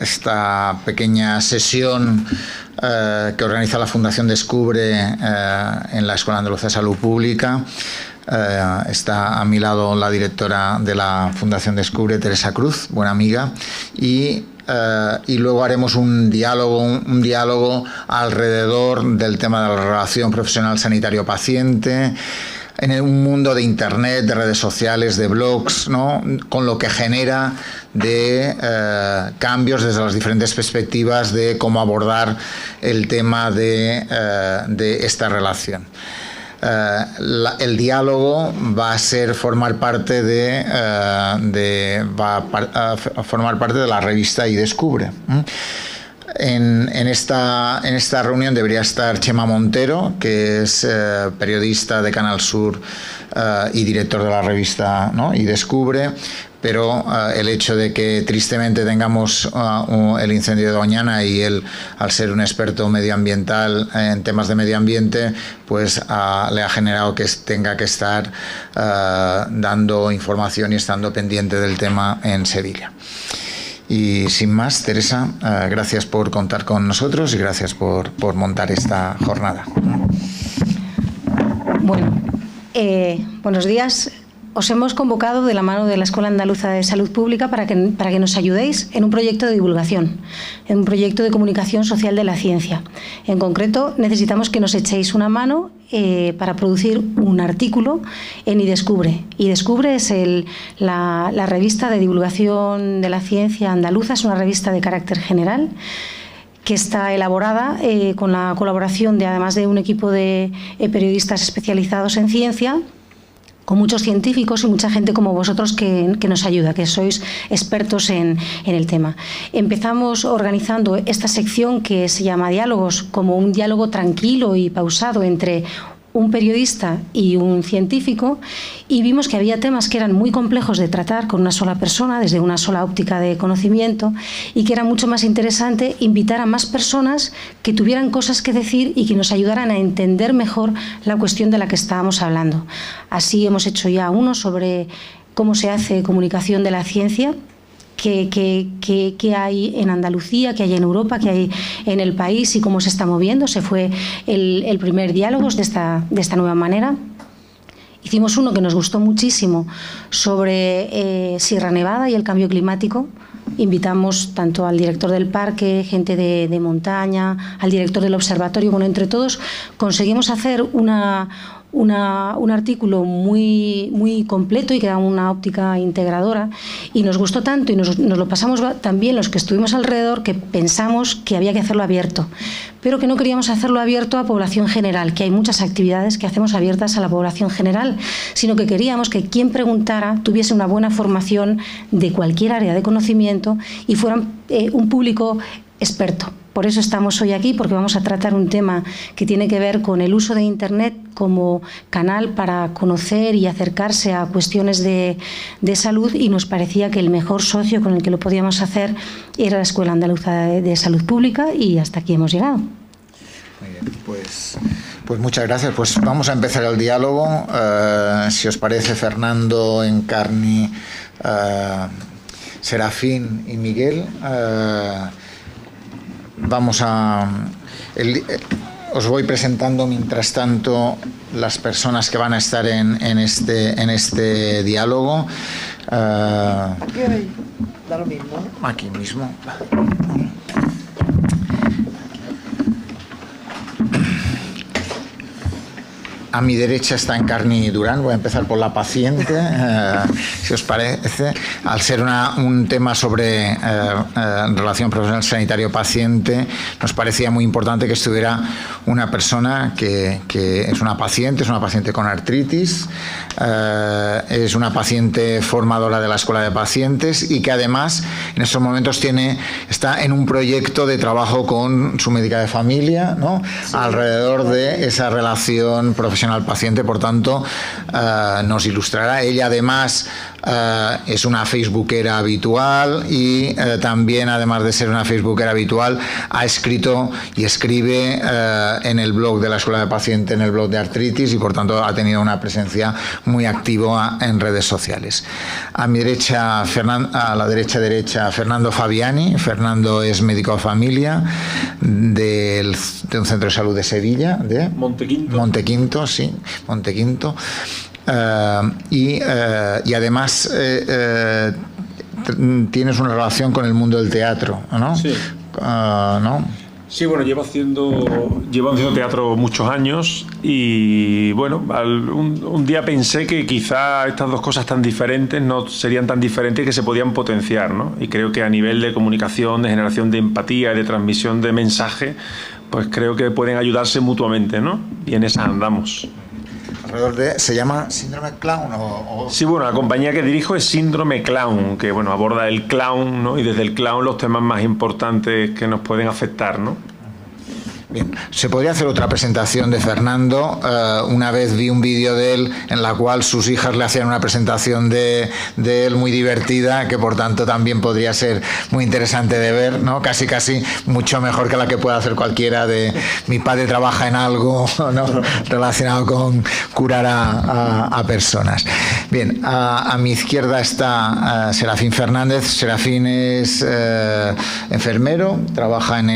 esta pequeña sesión que organiza la Fundación Descubre en la Escuela Andaluza de Salud Pública. Está a mi lado la directora de la Fundación Descubre, Teresa Cruz, buena amiga, y luego haremos un diálogo alrededor del tema de la relación profesional sanitario-paciente, en un mundo de internet, de redes sociales, de blogs, ¿no?, con lo que genera de cambios desde las diferentes perspectivas de cómo abordar el tema de esta relación. El diálogo va a formar parte de la revista iDescubre. En esta reunión debería estar Chema Montero, que es periodista de Canal Sur y director de la revista, ¿no?, iDescubre, pero el hecho de que tristemente tengamos el incendio de Doñana y él, al ser un experto medioambiental en temas de medio ambiente, pues le ha generado que tenga que estar dando información y estando pendiente del tema en Sevilla. Y sin más, Teresa, gracias por contar con nosotros y gracias por montar esta jornada. Bueno, buenos días. Os hemos convocado de la mano de la Escuela Andaluza de Salud Pública para que nos ayudéis en un proyecto de divulgación, en un proyecto de comunicación social de la ciencia. En concreto, necesitamos que nos echéis una mano para producir un artículo en iDescubre. iDescubre es la revista de divulgación de la ciencia andaluza, es una revista de carácter general que está elaborada con la colaboración además de un equipo de periodistas especializados en ciencia, con muchos científicos y mucha gente como vosotros que nos ayuda, que sois expertos en el tema. Empezamos organizando esta sección que se llama Diálogos, como un diálogo tranquilo y pausado entre un periodista y un científico, y vimos que había temas que eran muy complejos de tratar con una sola persona, desde una sola óptica de conocimiento, y que era mucho más interesante invitar a más personas que tuvieran cosas que decir y que nos ayudaran a entender mejor la cuestión de la que estábamos hablando. Así hemos hecho ya uno sobre cómo se hace comunicación de la ciencia, qué hay en Andalucía, qué hay en Europa, qué hay en el país y cómo se está moviendo. Se fue el primer diálogo de esta nueva manera. Hicimos uno que nos gustó muchísimo sobre Sierra Nevada y el cambio climático. Invitamos tanto al director del parque, gente de montaña, al director del observatorio. Bueno, entre todos conseguimos hacer un artículo muy completo y que da una óptica integradora, y nos gustó tanto y nos lo pasamos tan bien los que estuvimos alrededor, que pensamos que había que hacerlo abierto, pero que no queríamos hacerlo abierto a población general, que hay muchas actividades que hacemos abiertas a la población general, sino que queríamos que quien preguntara tuviese una buena formación de cualquier área de conocimiento y fueran un público experto. Por eso estamos hoy aquí, porque vamos a tratar un tema que tiene que ver con el uso de Internet como canal para conocer y acercarse a cuestiones de salud, y nos parecía que el mejor socio con el que lo podíamos hacer era la Escuela Andaluza de Salud Pública, y hasta aquí hemos llegado. Muy bien, pues muchas gracias. Pues vamos a empezar el diálogo. Si os parece, Fernando, Encarni, Serafín y Miguel, os voy presentando mientras tanto las personas que van a estar en este diálogo. Aquí da lo mismo, ¿no? Aquí mismo. A mi derecha está Encarni Durán. Voy a empezar por la paciente, si os parece. Al ser un tema sobre relación profesional sanitario-paciente, nos parecía muy importante que estuviera una persona que es una paciente con artritis, es una paciente formadora de la Escuela de Pacientes, y que además en estos momentos está en un proyecto de trabajo con su médica de familia, ¿no?, sí, alrededor de esa relación profesional al paciente. Por tanto, nos ilustrará. Ella además es una facebookera habitual y también, además de ser una facebookera habitual, ha escrito y escribe en el blog de la Escuela de Paciente, en el blog de artritis, y por tanto ha tenido una presencia muy activa en redes sociales. A mi derecha, a la derecha, Fernando Fabiani. Fernando es médico de familia de un centro de salud de Sevilla, de Montequinto, sí, Montequinto. Y además tienes una relación con el mundo del teatro, ¿no? Sí. ¿No? Sí, bueno, llevo haciendo teatro muchos años y, bueno, un día pensé que quizá estas dos cosas tan diferentes no serían tan diferentes y que se podían potenciar, ¿no? Y creo que a nivel de comunicación, de generación de empatía y de transmisión de mensaje, pues creo que pueden ayudarse mutuamente, ¿no? Y en esas andamos. Alrededor de, ¿se llama Síndrome Clown o...? Sí, bueno, la compañía que dirijo es Síndrome Clown, que, bueno, aborda el clown, ¿no? Y desde el clown los temas más importantes que nos pueden afectar, ¿no? Bien, se podría hacer otra presentación de Fernando. Una vez vi un vídeo de él en la cual sus hijas le hacían una presentación de él muy divertida, que por tanto también podría ser muy interesante de ver, ¿no? Casi mucho mejor que la que pueda hacer cualquiera de mi padre trabaja en algo, ¿no? Relacionado con curar a personas. Bien, a mi izquierda está Serafín Fernández. Serafín es enfermero, trabaja en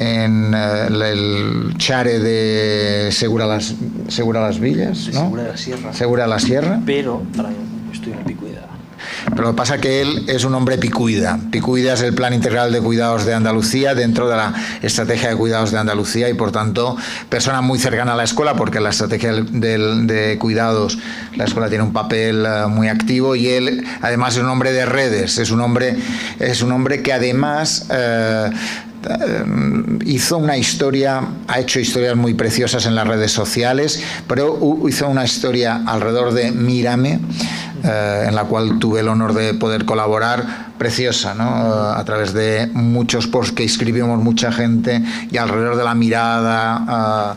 el Chare de Segura Las Villas, ¿no? Segura la Sierra. Pero estoy en Picuida. Pero lo que pasa es que él es un hombre picuida. Picuida es el Plan Integral de Cuidados de Andalucía, dentro de la Estrategia de Cuidados de Andalucía, y por tanto persona muy cercana a la escuela, porque en la estrategia de cuidados la escuela tiene un papel muy activo, y él además es un hombre de redes, es un hombre que además hizo una historia, ha hecho historias muy preciosas en las redes sociales, pero hizo una historia alrededor de Mírame, en la cual tuve el honor de poder colaborar, preciosa, ¿no? A través de muchos posts que escribimos mucha gente, y alrededor de la mirada,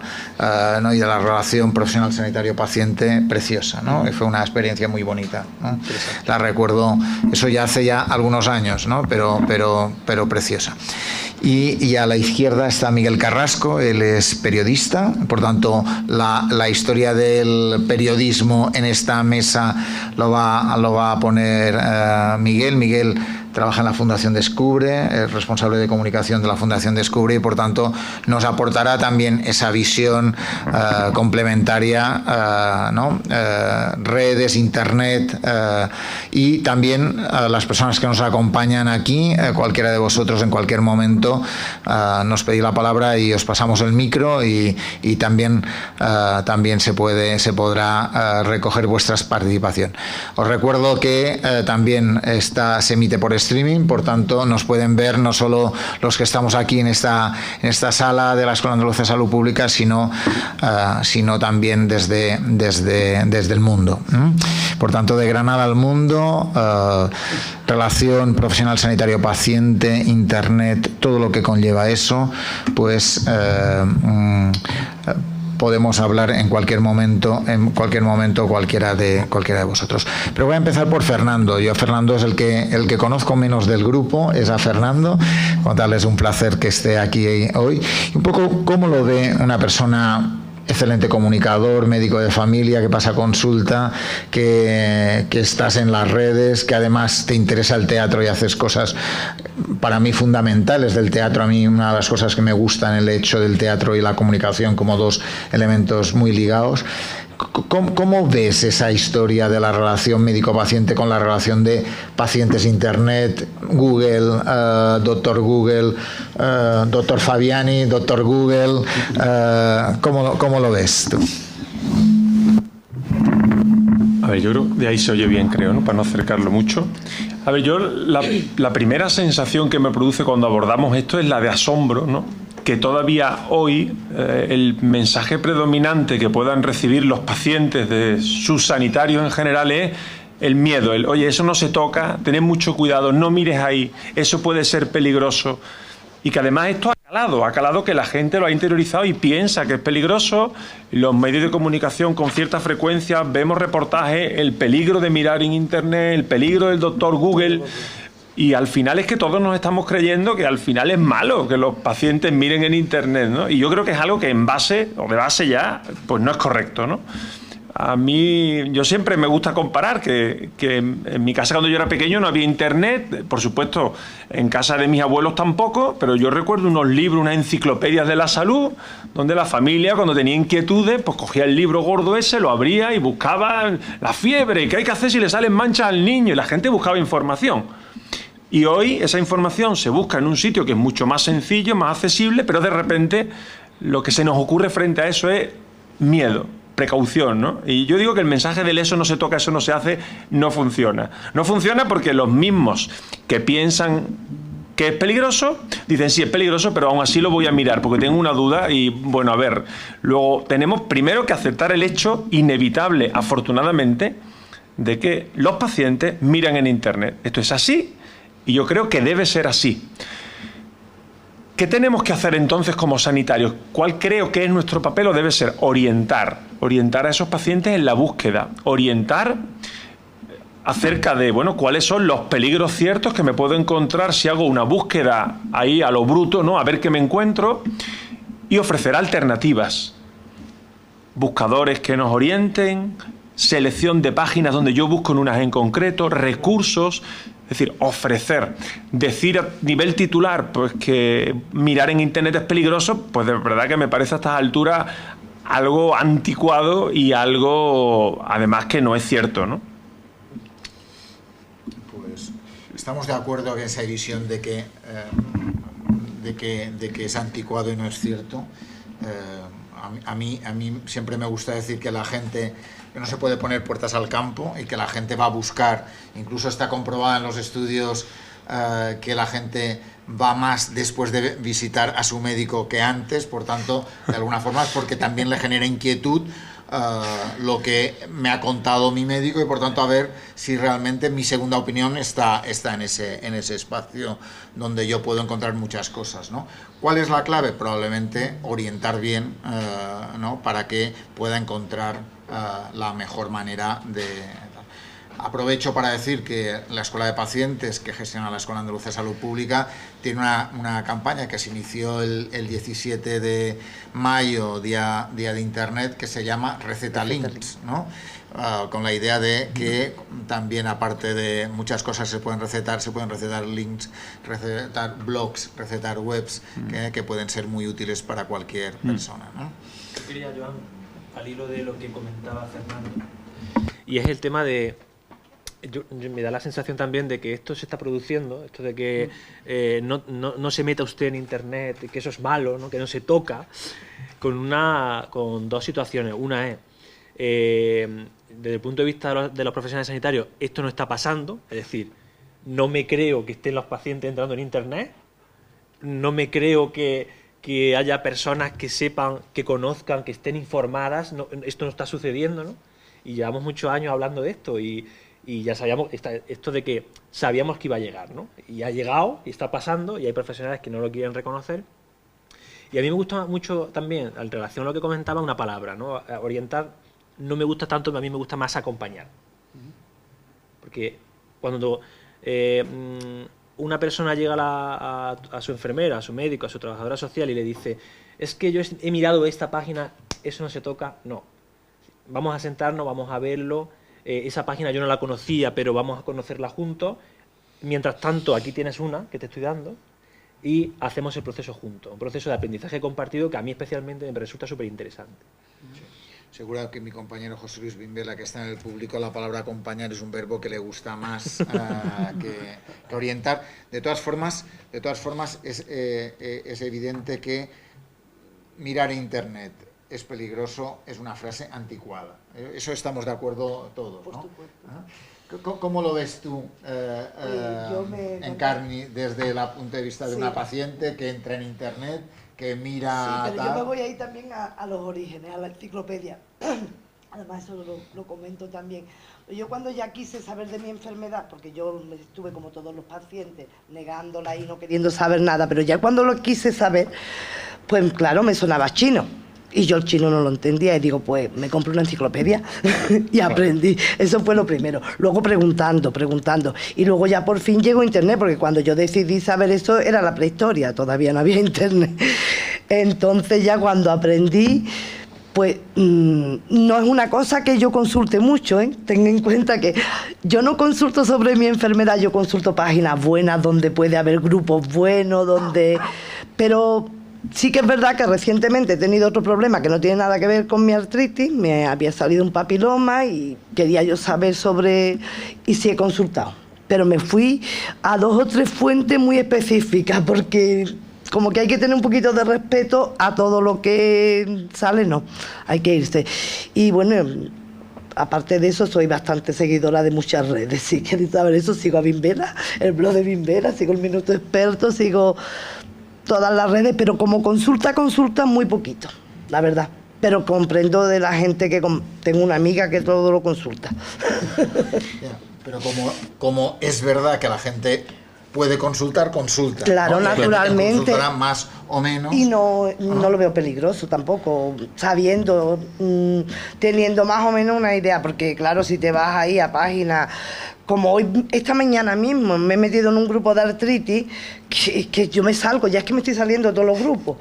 ¿no? Y de la relación profesional sanitario-paciente, preciosa, ¿no? Y fue una experiencia muy bonita, ¿no? La recuerdo, eso ya hace ya algunos años, ¿no? Pero preciosa. Y a la izquierda está Miguel Carrasco. Él es periodista, por tanto la historia del periodismo en esta mesa lo va a poner Miguel. Miguel trabaja en la Fundación Descubre, es responsable de comunicación de la Fundación Descubre, y por tanto nos aportará también esa visión complementaria, ¿no? Redes, internet, y también las personas que nos acompañan aquí, cualquiera de vosotros en cualquier momento nos pedís la palabra y os pasamos el micro, y también se podrá recoger vuestra participación. Os recuerdo que también se emite por streaming, por tanto nos pueden ver no solo los que estamos aquí en esta sala de la Escuela Andaluza de Salud Pública, sino también desde el mundo. Por tanto, de Granada al mundo, relación profesional sanitario-paciente, internet, todo lo que conlleva eso, pues podemos hablar en cualquier momento cualquiera de vosotros. Pero voy a empezar por Fernando. Yo a Fernando es el que conozco menos del grupo, es a Fernando. Como tal, es un placer que esté aquí hoy. Un poco cómo lo ve una persona excelente comunicador, médico de familia, que pasa consulta, que estás en las redes, que además te interesa el teatro y haces cosas para mí fundamentales del teatro. A mí una de las cosas que me gustan, el hecho del teatro y la comunicación como dos elementos muy ligados. ¿Cómo ves esa historia de la relación médico-paciente con la relación de pacientes-internet, Google, doctor Google, doctor Fabiani, doctor Google? ¿Cómo lo ves tú? A ver, yo creo que de ahí se oye bien, creo, ¿no? Para no acercarlo mucho. A ver, yo la primera sensación que me produce cuando abordamos esto es la de asombro, ¿no? Que todavía hoy el mensaje predominante que puedan recibir los pacientes de sus sanitarios en general es el miedo, oye, eso no se toca, tened mucho cuidado, no mires ahí, eso puede ser peligroso. Y que además esto Ha calado que la gente lo ha interiorizado y piensa que es peligroso. Los medios de comunicación con cierta frecuencia vemos reportajes, el peligro de mirar en Internet, el peligro del doctor Google, y al final es que todos nos estamos creyendo que al final es malo que los pacientes miren en Internet, ¿no? Y yo creo que es algo que en base, o de base ya, pues no es correcto, ¿no? A mí, yo siempre me gusta comparar que en mi casa cuando yo era pequeño no había internet, por supuesto en casa de mis abuelos tampoco, pero yo recuerdo unos libros, unas enciclopedias de la salud, donde la familia cuando tenía inquietudes, pues cogía el libro gordo ese, lo abría y buscaba la fiebre, qué hay que hacer si le salen manchas al niño, y la gente buscaba información. Y hoy esa información se busca en un sitio que es mucho más sencillo, más accesible, pero de repente lo que se nos ocurre frente a eso es miedo, precaución, ¿no? Y yo digo que el mensaje del eso no se toca, eso no se hace, no funciona. No funciona porque los mismos que piensan que es peligroso, dicen sí es peligroso, pero aún así lo voy a mirar porque tengo una duda y, bueno, a ver, luego tenemos primero que aceptar el hecho inevitable, afortunadamente, de que los pacientes miran en Internet. Esto es así y yo creo que debe ser así. ¿Qué tenemos que hacer entonces como sanitarios? ¿Cuál creo que es nuestro papel o debe ser? Orientar a esos pacientes en la búsqueda, orientar acerca de, bueno, cuáles son los peligros ciertos que me puedo encontrar si hago una búsqueda ahí a lo bruto, ¿no? A ver qué me encuentro, y ofrecer alternativas, buscadores que nos orienten, selección de páginas donde yo busco en unas en concreto, recursos. Es decir, ofrecer, decir a nivel titular pues que mirar en Internet es peligroso, pues de verdad que me parece a estas alturas algo anticuado y algo además que no es cierto, ¿no? Pues estamos de acuerdo en esa visión de que es anticuado y no es cierto. A mí siempre me gusta decir que la gente, que no se puede poner puertas al campo y que la gente va a buscar, incluso está comprobado en los estudios que la gente va más después de visitar a su médico que antes, por tanto, de alguna forma es porque también le genera inquietud lo que me ha contado mi médico y por tanto a ver si realmente mi segunda opinión está en ese espacio donde yo puedo encontrar muchas cosas, ¿no? ¿Cuál es la clave? Probablemente orientar bien, ¿no? Para que pueda encontrar la mejor manera de... Aprovecho para decir que la Escuela de Pacientes, que gestiona la Escuela Andaluza de Salud Pública, tiene una campaña que se inició el 17 de mayo, día de Internet, que se llama Receta Links, ¿no? Con la idea de que también, aparte de muchas cosas se pueden recetar links, recetar blogs, recetar webs, que pueden ser muy útiles para cualquier persona, ¿no? Yo quería, Joan, al hilo de lo que comentaba Fernando, y es el tema de... me da la sensación también de que esto se está produciendo, esto de que no se meta usted en Internet, que eso es malo, ¿no? Que no se toca, con dos situaciones. Una es, desde el punto de vista de los profesionales sanitarios, esto no está pasando, es decir, no me creo que estén los pacientes entrando en Internet, no me creo que haya personas que sepan, que conozcan, que estén informadas, no, esto no está sucediendo, ¿no? Y llevamos muchos años hablando de esto y ya sabíamos esto de que sabíamos que iba a llegar, ¿no? Y ha llegado y está pasando y hay profesionales que no lo quieren reconocer. Y a mí me gusta mucho también, en relación a lo que comentaba, una palabra, ¿no? Orientar no me gusta tanto, a mí me gusta más acompañar. Porque cuando una persona llega a su enfermera, a su médico, a su trabajadora social y le dice, es que yo he mirado esta página, eso no se toca, no. Vamos a sentarnos, vamos a verlo. Esa página yo no la conocía, pero vamos a conocerla juntos. Mientras tanto, aquí tienes una que te estoy dando y hacemos el proceso juntos. Un proceso de aprendizaje compartido que a mí especialmente me resulta súper interesante. Sí. Seguro que mi compañero José Luis Bimbela, que está en el público, la palabra acompañar es un verbo que le gusta más que orientar. De todas formas es evidente que mirar Internet es peligroso, es una frase anticuada. Eso estamos de acuerdo todos, ¿no? ¿Cómo lo ves tú, Encarni, desde el punto de vista de una paciente que entra en Internet, que mira... Sí, pero yo me voy a ir también a los orígenes, a la enciclopedia. Además, eso lo comento también. Yo cuando ya quise saber de mi enfermedad, porque yo estuve como todos los pacientes, negándola y no queriendo saber nada, pero ya cuando lo quise saber, pues claro, me sonaba chino. Y yo el chino no lo entendía y digo, pues me compré una enciclopedia y aprendí. Eso fue lo primero. Luego preguntando. Y luego ya por fin llegó internet, porque cuando yo decidí saber eso era la prehistoria, todavía no había internet. Entonces ya cuando aprendí, pues no es una cosa que yo consulte mucho, ¿eh? Ten en cuenta que yo no consulto sobre mi enfermedad, yo consulto páginas buenas donde puede haber grupos buenos, pero sí que es verdad que recientemente he tenido otro problema que no tiene nada que ver con mi artritis, me había salido un papiloma y quería yo saber sobre, y sí he consultado, pero me fui a 2 o 3 fuentes muy específicas porque como que hay que tener un poquito de respeto a todo lo que sale, no, hay que irse. Y bueno, aparte de eso, soy bastante seguidora de muchas redes. Si queréis saber eso, sigo a Bimbera, el blog de Bimbera, sigo el Minuto Experto, sigo todas las redes, pero como consulta muy poquito, la verdad. Pero comprendo de la gente que tengo una amiga que todo lo consulta. Pero como es verdad que la gente puede consulta. Claro, ¿no? naturalmente. Consultará más o menos. Y no lo veo peligroso tampoco, sabiendo, teniendo más o menos una idea, porque claro, si te vas ahí a páginas, como hoy, esta mañana mismo, me he metido en un grupo de artritis, que yo me salgo, ya es que me estoy saliendo de todos los grupos.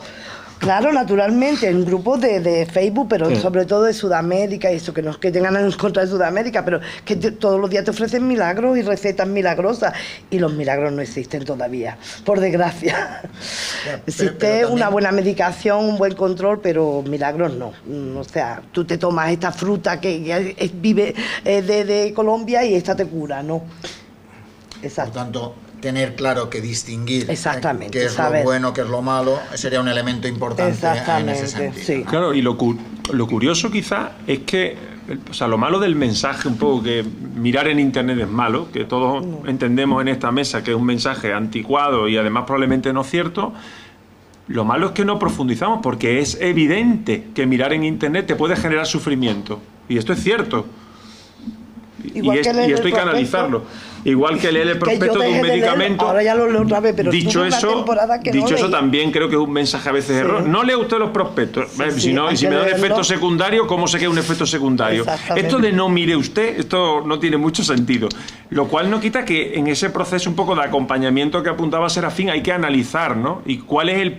Claro, naturalmente, en grupos de Facebook, pero sobre todo de Sudamérica, y eso, que no es que tengan en contra de Sudamérica, pero que todos los días te ofrecen milagros y recetas milagrosas, y los milagros no existen todavía, por desgracia. Existe pero una buena medicación, un buen control, pero milagros no. O sea, tú te tomas esta fruta que vive de Colombia y esta te cura, ¿no? Exacto. Por tanto, tener claro que distinguir qué es saber lo bueno, qué es lo malo, sería un elemento importante en ese sentido. Sí. Claro, y lo curioso quizá es que, o sea, lo malo del mensaje un poco, que mirar en internet es malo, que todos entendemos en esta mesa que es un mensaje anticuado y además probablemente no cierto. Lo malo es que no profundizamos, porque es evidente que mirar en internet te puede generar sufrimiento, y esto es cierto. Y esto hay que analizarlo. Igual que leer el prospecto de un medicamento. Ahora ya lo leo otra vez, pero dicho eso, también creo que es un mensaje a veces de error. No lee usted los prospectos. Si me da un efecto secundario, ¿cómo sé que es un efecto secundario? Esto de no mire usted, esto no tiene mucho sentido. Lo cual no quita que en ese proceso un poco de acompañamiento que apuntaba Serafín hay que analizar, ¿no? Y cuál es el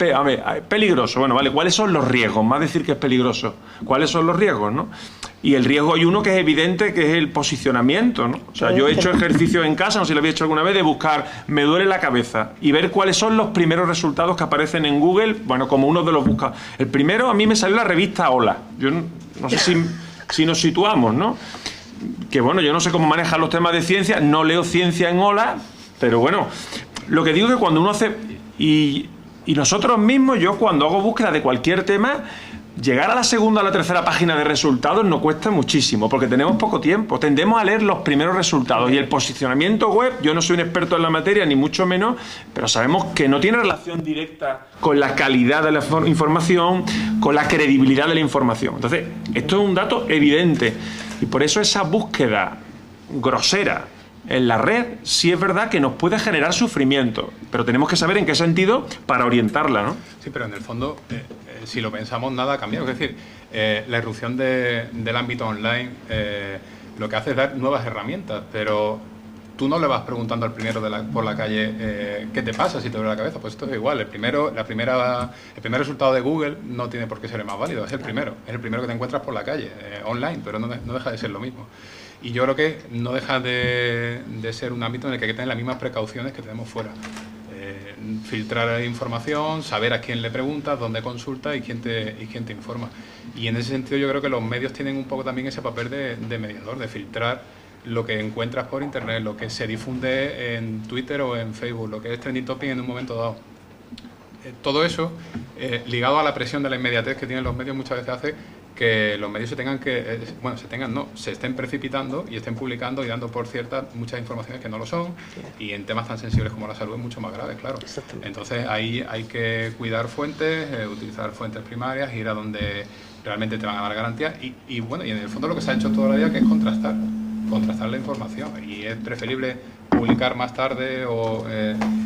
peligroso. Bueno, vale, ¿cuáles son los riesgos? Más decir que es peligroso. ¿Cuáles son los riesgos, no? Y el riesgo hay uno que es evidente, que es el posicionamiento, ¿no? O sea, yo he hecho ejercicio en casa, no sé si lo había hecho alguna vez, de buscar me duele la cabeza y ver cuáles son los primeros resultados que aparecen en Google, bueno, como uno de los busca. El primero, a mí me salió la revista Hola. Yo no sé si nos situamos, ¿no? Que bueno, yo no sé cómo manejan los temas de ciencia, no leo ciencia en Hola, pero bueno, lo que digo es que cuando uno hace... Y nosotros mismos, yo cuando hago búsqueda de cualquier tema, llegar a la segunda o la tercera página de resultados nos cuesta muchísimo, porque tenemos poco tiempo. Tendemos a leer los primeros resultados, y el posicionamiento web, yo no soy un experto en la materia, ni mucho menos, pero sabemos que no tiene relación directa con la calidad de la información, con la credibilidad de la información. Entonces, esto es un dato evidente, y por eso esa búsqueda grosera en la red sí es verdad que nos puede generar sufrimiento, pero tenemos que saber en qué sentido para orientarla, ¿no? Sí, pero en el fondo, si lo pensamos, nada ha cambiado. Es decir, la irrupción del ámbito online lo que hace es dar nuevas herramientas, pero tú no le vas preguntando al primero por la calle qué te pasa si te duele la cabeza. Pues esto es igual. El primer resultado de Google no tiene por qué ser el más válido, es el primero. Es el primero que te encuentras por la calle, online, pero no deja de ser lo mismo. Y yo creo que no deja de ser un ámbito en el que hay que tener las mismas precauciones que tenemos fuera. Filtrar información, saber a quién le preguntas, dónde consultas y quién te informa. Y en ese sentido yo creo que los medios tienen un poco también ese papel de mediador, de filtrar lo que encuentras por internet, lo que se difunde en Twitter o en Facebook, lo que es trending topic en un momento dado. Todo eso, ligado a la presión de la inmediatez que tienen los medios, muchas veces hace que los medios se estén precipitando y estén publicando y dando por ciertas muchas informaciones que no lo son, y en temas tan sensibles como la salud es mucho más grave, claro. Entonces ahí hay que cuidar fuentes, utilizar fuentes primarias, ir a donde realmente te van a dar garantías y en el fondo lo que se ha hecho toda la vida, que es contrastar. contrastar la información. Y es preferible publicar más tarde o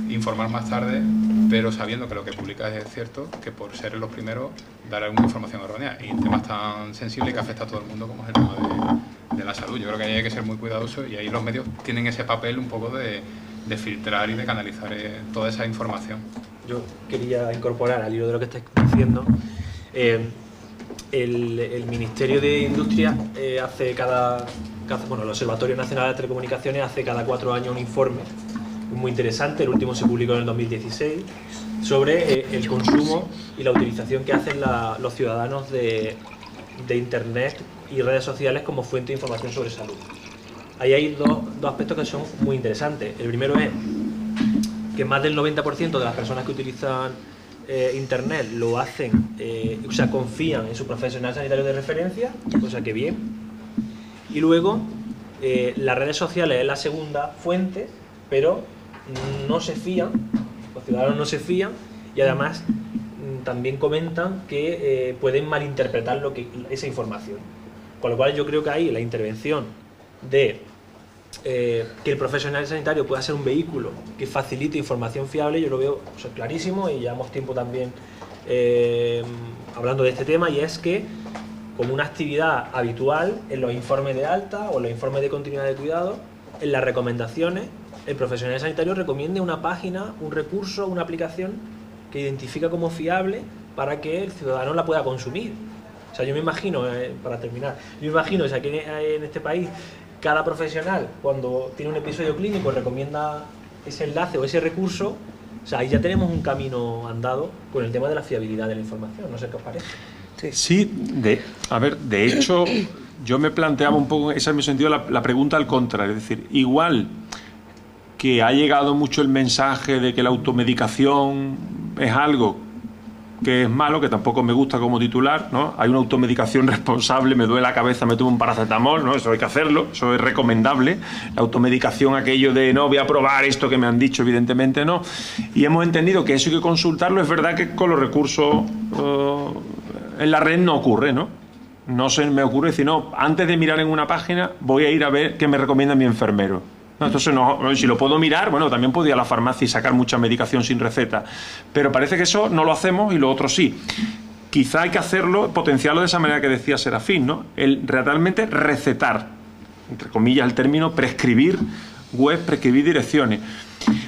informar más tarde, pero sabiendo que lo que publicas es cierto, que por ser los primeros dar alguna información errónea. Y en temas tan sensibles que afecta a todo el mundo como es el tema de la salud. Yo creo que ahí hay que ser muy cuidadoso y ahí los medios tienen ese papel un poco de filtrar y de canalizar toda esa información. Yo quería incorporar al hilo de lo que estáis diciendo. El Ministerio de Industria el Observatorio Nacional de Telecomunicaciones hace cada 4 años un informe muy interesante, el último se publicó en el 2016, sobre el consumo y la utilización que hacen los ciudadanos de Internet y redes sociales como fuente de información sobre salud. Ahí hay dos aspectos que son muy interesantes. El primero es que más del 90% de las personas que utilizan Internet lo hacen, confían en su profesional sanitario de referencia, cosa que bien. Y luego, las redes sociales es la segunda fuente, pero no se fían, los ciudadanos no se fían y además también comentan que pueden malinterpretar esa información. Con lo cual yo creo que ahí la intervención de que el profesional sanitario pueda ser un vehículo que facilite información fiable, yo lo veo clarísimo y llevamos tiempo también hablando de este tema, y es que como una actividad habitual en los informes de alta o en los informes de continuidad de cuidado, en las recomendaciones, el profesional sanitario recomiende una página, un recurso, una aplicación que identifica como fiable para que el ciudadano la pueda consumir. O sea, yo me imagino, para terminar, yo me imagino, o sea, que en este país cada profesional, cuando tiene un episodio clínico, recomienda ese enlace o ese recurso. O sea, ahí ya tenemos un camino andado con el tema de la fiabilidad de la información. No sé qué os parece. Sí, de hecho, yo me planteaba un poco, ese es mi sentido, la pregunta al contrario. Es decir, igual que ha llegado mucho el mensaje de que la automedicación es algo que es malo, que tampoco me gusta como titular, ¿no? Hay una automedicación responsable, me duele la cabeza, me tomo un paracetamol, ¿no? Eso hay que hacerlo, eso es recomendable. La automedicación, aquello de no voy a probar esto que me han dicho, evidentemente no. Y hemos entendido que eso hay que consultarlo. Es verdad que con los recursos en la red no ocurre, ¿no? No se me ocurre decir, no, antes de mirar en una página voy a ir a ver qué me recomienda mi enfermero. No, entonces, no, si lo puedo mirar, bueno, también puedo ir a la farmacia y sacar mucha medicación sin receta. Pero parece que eso no lo hacemos y lo otro sí. Quizá hay que hacerlo, potenciarlo de esa manera que decía Serafín, ¿no? El realmente recetar, entre comillas el término, prescribir web, prescribir direcciones.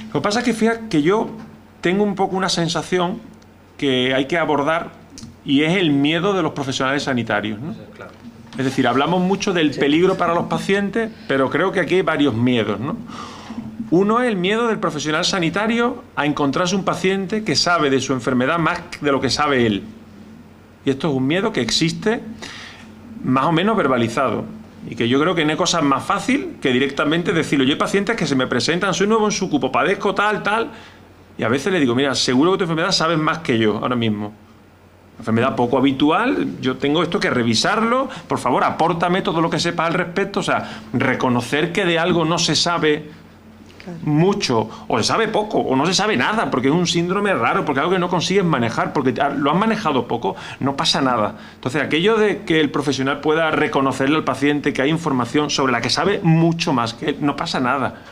Lo que pasa es que fíjate que yo tengo un poco una sensación que hay que abordar, y es el miedo de los profesionales sanitarios, ¿no? Claro. Es decir, hablamos mucho del peligro para los pacientes, pero creo que aquí hay varios miedos, ¿no? Uno es el miedo del profesional sanitario a encontrarse un paciente que sabe de su enfermedad más de lo que sabe él. Y esto es un miedo que existe más o menos verbalizado. Y que yo creo que no hay cosa más fácil que directamente decirlo. Yo hay pacientes que se me presentan, soy nuevo en su cupo, padezco tal, y a veces le digo, mira, seguro que tu enfermedad sabes más que yo ahora mismo. Enfermedad poco habitual, yo tengo esto que revisarlo, por favor, apórtame todo lo que sepas al respecto. O sea, reconocer que de algo no se sabe mucho, o se sabe poco, o no se sabe nada, porque es un síndrome raro, porque es algo que no consigues manejar, porque lo has manejado poco, no pasa nada. Entonces, aquello de que el profesional pueda reconocerle al paciente que hay información sobre la que sabe mucho más que él, no pasa nada.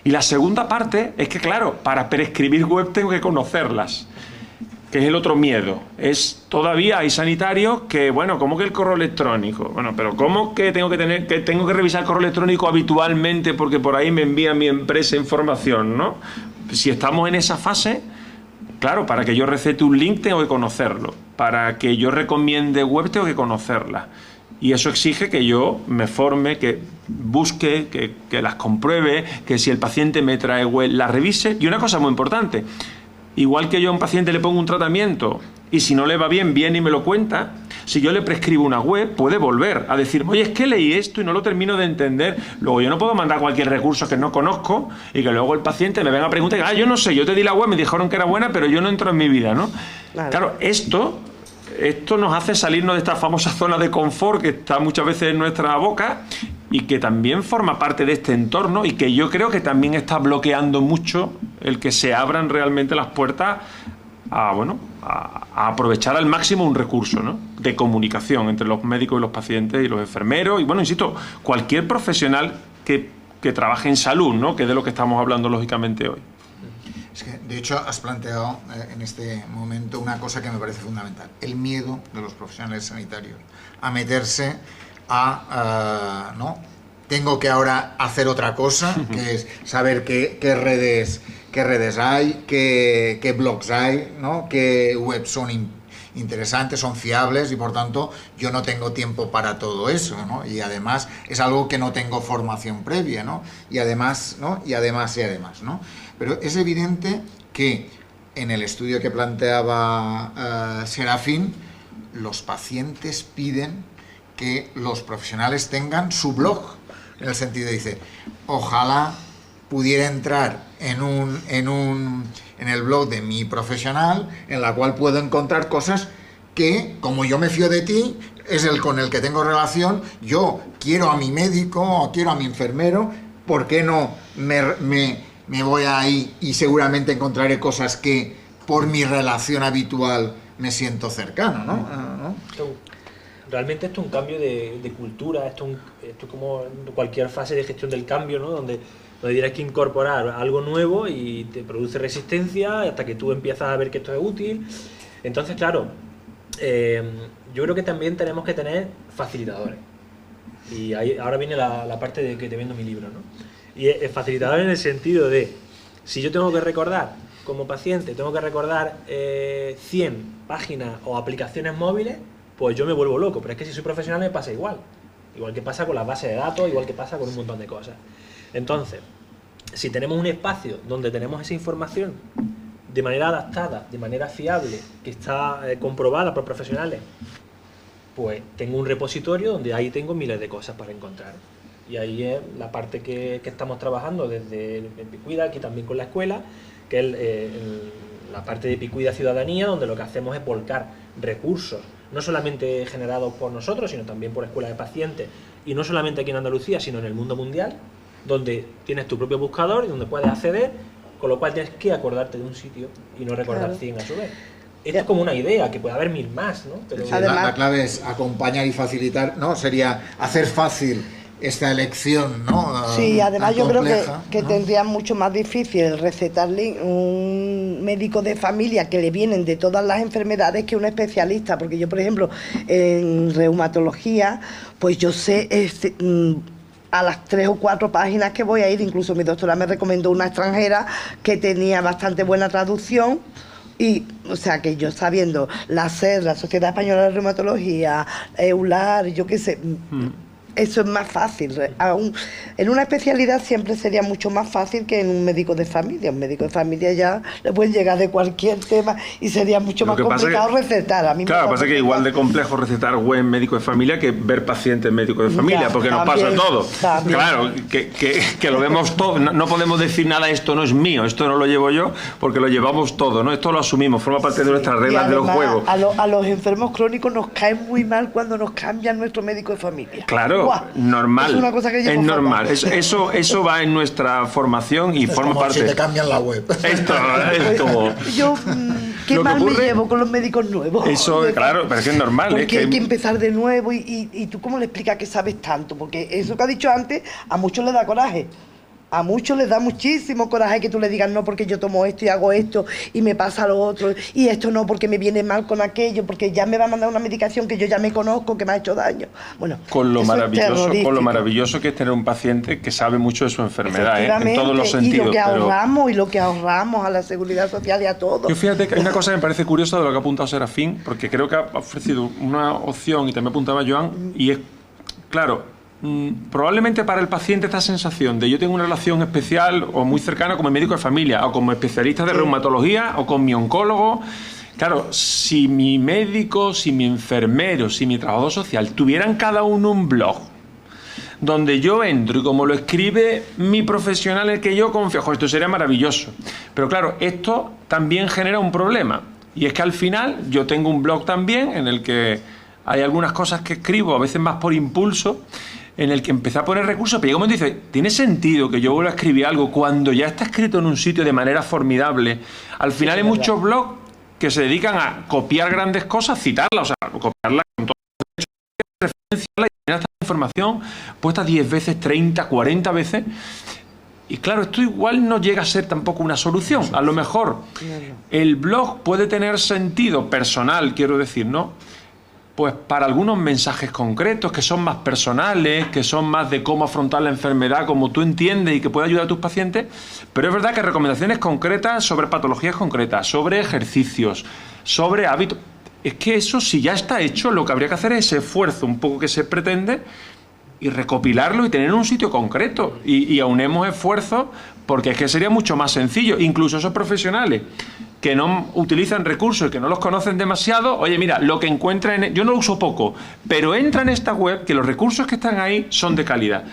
Y la segunda parte es que, claro, para prescribir web tengo que conocerlas, que es el otro miedo. Todavía hay sanitarios que, bueno, ¿cómo que el correo electrónico? Bueno, pero ¿cómo que tengo que revisar el correo electrónico habitualmente porque por ahí me envía mi empresa información, ¿no? Si estamos en esa fase, claro, para que yo recete un link tengo que conocerlo, para que yo recomiende web tengo que conocerla. Y eso exige que yo me forme, que busque, que las compruebe, que si el paciente me trae web, la revise. Y una cosa muy importante, igual que yo a un paciente le pongo un tratamiento y si no le va bien, viene y me lo cuenta, si yo le prescribo una web, puede volver a decir, oye, es que leí esto y no lo termino de entender. Luego yo no puedo mandar cualquier recurso que no conozco y que luego el paciente me venga a preguntar, yo no sé, yo te di la web, me dijeron que era buena, pero yo no entro en mi vida, ¿no? Claro, esto nos hace salirnos de esta famosa zona de confort que está muchas veces en nuestra boca y que también forma parte de este entorno y que yo creo que también está bloqueando mucho el que se abran realmente las puertas a aprovechar al máximo un recurso, ¿no?, de comunicación entre los médicos y los pacientes y los enfermeros y, bueno, insisto, cualquier profesional que trabaje en salud, ¿no?, que es de lo que estamos hablando lógicamente hoy. Es que, de hecho, has planteado en este momento una cosa que me parece fundamental: el miedo de los profesionales sanitarios a meterse ¿no? Tengo que ahora hacer otra cosa, que es saber qué redes hay, qué blogs hay, ¿no?, qué webs son interesantes, son fiables, y por tanto yo no tengo tiempo para todo eso, ¿no? Y además es algo que no tengo formación previa, ¿no? Y además, ¿no? Y además, ¿no? Pero es evidente que en el estudio que planteaba Serafín, los pacientes piden que los profesionales tengan su blog, en el sentido, dice, ojalá pudiera entrar en el blog de mi profesional, en la cual puedo encontrar cosas que, como yo me fío de ti, es el con el que tengo relación, yo quiero a mi médico o quiero a mi enfermero, ¿por qué no me voy ahí y seguramente encontraré cosas que por mi relación habitual me siento cercano, ¿no? Realmente esto es un cambio de cultura, esto es como cualquier fase de gestión del cambio, ¿no?, donde tienes que incorporar algo nuevo y te produce resistencia hasta que tú empiezas a ver que esto es útil. Entonces, claro, yo creo que también tenemos que tener facilitadores. Y ahora viene la parte de que te vendo mi libro, ¿no? Y es facilitador en el sentido de, si yo tengo que recordar, como paciente, tengo que recordar 100 páginas o aplicaciones móviles, pues yo me vuelvo loco. Pero es que si soy profesional me pasa igual. Igual que pasa con las bases de datos, igual que pasa con un montón de cosas. Entonces, si tenemos un espacio donde tenemos esa información de manera adaptada, de manera fiable, que está comprobada por profesionales, pues tengo un repositorio donde ahí tengo miles de cosas para encontrar. Y ahí es la parte que estamos trabajando desde Epicuida, aquí también con la escuela, que es la parte de Epicuida Ciudadanía, donde lo que hacemos es volcar recursos, no solamente generados por nosotros, sino también por escuelas de pacientes, y no solamente aquí en Andalucía, sino en el mundo mundial, donde tienes tu propio buscador y donde puedes acceder, con lo cual tienes que acordarte de un sitio y no recordar 100 a su vez. Esto es como una idea, que puede haber 1000 más, ¿no? Pero sí, la clave es acompañar y facilitar, ¿no? Sería hacer fácil esta elección, ¿no? Sí, además yo compleja, creo que ¿no? tendría mucho más difícil recetarle un médico de familia que le vienen de todas las enfermedades que un especialista, porque yo, por ejemplo, en reumatología, pues yo sé a las 3 o 4 páginas que voy a ir, incluso mi doctora me recomendó una extranjera que tenía bastante buena traducción. Y, o sea, que yo sabiendo la SER, la Sociedad Española de Reumatología, EULAR, yo qué sé, eso es más fácil. En una especialidad siempre sería mucho más fácil que en un médico de familia. Un médico de familia ya le pueden llegar de cualquier tema y sería mucho más complicado recetar. A mí claro, pasa que igual de complejo recetar web médico de familia que ver pacientes médicos de familia, ya, porque nos pasa todo. También. Claro, que lo vemos todo. No podemos decir nada, esto no es mío, esto no lo llevo yo, porque lo llevamos todo, ¿no? Esto lo asumimos, forma parte de nuestras reglas de los juegos. A los enfermos crónicos nos cae muy mal cuando nos cambian nuestro médico de familia. Claro. Normal, es una cosa que es normal. Eso va en nuestra formación y forma parte. Si te cambian la web. Esto. Yo qué mal me llevo con los médicos nuevos. Eso, claro, pero es que es normal. Porque hay que empezar de nuevo y tú cómo le explicas que sabes tanto, porque eso que ha dicho antes a muchos les da coraje. A muchos les da muchísimo coraje que tú le digas no porque yo tomo esto y hago esto y me pasa lo otro y esto no porque me viene mal con aquello, porque ya me va a mandar una medicación que yo ya me conozco, que me ha hecho daño. Bueno, con lo maravilloso que es tener un paciente que sabe mucho de su enfermedad, en todos los sentidos. Y lo que ahorramos a la seguridad social y a todo. Yo fíjate que hay una cosa que me parece curiosa de lo que ha apuntado Serafín, porque creo que ha ofrecido una opción y también apuntaba Joan, y es, claro, probablemente para el paciente esta sensación de yo tengo una relación especial o muy cercana con mi médico de familia o como especialista de reumatología o con mi oncólogo. Claro, si mi médico, si mi enfermero, si mi trabajador social tuvieran cada uno un blog donde yo entro y como lo escribe mi profesional en el que yo confío, esto sería maravilloso. Pero claro, esto también genera un problema, y es que al final yo tengo un blog también en el que hay algunas cosas que escribo, a veces más por impulso, en el que empecé a poner recursos, pero llega un momento y dice, ¿tiene sentido que yo vuelva a escribir algo cuando ya está escrito en un sitio de manera formidable? Al final hay muchos blogs que se dedican a copiar grandes cosas, citarlas, o sea, copiarlas con todo referenciarla y tener esta información puesta 10 veces, 30, 40 veces. Y claro, esto igual no llega a ser tampoco una solución. A lo mejor el blog puede tener sentido personal, quiero decir, ¿no? Pues para algunos mensajes concretos que son más personales, que son más de cómo afrontar la enfermedad como tú entiendes y que puede ayudar a tus pacientes, pero es verdad que recomendaciones concretas sobre patologías concretas, sobre ejercicios, sobre hábitos, es que eso si ya está hecho, lo que habría que hacer es ese esfuerzo un poco que se pretende y recopilarlo y tener en un sitio concreto y aunemos esfuerzos porque es que sería mucho más sencillo, incluso esos profesionales que no utilizan recursos y que no los conocen demasiado, oye, mira, lo que encuentran, yo no lo uso poco, pero entra en esta web que los recursos que están ahí son de calidad.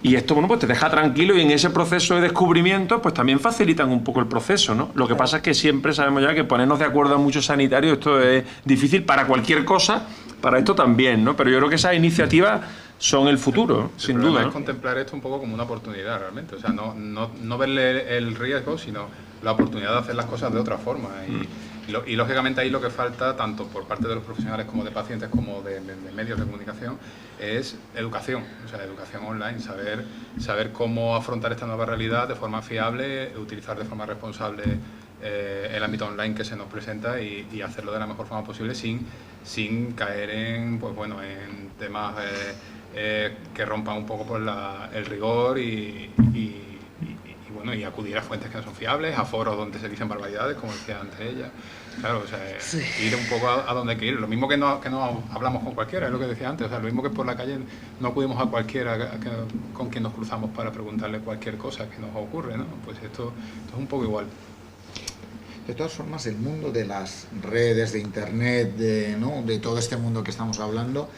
Y esto, bueno, pues te deja tranquilo y en ese proceso de descubrimiento, pues también facilitan un poco el proceso, ¿no? Lo que pasa es que siempre sabemos ya que ponernos de acuerdo a muchos sanitarios, esto es difícil para cualquier cosa, para esto también, ¿no? Pero yo creo que esas iniciativas son el futuro, sin duda, ¿no? Es contemplar esto un poco como una oportunidad realmente, o sea, no verle el riesgo, sino la oportunidad de hacer las cosas de otra forma. Y lógicamente ahí lo que falta, tanto por parte de los profesionales como de pacientes, como de medios de comunicación, es educación, o sea, educación online, saber cómo afrontar esta nueva realidad de forma fiable, utilizar de forma responsable el ámbito online que se nos presenta y hacerlo de la mejor forma posible sin caer en, pues bueno, en temas que rompan un poco por el rigor y bueno, y acudir a fuentes que no son fiables, a foros donde se dicen barbaridades, como decía antes ella. Claro, o sea, ir un poco a donde hay que ir. Lo mismo que no hablamos con cualquiera, es lo que decía antes. O sea, lo mismo que por la calle no acudimos a cualquiera con quien nos cruzamos para preguntarle cualquier cosa que nos ocurre, ¿no? Pues esto es un poco igual. De todas formas, el mundo de las redes, de internet, de todo este mundo que estamos hablando,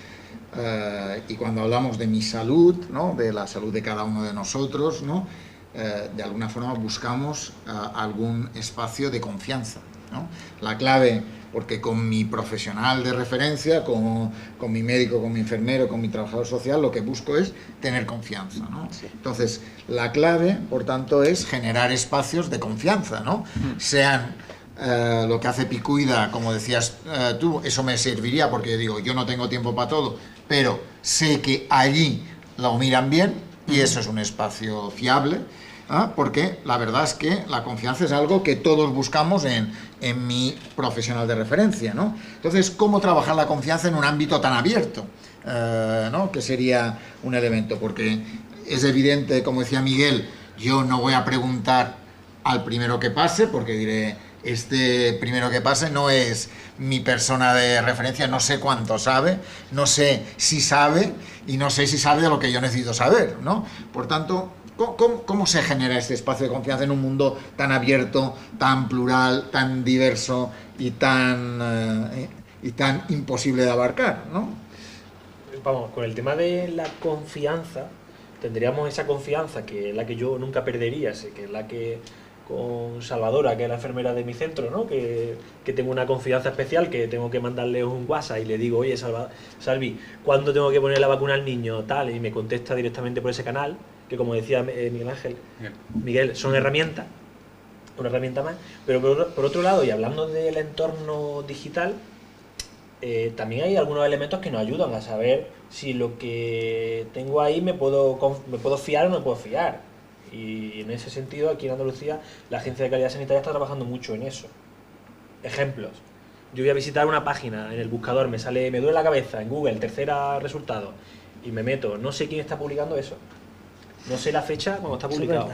y cuando hablamos de mi salud, ¿no? De la salud de cada uno de nosotros, ¿no? De alguna forma buscamos algún espacio de confianza, ¿no? La clave, porque con mi profesional de referencia, con mi médico, con mi enfermero, con mi trabajador social, lo que busco es tener confianza, ¿no? Sí. Entonces, la clave, por tanto, es generar espacios de confianza, ¿no? Sean lo que hace Picuida, como decías tú, eso me serviría porque digo, yo no tengo tiempo para todo, pero sé que allí lo miran bien y eso es un espacio fiable. Porque la verdad es que la confianza es algo que todos buscamos en mi profesional de referencia, ¿no? Entonces, ¿cómo trabajar la confianza en un ámbito tan abierto? ¿No? Que sería un elemento, porque es evidente, como decía Miguel, yo no voy a preguntar al primero que pase, porque diré, este primero que pase no es mi persona de referencia, no sé cuánto sabe, no sé si sabe y no sé si sabe de lo que yo necesito saber, ¿no? Por tanto, ¿cómo se genera este espacio de confianza en un mundo tan abierto, tan plural, tan diverso y tan imposible de abarcar, ¿no? Vamos, con el tema de la confianza, tendríamos esa confianza que es la que yo nunca perdería, que es la que con Salvadora, que es la enfermera de mi centro, ¿no? Que tengo una confianza especial, que tengo que mandarle un WhatsApp y le digo, oye, Salvi, ¿cuándo tengo que poner la vacuna al niño? Tal, y me contesta directamente por ese canal, que como decía Miguel Ángel, Miguel, son herramientas, una herramienta más, pero por otro lado, y hablando del entorno digital, también hay algunos elementos que nos ayudan a saber si lo que tengo ahí me puedo fiar o no me puedo fiar. Y en ese sentido, aquí en Andalucía, la Agencia de Calidad Sanitaria está trabajando mucho en eso. Ejemplos. Yo voy a visitar una página, en el buscador me sale, me duele la cabeza, en Google, tercera resultado, y me meto, no sé quién está publicando eso. No sé la fecha cuando está publicado.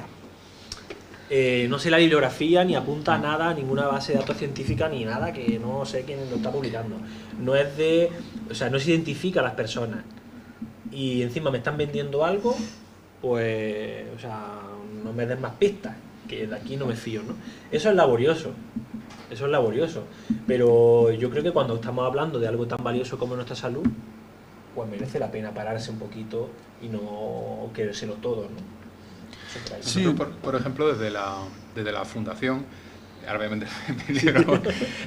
No sé la bibliografía, ni apunta nada, ninguna base de datos científica, ni nada, que no sé quién lo está publicando. No se identifica a las personas. Y encima me están vendiendo algo, pues, no me den más pistas, que de aquí no me fío, ¿no? Eso es laborioso, pero yo creo que cuando estamos hablando de algo tan valioso como nuestra salud, pues merece la pena pararse un poquito y no querérselo todo, ¿no? Sí. Nosotros, por ejemplo, desde la Fundación, ahora obviamente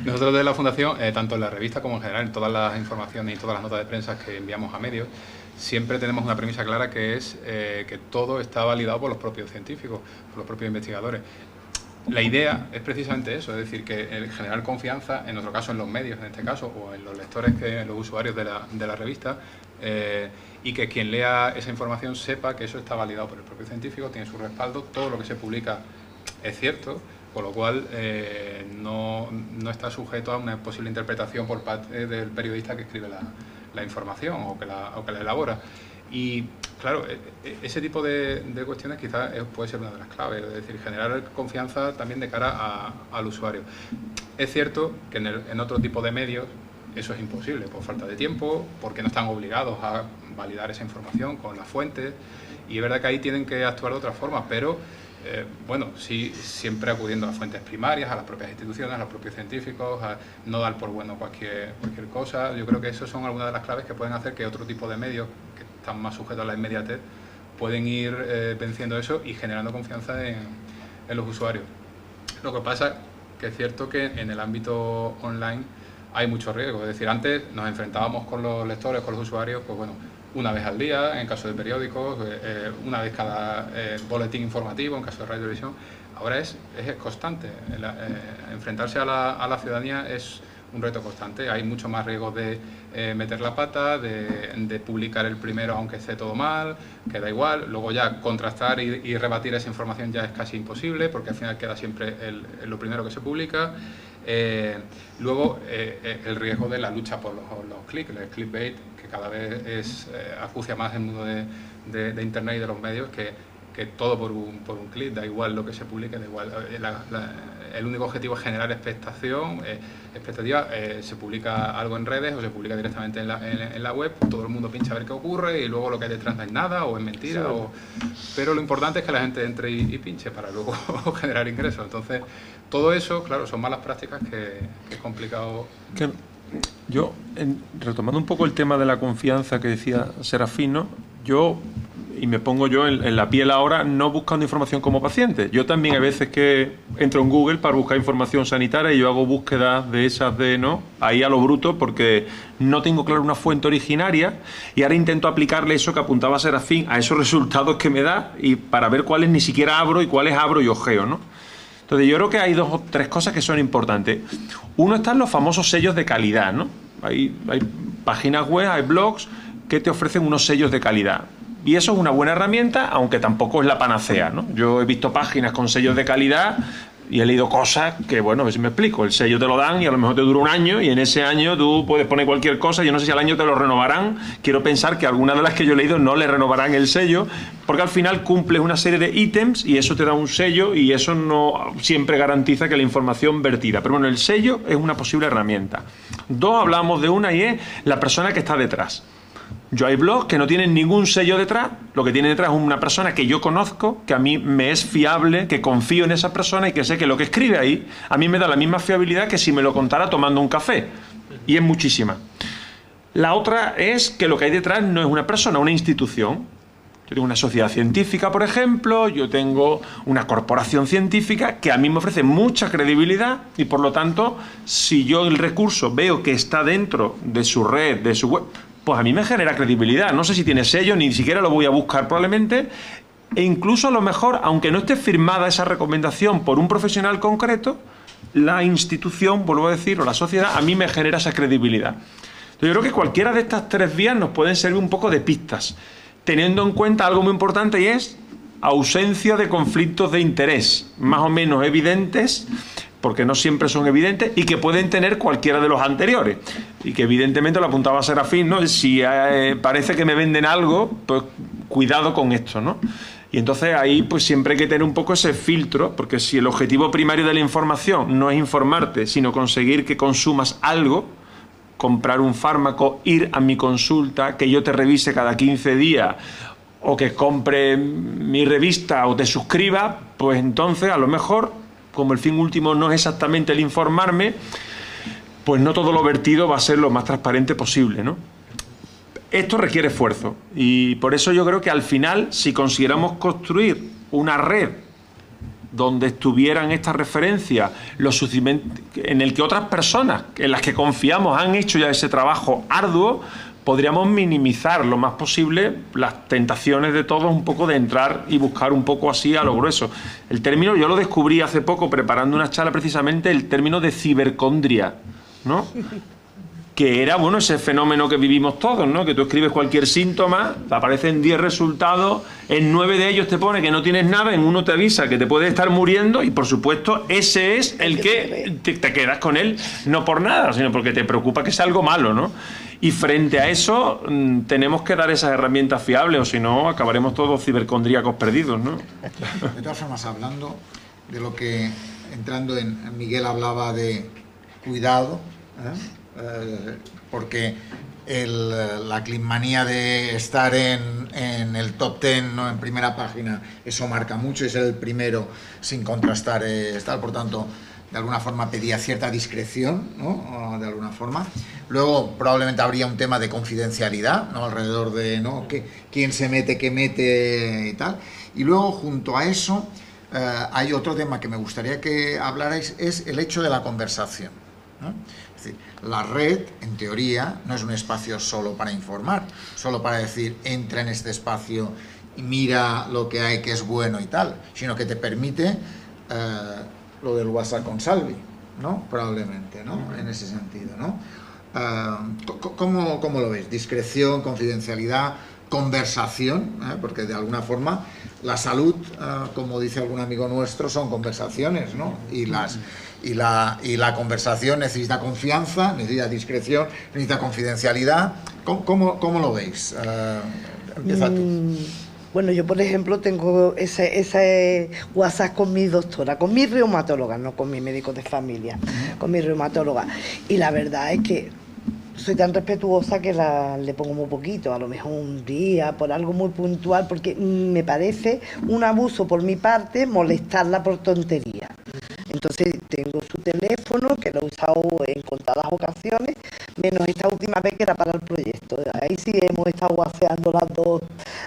nosotros desde la Fundación, tanto en la revista como en general, en todas las informaciones y todas las notas de prensa que enviamos a medios, siempre tenemos una premisa clara que es que todo está validado por los propios científicos, por los propios investigadores. la idea es precisamente eso, es decir, que el generar confianza, en nuestro caso en los medios, en este caso, o en los lectores, en los usuarios de la revista, y que quien lea esa información sepa que eso está validado por el propio científico, tiene su respaldo, todo lo que se publica es cierto, con lo cual no está sujeto a una posible interpretación por parte del periodista que escribe la información o que la elabora. Y claro, ese tipo de cuestiones quizás puede ser una de las claves, es decir, generar confianza también de cara al usuario. Es cierto que en otro tipo de medios eso es imposible, por falta de tiempo, porque no están obligados a validar esa información con las fuentes, y es verdad que ahí tienen que actuar de otra forma, pero bueno, sí, siempre acudiendo a las fuentes primarias, a las propias instituciones, a los propios científicos, a no dar por bueno cualquier cosa. Yo creo que esas son algunas de las claves que pueden hacer que otro tipo de medios que están más sujetos a la inmediatez pueden ir venciendo eso y generando confianza en los usuarios. Lo que pasa que es cierto que en el ámbito online hay mucho riesgo, es decir, antes nos enfrentábamos con los lectores, con los usuarios, pues bueno, una vez al día, en caso de periódicos, una vez cada boletín informativo, en caso de radio y televisión. Ahora es constante. Enfrentarse a la ciudadanía es un reto constante. Hay mucho más riesgos de meter la pata, de publicar el primero aunque esté todo mal, que da igual. Luego ya contrastar y rebatir esa información ya es casi imposible, porque al final queda siempre lo primero que se publica. Luego el riesgo de la lucha por los clics, el clickbait, que cada vez acucia más el mundo de Internet y de los medios, que todo por un clic, da igual lo que se publique, da igual. El único objetivo es generar expectativa. Se publica algo en redes o se publica directamente en la web, todo el mundo pincha a ver qué ocurre y luego lo que hay detrás no es nada o es mentira. Sí. Pero lo importante es que la gente entre y pinche para luego generar ingresos. Entonces, todo eso, claro, son malas prácticas que es complicado. Yo, retomando un poco el tema de la confianza que decía Serafín, ¿no? Y me pongo yo en la piel ahora, no buscando información como paciente. Yo también hay veces que entro en Google para buscar información sanitaria y yo hago búsquedas de esas ahí a lo bruto, porque no tengo claro una fuente originaria, y ahora intento aplicarle eso que apuntaba Serafín a esos resultados que me da, y para ver cuáles ni siquiera abro y cuáles abro y ojeo, ¿no? Entonces yo creo que hay 2 o 3 cosas que son importantes. Uno, están los famosos sellos de calidad, ¿no? Hay páginas web, hay blogs que te ofrecen unos sellos de calidad. Y eso es una buena herramienta, aunque tampoco es la panacea, ¿no? Yo he visto páginas con sellos de calidad y he leído cosas que, bueno, a ver si me explico. El sello te lo dan y a lo mejor te dura un año, y en ese año tú puedes poner cualquier cosa. Yo no sé si al año te lo renovarán. Quiero pensar que algunas de las que yo he leído no le renovarán el sello, porque al final cumples una serie de ítems y eso te da un sello, y eso no siempre garantiza que la información vertida. Pero bueno, el sello es una posible herramienta. 2, hablamos de una, y es la persona que está detrás. Yo hay blogs que no tienen ningún sello detrás, lo que tiene detrás es una persona que yo conozco, que a mí me es fiable, que confío en esa persona y que sé que lo que escribe ahí a mí me da la misma fiabilidad que si me lo contara tomando un café, y es muchísima. La otra es que lo que hay detrás no es una persona, una institución. Yo tengo una sociedad científica, por ejemplo, yo tengo una corporación científica que a mí me ofrece mucha credibilidad, y por lo tanto, si yo el recurso veo que está dentro de su red, de su web, pues a mí me genera credibilidad. No sé si tiene sello, ni siquiera lo voy a buscar probablemente, e incluso a lo mejor, aunque no esté firmada esa recomendación por un profesional concreto, la institución, vuelvo a decir, o la sociedad, a mí me genera esa credibilidad. Entonces, yo creo que cualquiera de estas 3 vías nos pueden servir un poco de pistas, teniendo en cuenta algo muy importante, y es ausencia de conflictos de interés más o menos evidentes, porque no siempre son evidentes, y que pueden tener cualquiera de los anteriores, y que evidentemente lo apuntaba Serafín, ¿no? Si parece que me venden algo, pues cuidado con esto, ¿no? Y entonces ahí pues siempre hay que tener un poco ese filtro, porque si el objetivo primario de la información no es informarte, sino conseguir que consumas algo, comprar un fármaco, ir a mi consulta, que yo te revise cada 15 días, o que compre mi revista o te suscriba, pues entonces a lo mejor, como el fin último no es exactamente el informarme, pues no todo lo vertido va a ser lo más transparente posible, ¿no? Esto requiere esfuerzo, y por eso yo creo que al final, si consiguiéramos construir una red donde estuvieran estas referencias, en el que otras personas en las que confiamos han hecho ya ese trabajo arduo, podríamos minimizar lo más posible las tentaciones de todos un poco de entrar y buscar un poco así a lo grueso. El término, yo lo descubrí hace poco preparando una charla precisamente, el término de cibercondria, ¿no? Que era, bueno, ese fenómeno que vivimos todos, ¿no? Que tú escribes cualquier síntoma, te aparecen 10 resultados, en 9 de ellos te pone que no tienes nada, en uno te avisa que te puedes estar muriendo y, por supuesto, ese es el que te quedas con él, no por nada, sino porque te preocupa que sea algo malo, ¿no? Y frente a eso tenemos que dar esas herramientas fiables, o si no, acabaremos todos cibercondríacos perdidos, ¿no? De todas formas, hablando de lo que, entrando en Miguel hablaba de cuidado, porque la clipmanía de estar en el top 10, ¿no?, en primera página, eso marca mucho, y ser el primero sin contrastar por tanto, de alguna forma pedía cierta discreción, ¿no?, de alguna forma. Luego probablemente habría un tema de confidencialidad, ¿no?, alrededor de, ¿no?, quién se mete, qué mete y tal. Y luego, junto a eso, hay otro tema que me gustaría que hablarais, es el hecho de la conversación, ¿no? Es decir, la red, en teoría, no es un espacio solo para informar, solo para decir, entra en este espacio y mira lo que hay que es bueno y tal, sino que te permite lo del WhatsApp con Salvi, ¿no? Probablemente, ¿no? En ese sentido, ¿no? ¿Cómo lo ves? Discreción, confidencialidad, conversación, porque de alguna forma la salud, como dice algún amigo nuestro, son conversaciones, ¿no? Y la conversación necesita confianza, necesita discreción, necesita confidencialidad. ¿Cómo lo veis? Empieza tú. Bueno, yo por ejemplo tengo ese WhatsApp con mi doctora, con mi reumatóloga, no con mi médico de familia, con mi reumatóloga. Y la verdad es que soy tan respetuosa que le pongo muy poquito, a lo mejor un día, por algo muy puntual, porque me parece un abuso por mi parte molestarla por tontería. Entonces tengo su teléfono, que lo he usado en contadas ocasiones, menos esta última vez que era para el proyecto. Ahí sí hemos estado guaseando las dos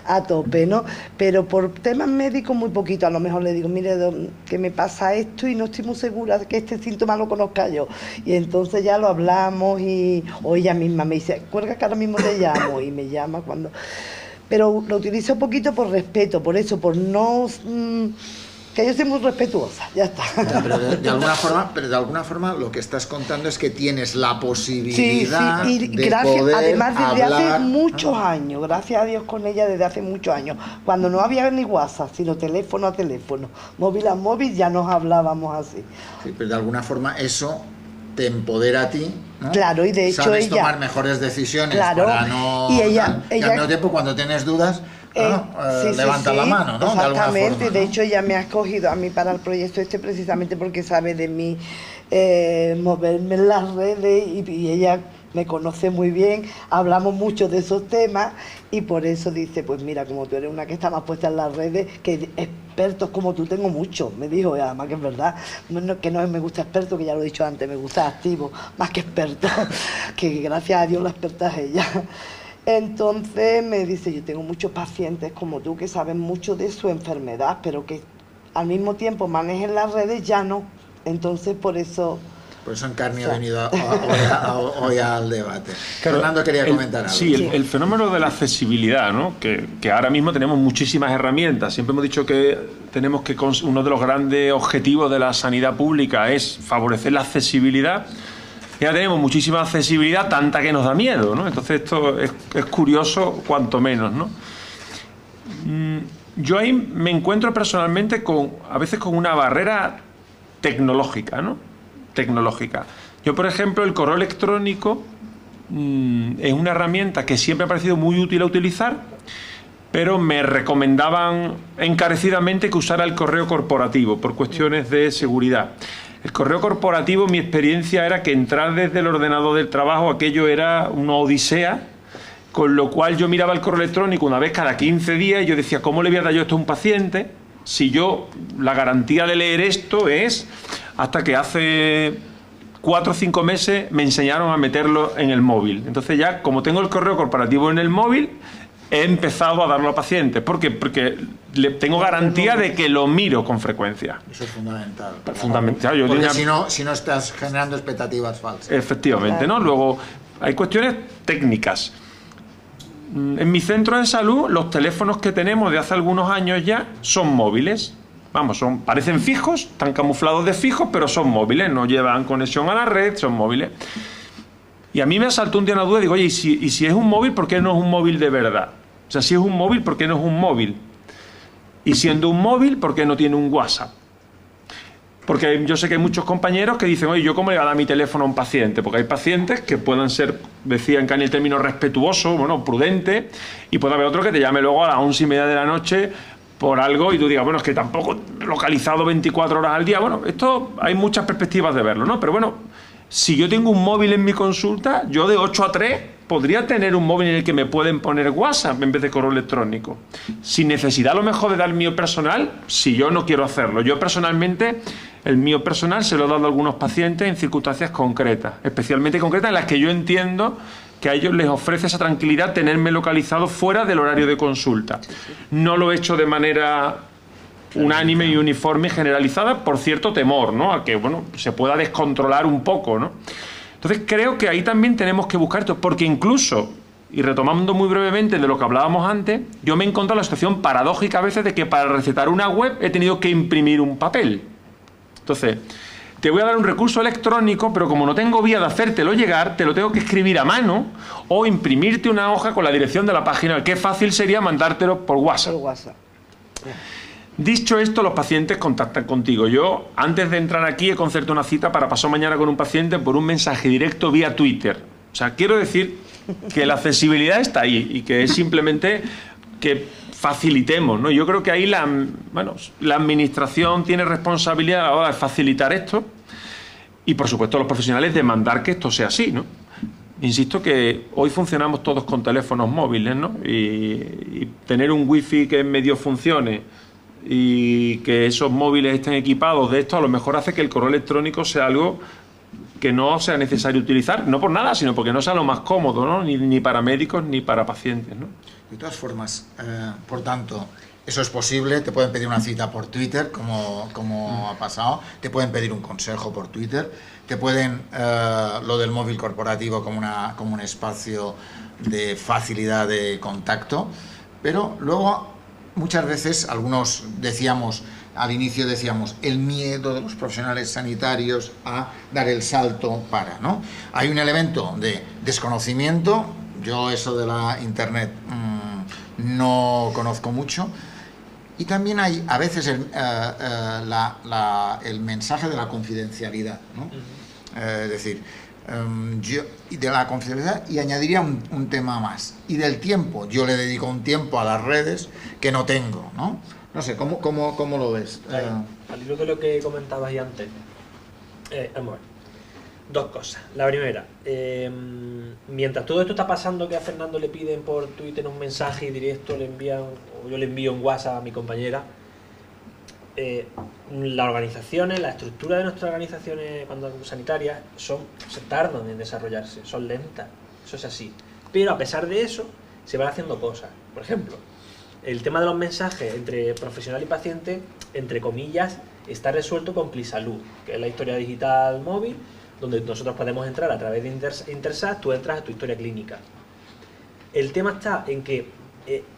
a tope, ¿no? Pero por temas médicos muy poquito. A lo mejor le digo, mire, que me pasa esto y no estoy muy segura de que este síntoma lo conozca yo. Y entonces ya lo hablamos o ella misma me dice, cuelga que ahora mismo te llamo, y me llama cuando... Pero lo utilizo poquito por respeto, por eso, por no... que yo soy muy respetuosa, ya está. Ya, pero de alguna forma lo que estás contando es que tienes la posibilidad y de gracias, poder además desde hablar, hace muchos años, gracias a Dios con ella desde hace muchos años, cuando no había ni WhatsApp, sino teléfono a teléfono, móvil a móvil, ya nos hablábamos así. Sí, pero de alguna forma eso te empodera a ti, ¿no? Claro, y de hecho sabes ella... tomar mejores decisiones, claro, para no... y ella y al mismo tiempo, cuando tienes dudas... levanta la mano, ¿no? Exactamente, forma, ¿no? De hecho ella me ha escogido a mí para el proyecto precisamente porque sabe de mí moverme en las redes y ella me conoce muy bien, hablamos mucho de esos temas y por eso dice, pues mira, como tú eres una que está más puesta en las redes, que expertos como tú tengo muchos, me dijo, y además que es verdad, que no me gusta experto, que ya lo he dicho antes, me gusta activo, más que experto, que gracias a Dios la experta es ella. Entonces me dice, yo tengo muchos pacientes como tú que saben mucho de su enfermedad, pero que al mismo tiempo manejen las redes ya no. Entonces por eso Encarni ha venido hoy al debate. Claro, Fernando quería comentar algo. Sí, el fenómeno de la accesibilidad, ¿no? Que ahora mismo tenemos muchísimas herramientas. Siempre hemos dicho que tenemos que uno de los grandes objetivos de la sanidad pública es favorecer la accesibilidad. Ya tenemos muchísima accesibilidad, tanta que nos da miedo, ¿no? Entonces esto es curioso, cuanto menos, ¿no? Yo ahí me encuentro personalmente a veces con una barrera tecnológica, ¿no? Tecnológica. Yo, por ejemplo, el correo electrónico es una herramienta que siempre me ha parecido muy útil a utilizar, pero me recomendaban encarecidamente que usara el correo corporativo por cuestiones de seguridad. El correo corporativo, mi experiencia era que entrar desde el ordenador del trabajo, aquello era una odisea, con lo cual yo miraba el correo electrónico una vez cada 15 días y yo decía, ¿cómo le voy a dar yo esto a un paciente? Si yo, la garantía de leer esto es, hasta que hace 4 o 5 meses me enseñaron a meterlo en el móvil. Entonces ya, como tengo el correo corporativo en el móvil, he empezado a darlo a pacientes. ¿Por qué? Porque le tengo garantía de que lo miro con frecuencia. Eso es fundamental. Fundamental. Porque si no estás generando expectativas falsas. Efectivamente, ¿no? Luego, hay cuestiones técnicas. En mi centro de salud, los teléfonos que tenemos de hace algunos años ya son móviles. Vamos, parecen fijos, están camuflados de fijos, pero son móviles, no llevan conexión a la red, son móviles. Y a mí me asaltó un día una duda, digo, oye, ¿y si es un móvil, por qué no es un móvil de verdad? O sea, si es un móvil, ¿por qué no es un móvil? Y siendo un móvil, ¿por qué no tiene un WhatsApp? Porque yo sé que hay muchos compañeros que dicen, oye, ¿yo cómo le voy a dar mi teléfono a un paciente? Porque hay pacientes que puedan ser, decían que en el término respetuoso, bueno, prudente, y puede haber otro que te llame luego a las 11:30 de la noche por algo y tú digas, bueno, es que tampoco localizado 24 horas al día. Bueno, esto hay muchas perspectivas de verlo, ¿no? Pero bueno, si yo tengo un móvil en mi consulta, yo de 8 a 3 podría tener un móvil en el que me pueden poner WhatsApp en vez de correo electrónico. Sin necesidad a lo mejor de dar el mío personal, si yo no quiero hacerlo. Yo personalmente, el mío personal se lo he dado a algunos pacientes en circunstancias concretas, especialmente concretas en las que yo entiendo que a ellos les ofrece esa tranquilidad tenerme localizado fuera del horario de consulta. No lo he hecho de manera unánime y uniforme y generalizada, por cierto temor, ¿no? A que, bueno, se pueda descontrolar un poco, ¿no? Entonces creo que ahí también tenemos que buscar esto, porque incluso, y retomando muy brevemente de lo que hablábamos antes, yo me he encontrado la situación paradójica a veces de que para recetar una web he tenido que imprimir un papel. Entonces, te voy a dar un recurso electrónico, pero como no tengo vía de hacértelo llegar, te lo tengo que escribir a mano o imprimirte una hoja con la dirección de la página. Qué fácil sería mandártelo por WhatsApp. Por WhatsApp. Dicho esto, los pacientes contactan contigo. Yo, antes de entrar aquí, he concertado una cita para pasar mañana con un paciente por un mensaje directo vía Twitter. O sea, quiero decir que la accesibilidad está ahí y que es simplemente que facilitemos, ¿no? Yo creo que ahí la administración tiene responsabilidad a la hora de facilitar esto y, por supuesto, los profesionales demandar que esto sea así, ¿no? Insisto que hoy funcionamos todos con teléfonos móviles, ¿no? Y tener un wifi que medio funcione y que esos móviles estén equipados de esto, a lo mejor hace que el correo electrónico sea algo que no sea necesario utilizar, no por nada, sino porque no sea lo más cómodo, ¿no? Ni para médicos ni para pacientes, ¿no? De todas formas, por tanto, eso es posible, te pueden pedir una cita por Twitter, como ha pasado, te pueden pedir un consejo por Twitter, te pueden lo del móvil corporativo como un espacio de facilidad de contacto, pero luego muchas veces algunos al inicio decíamos el miedo de los profesionales sanitarios a dar el salto ¿no? Hay un elemento de desconocimiento, yo eso de la internet no conozco mucho, y también hay a veces el mensaje de la confidencialidad, ¿no? Es decir, yo de la confidencialidad, y añadiría un tema más, y del tiempo. Yo le dedico un tiempo a las redes que no tengo, ¿no? No sé, ¿cómo lo ves? Al hilo de lo que comentabas ahí antes, vamos a ver, dos cosas. La primera, mientras todo esto está pasando, que a Fernando le piden por Twitter un mensaje directo, le envían, o yo le envío un WhatsApp a mi compañera, las organizaciones, la estructura de nuestras organizaciones sanitarias se tardan en desarrollarse, son lentas, eso es así. Pero a pesar de eso, se van haciendo cosas. Por ejemplo, el tema de los mensajes entre profesional y paciente, entre comillas, está resuelto con CliSalud, que es la historia digital móvil, donde nosotros podemos entrar a través de Intersat, tú entras a tu historia clínica. El tema está en que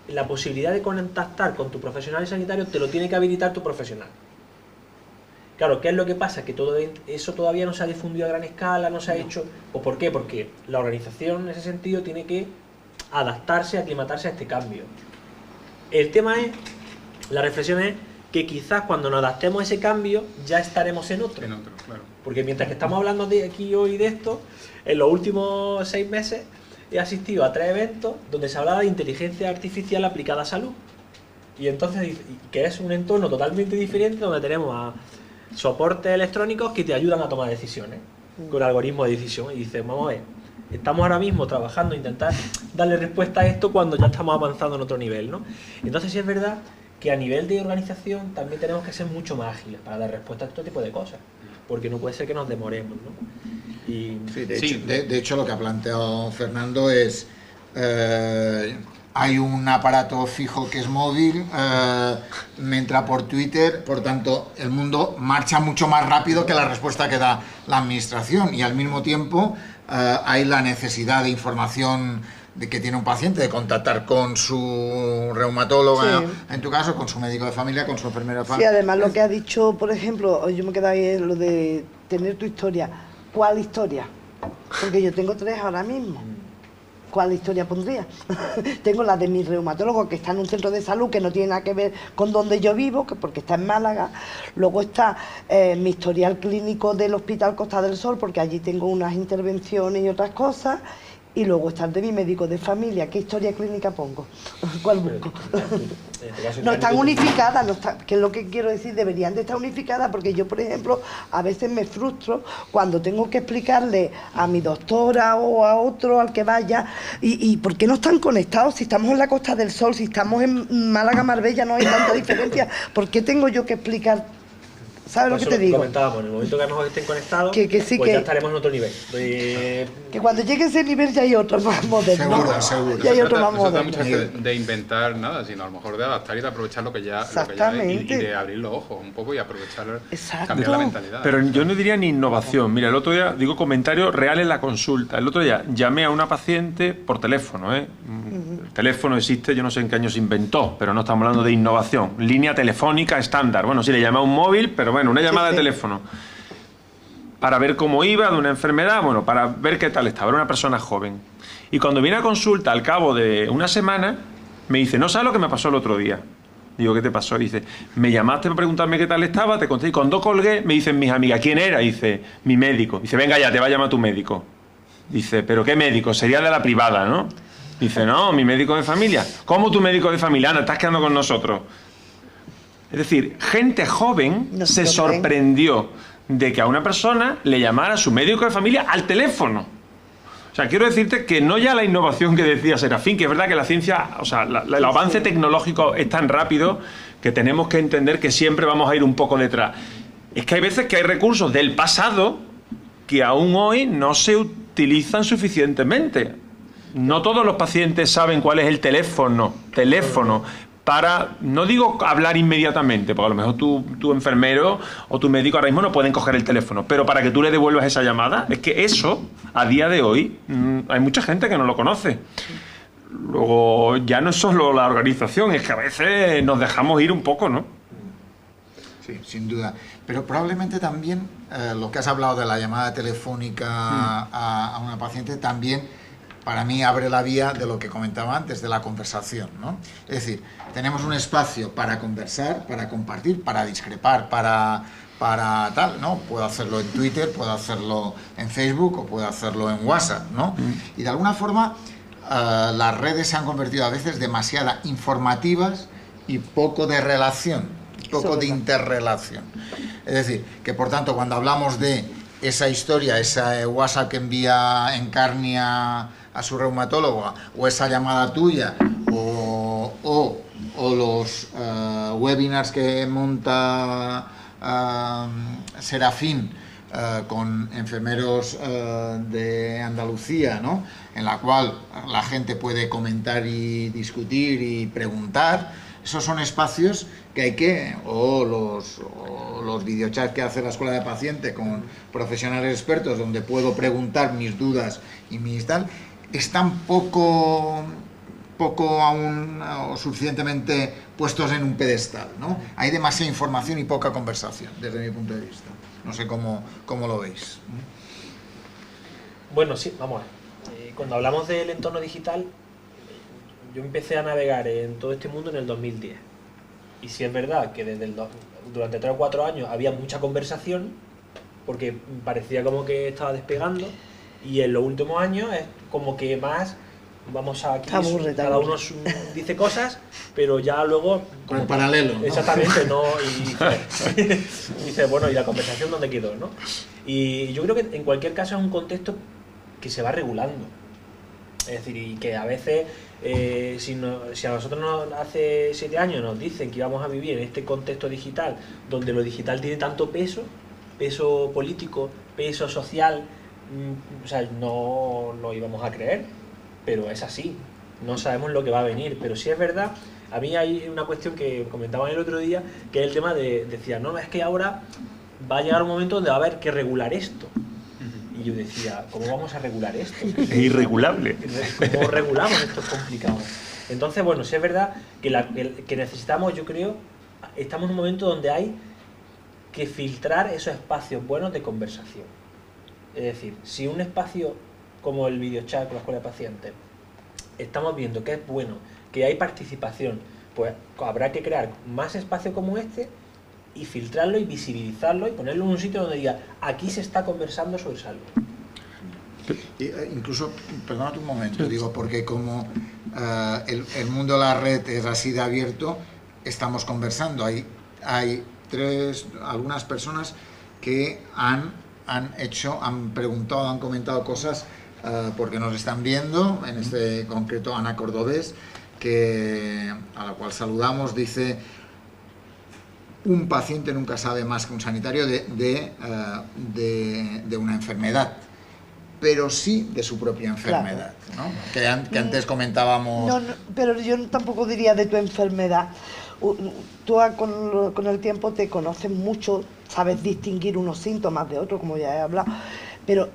la posibilidad de contactar con tu profesional sanitario te lo tiene que habilitar tu profesional. Claro, ¿qué es lo que pasa? Que todo eso todavía no se ha difundido a gran escala, no se ha hecho. ¿O por qué? Porque la organización en ese sentido tiene que adaptarse, aclimatarse a este cambio. El tema es, la reflexión es que quizás cuando nos adaptemos a ese cambio ya estaremos en otro. En otro, claro. Porque mientras que estamos hablando de aquí hoy de esto, en los últimos 6 meses he asistido a 3 eventos donde se hablaba de inteligencia artificial aplicada a salud. Y entonces, que es un entorno totalmente diferente donde tenemos a soportes electrónicos que te ayudan a tomar decisiones con algoritmos de decisión. Y dices, vamos a ver, estamos ahora mismo trabajando, intentar darle respuesta a esto cuando ya estamos avanzando en otro nivel, ¿no? Entonces sí es verdad que a nivel de organización también tenemos que ser mucho más ágiles para dar respuesta a este tipo de cosas, porque no puede ser que nos demoremos, ¿no? Y sí, de hecho lo que ha planteado Fernando es hay un aparato fijo que es móvil, me entra por Twitter, por tanto el mundo marcha mucho más rápido que la respuesta que da la administración, y al mismo tiempo hay la necesidad de información de que tiene un paciente, de contactar con su reumatóloga, sí, en tu caso, con su médico de familia, con su enfermera de familia. Sí, además lo que ha dicho, por ejemplo, yo me quedo ahí en lo de tener tu historia. ¿Cuál historia? Porque yo tengo 3 ahora mismo. ¿Cuál historia pondría? Tengo la de mi reumatólogo, que está en un centro de salud que no tiene nada que ver con donde yo vivo, que porque está en Málaga. Luego está mi historial clínico del Hospital Costa del Sol, porque allí tengo unas intervenciones y otras cosas. Y luego está el de mi médico de familia. ¿Qué historia clínica pongo? ¿Cuál busco? No están unificadas, que es lo que quiero decir, deberían de estar unificadas, porque yo, por ejemplo, a veces me frustro cuando tengo que explicarle a mi doctora o a otro, al que vaya, y ¿por qué no están conectados? Si estamos en la Costa del Sol, si estamos en Málaga, Marbella, no hay tanta diferencia. ¿Por qué tengo yo que explicar? ¿Sabes lo que te digo? Comentábamos, en el momento que nos estén conectados, que sí, pues que ya estaremos en otro nivel. Que cuando llegue ese nivel ya hay otro más moderno. Seguro. Ya hay otro más no se trata moderno. muchas veces de inventar nada, sino a lo mejor de adaptar y de aprovechar lo que ya hay, y de abrir los ojos un poco y aprovechar, cambiar la mentalidad. Pero yo no diría ni innovación. Mira, el otro día, digo comentario real en la consulta. El otro día llamé a una paciente por teléfono, El teléfono existe, yo no sé en qué año se inventó, pero no estamos hablando de innovación. Línea telefónica estándar. Bueno, sí, le llamé a un móvil, pero bueno, una llamada de teléfono. Para ver cómo iba de una enfermedad, bueno, para ver qué tal estaba. Era una persona joven. Y cuando viene a consulta, al cabo de una semana, me dice, ¿no sabes lo que me pasó el otro día? Digo, ¿qué te pasó? Dice, me llamaste para preguntarme qué tal estaba, te conté, y cuando colgué, me dicen mis amigas, ¿quién era? Dice, mi médico. Dice, venga ya, te va a llamar tu médico. Dice, ¿pero qué médico? Sería de la privada, ¿no? Dice, no, mi médico de familia. ¿Cómo tu médico de familia? Ana, estás quedando con nosotros. Es decir, gente joven se sorprendió de que a una persona le llamara a su médico de familia al teléfono. O sea, quiero decirte que no ya la innovación que decía Serafín, que es verdad que la ciencia, o sea, el avance tecnológico es tan rápido que tenemos que entender que siempre vamos a ir un poco detrás. Es que hay veces que hay recursos del pasado que aún hoy no se utilizan suficientemente. No todos los pacientes saben cuál es el teléfono para, no digo hablar inmediatamente, porque a lo mejor tu enfermero o tu médico ahora mismo no pueden coger el teléfono, pero para que tú le devuelvas esa llamada, es que eso, a día de hoy, hay mucha gente que no lo conoce. Luego, ya no es solo la organización, es que a veces nos dejamos ir un poco, ¿no? Sí, sin duda. Pero probablemente también lo que has hablado de la llamada telefónica a una paciente también, para mí, abre la vía de lo que comentaba antes, de la conversación, ¿no? Es decir, tenemos un espacio para conversar, para compartir, para discrepar, para tal, ¿no? Puedo hacerlo en Twitter, puedo hacerlo en Facebook o puedo hacerlo en WhatsApp, ¿no? Y de alguna forma las redes se han convertido a veces demasiado informativas y poco de relación, poco de interrelación. Es decir, que por tanto cuando hablamos de esa historia, ese WhatsApp que envía Encarnia a su reumatólogo, o esa llamada tuya, o los webinars que monta Serafín con enfermeros de Andalucía, ¿no? En la cual la gente puede comentar y discutir y preguntar. Esos son espacios que hay que, o los videochats que hace la Escuela de Paciente con profesionales expertos, donde puedo preguntar mis dudas y mis tal, están poco aún o suficientemente puestos en un pedestal, ¿no? Hay demasiada información y poca conversación, desde mi punto de vista. No sé cómo lo veis. Bueno, sí, vamos a ver. Cuando hablamos del entorno digital, yo empecé a navegar en todo este mundo en el 2010. Y sí es verdad que durante 3 o 4 años había mucha conversación, porque parecía como que estaba despegando, y en los últimos años es como que más vamos aquí, cada uno dice cosas, pero ya luego... Con el paralelo, ¿no? Exactamente, ¿no? Y dice, bueno, ¿y la conversación dónde quedó, no? Y yo creo que en cualquier caso es un contexto que se va regulando. Es decir, y que a veces, si a nosotros hace 7 años nos dicen que íbamos a vivir en este contexto digital, donde lo digital tiene tanto peso político, peso social, o sea, no lo íbamos a creer, pero es así. no sabemos lo que va a venir, pero sí es verdad, a mí hay una cuestión que comentaban el otro día, que es el tema de, decía, no, es que ahora va a llegar un momento donde va a haber que regular esto. Y yo decía, ¿cómo vamos a regular esto? Es irregulable. ¿Cómo regulamos? Esto es complicado. Entonces, bueno, sí es verdad que necesitamos, yo creo, estamos en un momento donde hay que filtrar esos espacios buenos de conversación. Es decir, si un espacio como el videochat con la escuela de pacientes, estamos viendo que es bueno, que hay participación, pues habrá que crear más espacios como este y filtrarlo y visibilizarlo y ponerlo en un sitio donde diga, aquí se está conversando sobre salud. Incluso, perdónate un momento, digo, porque como el mundo de la red es así de abierto, estamos conversando. Hay algunas personas que han preguntado, han comentado cosas porque nos están viendo, en este concreto Ana Cordobés, a la cual saludamos, dice: un paciente nunca sabe más que un sanitario de una enfermedad, pero sí de su propia enfermedad, claro, ¿no? Que antes comentábamos... No, pero yo tampoco diría de tu enfermedad. Tú con el tiempo te conoces mucho, sabes distinguir unos síntomas de otros, como ya he hablado, pero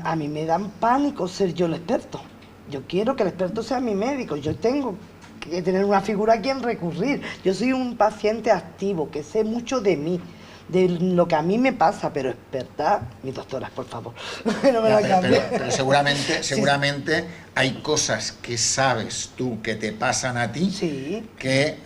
a mí me dan pánico ser yo el experto. Yo quiero que el experto sea mi médico, yo tengo que tener una figura a quien recurrir. Yo soy un paciente activo, que sé mucho de mí, de lo que a mí me pasa, pero experta, mis doctoras, por favor, no me la cambien. Pero seguramente hay cosas que sabes tú que te pasan a ti, sí, que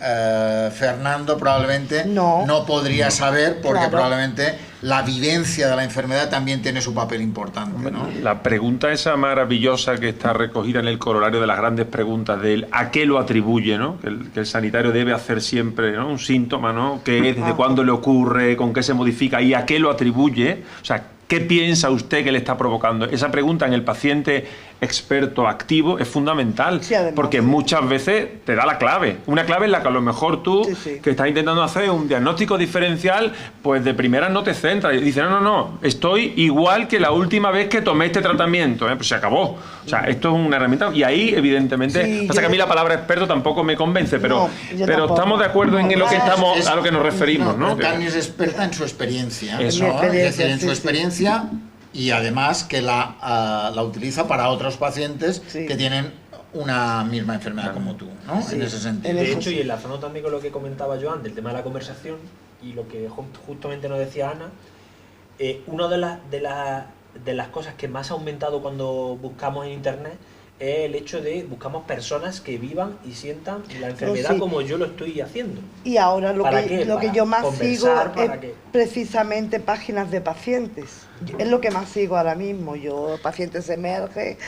Fernando probablemente no podría saber, porque claro, probablemente la vivencia de la enfermedad también tiene su papel importante, ¿no? La pregunta esa maravillosa que está recogida en el corolario de las grandes preguntas del ¿a qué lo atribuye?, ¿no? Que el sanitario debe hacer siempre, ¿no? Un síntoma, ¿no? ¿Qué es? ¿Desde cuándo le ocurre? ¿Con qué se modifica? ¿Y a qué lo atribuye? O sea, ¿qué piensa usted que le está provocando? Esa pregunta en el paciente experto activo es fundamental, sí, además, porque muchas veces te da la clave. Una clave en la que a lo mejor tú, que estás intentando hacer un diagnóstico diferencial, pues de primera no te centras. Y dices, no, estoy igual que la última vez que tomé este tratamiento, pues se acabó. O sea, esto es una herramienta. Y ahí, evidentemente, pasa que a mí la palabra experto tampoco me convence, pero estamos de acuerdo en lo que estamos, a lo que nos referimos, ¿no? Carmen es experta en su experiencia. Eso. ¿No? Es decir, en su experiencia, y además que la utiliza para otros pacientes que tienen una misma enfermedad como tú, ¿no? En ese sentido. De hecho, y enlazando también con lo que comentaba yo antes, el tema de la conversación y lo que justamente nos decía Ana, una de las cosas que más ha aumentado cuando buscamos en internet es el hecho de buscamos personas que vivan y sientan la enfermedad como yo lo estoy haciendo. Y ahora lo que yo más sigo es precisamente páginas de pacientes. Es lo que más sigo ahora mismo. Yo, pacientes emerge,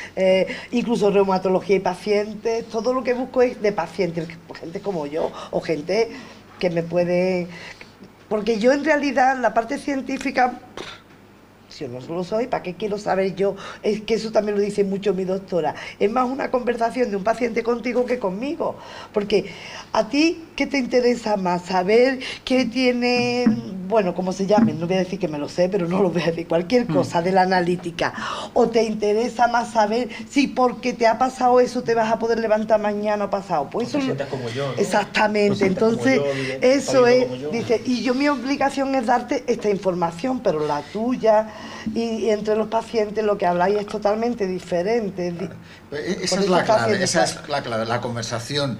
incluso reumatología y pacientes, todo lo que busco es de pacientes, gente como yo, o gente que me puede... Porque yo en realidad la parte científica... yo no lo soy, ¿para qué quiero saber yo? Es que eso también lo dice mucho mi doctora. Es más una conversación de un paciente contigo que conmigo. Porque a ti, ¿qué te interesa más? Saber qué tiene, bueno, como se llame, no voy a decir que me lo sé, pero no lo voy a decir, cualquier cosa de la analítica. O te interesa más saber si porque te ha pasado eso te vas a poder levantar mañana o pasado. Pues eso, como yo, ¿no? Exactamente. Entonces, eso es, dice, y yo mi obligación es darte esta información, pero la tuya... Y entre los pacientes lo que habláis es totalmente diferente. Esa es la clave, la conversación.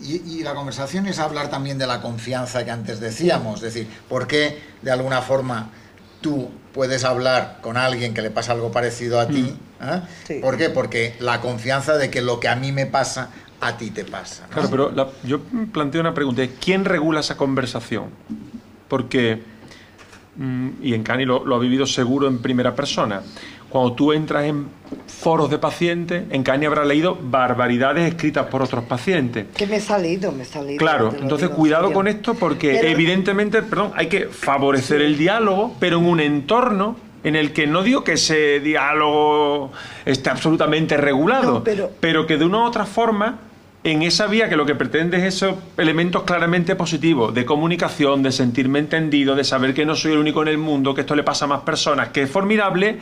Y la conversación es hablar también de la confianza que antes decíamos. Es decir, ¿por qué de alguna forma tú puedes hablar con alguien que le pasa algo parecido a ti? Sí. ¿Por qué? Porque la confianza de que lo que a mí me pasa, a ti te pasa, ¿no? Claro, pero yo planteo una pregunta. ¿Quién regula esa conversación? Porque... y en Cani lo ha vivido seguro en primera persona. Cuando tú entras en foros de pacientes, en Cani habrás leído barbaridades escritas por otros pacientes. Que me he salido. Claro, entonces cuidado con esto porque evidentemente, hay que favorecer el diálogo, pero en un entorno en el que no digo que ese diálogo esté absolutamente regulado, pero que de una u otra forma... en esa vía que lo que pretende es esos elementos claramente positivos, de comunicación, de sentirme entendido, de saber que no soy el único en el mundo, que esto le pasa a más personas, que es formidable,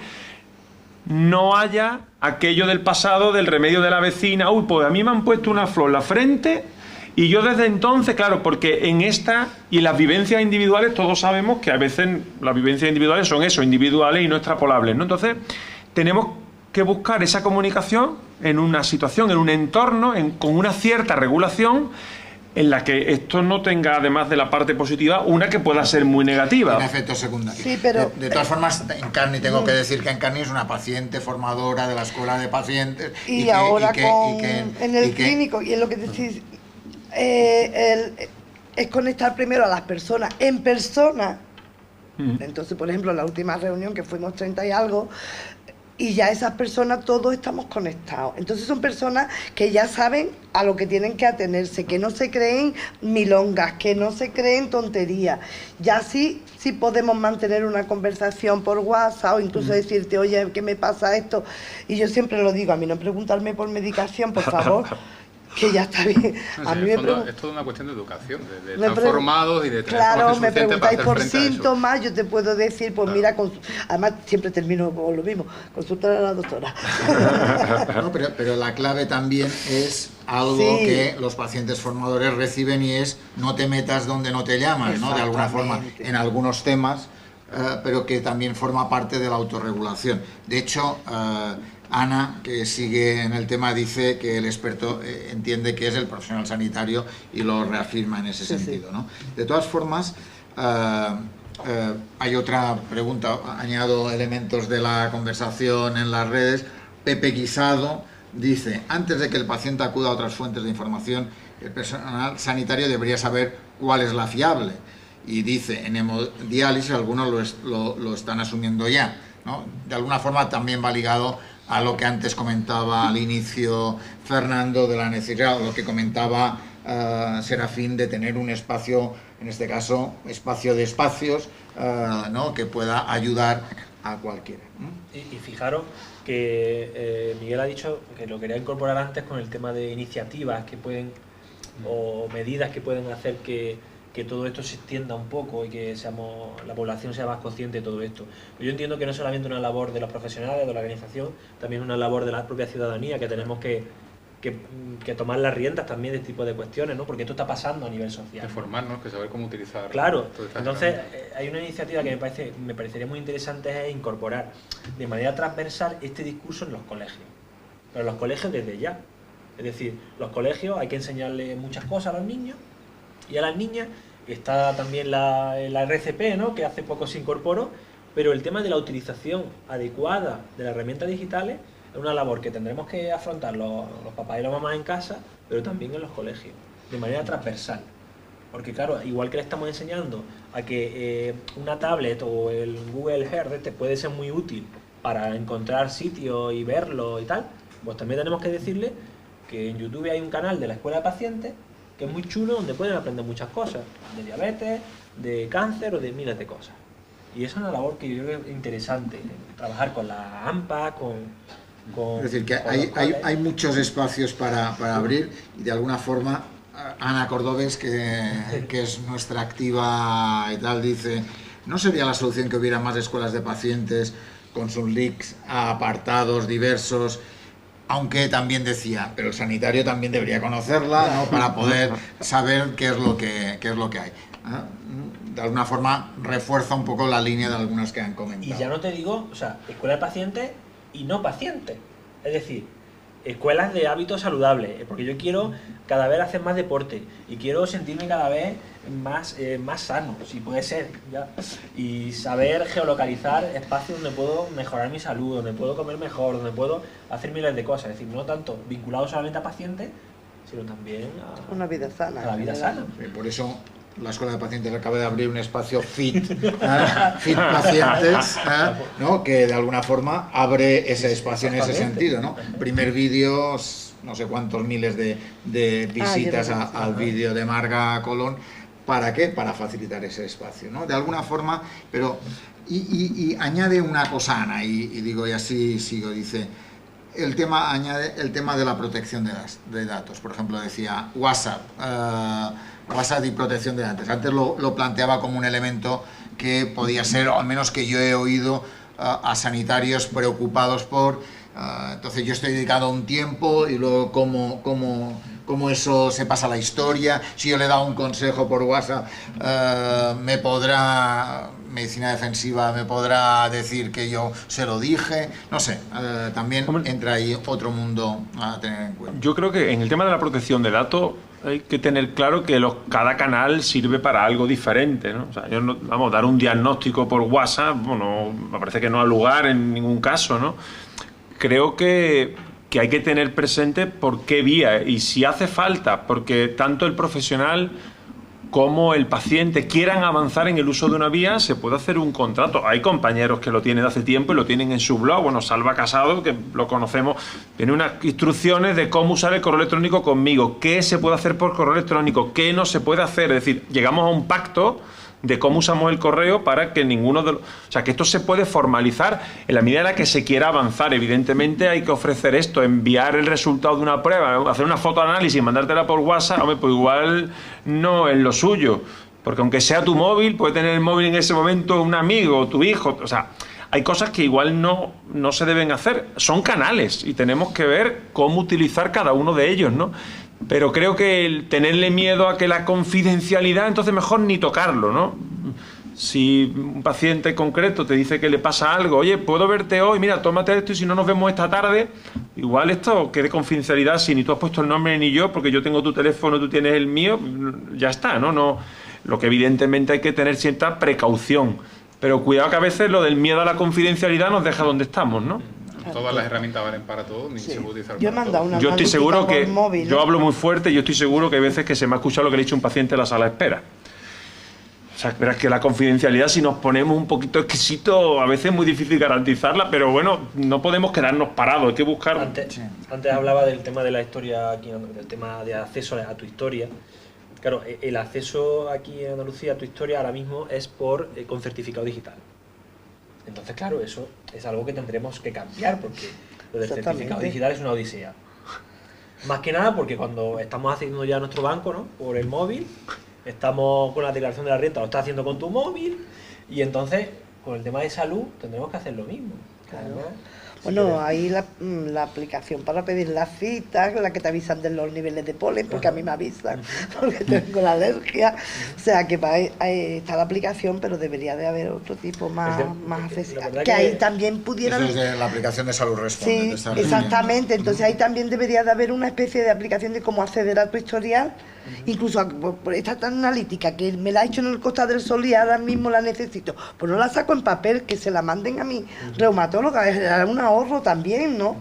no haya aquello del pasado, del remedio de la vecina. Uy, pues a mí me han puesto una flor en la frente y yo desde entonces, claro, porque en esta y las vivencias individuales todos sabemos que a veces las vivencias individuales son eso, individuales y no extrapolables, ¿no? Entonces tenemos que buscar esa comunicación en una situación, en un entorno, con una cierta regulación, en la que esto no tenga, además de la parte positiva, una que pueda ser muy negativa. Un efecto secundario. Sí, pero de todas formas, Encarni, tengo que decir que Encarni es una paciente formadora de la escuela de pacientes. Y ahora en el clínico, y es lo que decís, es conectar primero a las personas en persona. Entonces, por ejemplo, en la última reunión, que fuimos 30 y algo, y ya esas personas todos estamos conectados. Entonces son personas que ya saben a lo que tienen que atenerse, que no se creen milongas, que no se creen tonterías. Ya sí podemos mantener una conversación por WhatsApp o incluso decirte, oye, ¿qué me pasa esto? Y yo siempre lo digo, a mí no preguntarme por medicación, por favor, que ya está bien. No, a sí, mí en el fondo, es toda una cuestión de educación, de me estar formados y de tener claro, conocimiento me suficiente para preguntáis hacer por frente a eso. síntomas, yo te puedo decir, pues mira, además siempre termino con lo mismo, consultar a la doctora. No, pero la clave también es algo que los pacientes formadores reciben y es no te metas donde no te llaman, ¿no? De alguna forma, en algunos temas, pero que también forma parte de la autorregulación. De hecho, Ana, que sigue en el tema, dice que el experto entiende que es el profesional sanitario y lo reafirma en ese sentido, ¿no? De todas formas, hay otra pregunta, añado elementos de la conversación en las redes. Pepe Guisado dice, antes de que el paciente acuda a otras fuentes de información, el personal sanitario debería saber cuál es la fiable. Y dice, en hemodiálisis algunos lo están asumiendo ya, ¿no? De alguna forma también va ligado a lo que antes comentaba al inicio Fernando de la necesidad, lo que comentaba Serafín de tener un espacio, en este caso, espacio de espacios, ¿no? Que pueda ayudar a cualquiera, ¿no? Y fijaros que Miguel ha dicho que lo quería incorporar antes con el tema de iniciativas que pueden, o medidas que pueden hacer que todo esto se extienda un poco y que la población sea más consciente de todo esto. Yo entiendo que no es solamente una labor de los profesionales, de la organización, también es una labor de la propia ciudadanía, que tenemos que tomar las riendas también de este tipo de cuestiones, ¿no? Porque esto está pasando a nivel social. De formarnos, que saber cómo utilizar. Claro, entonces hay una iniciativa que me parecería muy interesante, es incorporar de manera transversal este discurso en los colegios. Pero los colegios desde ya. Es decir, los colegios hay que enseñarles muchas cosas a los niños y a las niñas. Está también la RCP, ¿no? Que hace poco se incorporó, pero el tema de la utilización adecuada de las herramientas digitales es una labor que tendremos que afrontar los papás y las mamás en casa, pero también en los colegios, de manera transversal. Porque claro, igual que le estamos enseñando a que una tablet o el Google Earth puede ser muy útil para encontrar sitios y verlo y tal, pues también tenemos que decirle que en YouTube hay un canal de la Escuela de Pacientes que es muy chulo, donde pueden aprender muchas cosas, de diabetes, de cáncer o de miles de cosas. Y esa es una labor que yo creo que es interesante, trabajar con la AMPA, es decir, que hay muchos espacios para abrir y de alguna forma Ana Cordobés, que es nuestra activa y tal, dice, ¿no sería la solución que hubiera más escuelas de pacientes con sus links a apartados diversos? Aunque también decía, pero el sanitario también debería conocerla, ¿no? Para poder saber qué es lo que hay. De alguna forma refuerza un poco la línea de algunas que han comentado. Y ya no te digo, o sea, escuela de pacientes y no pacientes. Es decir, escuelas de hábitos saludables, porque yo quiero cada vez hacer más deporte y quiero sentirme cada vez más sano, si puede ser, ya. Y saber geolocalizar espacios donde puedo mejorar mi salud, donde puedo comer mejor, donde puedo hacer miles de cosas. Es decir, no tanto vinculado solamente a pacientes, sino también a una vida sana. A la vida sana. Por eso la Escuela de Pacientes acaba de abrir un espacio fit pacientes, ¿no? Que de alguna forma abre ese espacio en ese sentido, ¿no? Primer vídeo, no sé cuántos miles de visitas al vídeo de Marga Colón. ¿Para qué? Para facilitar ese espacio, ¿no? De alguna forma, pero y añade una cosa, Ana, y digo, y así sigo, dice, añade el tema de la protección de datos. Por ejemplo, decía WhatsApp y protección de datos. Antes lo planteaba como un elemento que podía ser, o al menos que yo he oído, a sanitarios preocupados por... entonces yo estoy dedicado un tiempo y luego cómo eso se pasa a la historia. Si yo le he dado un consejo por WhatsApp, medicina defensiva me podrá decir que yo se lo dije. No sé, también entra ahí otro mundo a tener en cuenta. Yo creo que en el tema de la protección de datos hay que tener claro que cada canal sirve para algo diferente, ¿no? O sea, dar un diagnóstico por WhatsApp, bueno, me parece que no ha lugar en ningún caso, ¿no? Creo que hay que tener presente por qué vía y si hace falta, porque tanto el profesional como el paciente quieran avanzar en el uso de una vía, se puede hacer un contrato. Hay compañeros que lo tienen de hace tiempo y lo tienen en su blog. Bueno, Salva Casado, que lo conocemos, tiene unas instrucciones de cómo usar el correo electrónico conmigo, qué se puede hacer por correo electrónico, qué no se puede hacer. Es decir, llegamos a un pacto de cómo usamos el correo para que ninguno de los... O sea, que esto se puede formalizar en la medida en la que se quiera avanzar. Evidentemente hay que ofrecer esto, enviar el resultado de una prueba, hacer una fotoanálisis y mandártela por WhatsApp, hombre, pues igual no es lo suyo. Porque aunque sea tu móvil, puede tener el móvil en ese momento un amigo, tu hijo, o sea... Hay cosas que igual no se deben hacer. Son canales y tenemos que ver cómo utilizar cada uno de ellos, ¿no? Pero creo que el tenerle miedo a que la confidencialidad, entonces mejor ni tocarlo, ¿no? Si un paciente concreto te dice que le pasa algo, oye, ¿puedo verte hoy? Mira, tómate esto y si no nos vemos esta tarde, igual esto que de confidencialidad, si ni tú has puesto el nombre ni yo, porque yo tengo tu teléfono, tú tienes el mío, ya está, ¿no? Lo que evidentemente hay que tener cierta precaución. Pero cuidado que a veces lo del miedo a la confidencialidad nos deja donde estamos, ¿no? Todas las herramientas valen para todo, ni se puede utilizar yo para todo. Yo estoy seguro que... móvil, yo hablo muy fuerte y yo estoy seguro que hay veces que se me ha escuchado lo que le ha dicho un paciente en la sala de espera. O sea, verás que la confidencialidad, si nos ponemos un poquito exquisito, a veces es muy difícil garantizarla, pero bueno, no podemos quedarnos parados, hay que buscar... Antes hablaba del tema de la historia aquí, del tema de acceso a tu historia. Claro, el acceso aquí en Andalucía a tu historia ahora mismo es con certificado digital. Entonces, claro, eso es algo que tendremos que cambiar porque lo del certificado digital es una odisea. Más que nada porque cuando estamos haciendo ya nuestro banco, ¿no? Por el móvil, estamos con la declaración de la renta, lo estás haciendo con tu móvil y entonces con el tema de salud tendremos que hacer lo mismo. Claro. Bueno, ahí la aplicación para pedir las citas, la que te avisan de los niveles de polen, porque a mí me avisan, porque tengo la alergia. O sea, que está la aplicación, pero debería de haber otro tipo más accesible. Que ahí también pudieran... Eso es de la aplicación de Salud Responde. Sí, exactamente. Entonces ahí también debería de haber una especie de aplicación de cómo acceder a tu historial. Incluso por esta tan analítica que me la ha hecho en el Costa del Sol y ahora mismo la necesito, pues no la saco en papel, que se la manden a mi reumatóloga, es un ahorro también, ¿no?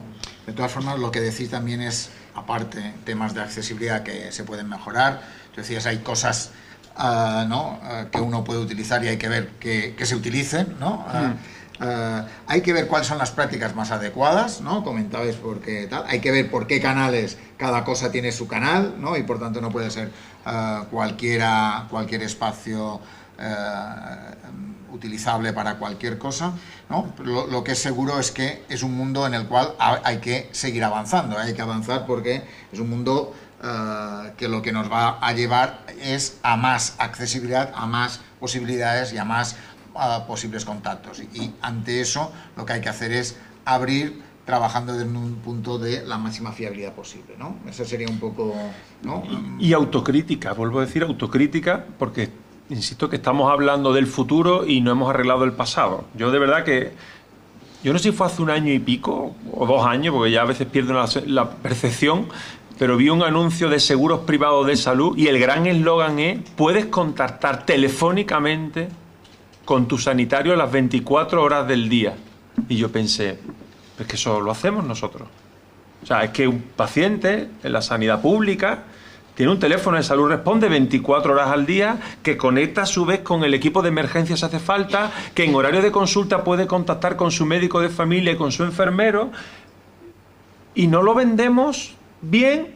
De todas formas, lo que decís también es, aparte, temas de accesibilidad que se pueden mejorar. Tú decías, hay cosas que uno puede utilizar y hay que ver que se utilicen, ¿no? Hay que ver cuáles son las prácticas más adecuadas, ¿no? Comentabais porque tal. Hay que ver por qué canales cada cosa tiene su canal, ¿no? Y por tanto no puede ser cualquier espacio utilizable para cualquier cosa, ¿no? Lo que es seguro es que es un mundo en el cual hay que seguir avanzando, hay que avanzar porque es un mundo que lo que nos va a llevar es a más accesibilidad, a más posibilidades y a más posibles contactos. Y ante eso lo que hay que hacer es abrir trabajando desde un punto de la máxima fiabilidad posible, ¿no? Eso sería un poco, ¿no? Y autocrítica, vuelvo a decir autocrítica, porque insisto que estamos hablando del futuro y no hemos arreglado el pasado. Yo de verdad que, yo no sé si fue hace un año y pico o 2 años, porque ya a veces pierdo la percepción, pero vi un anuncio de seguros privados de salud y el gran eslogan es: puedes contactar telefónicamente con tu sanitario a las 24 horas del día. Y yo pensé, es que eso lo hacemos nosotros. O sea, es que un paciente en la sanidad pública tiene un teléfono de Salud Responde 24 horas al día, que conecta a su vez con el equipo de emergencias si hace falta, que en horario de consulta puede contactar con su médico de familia y con su enfermero, y no lo vendemos bien,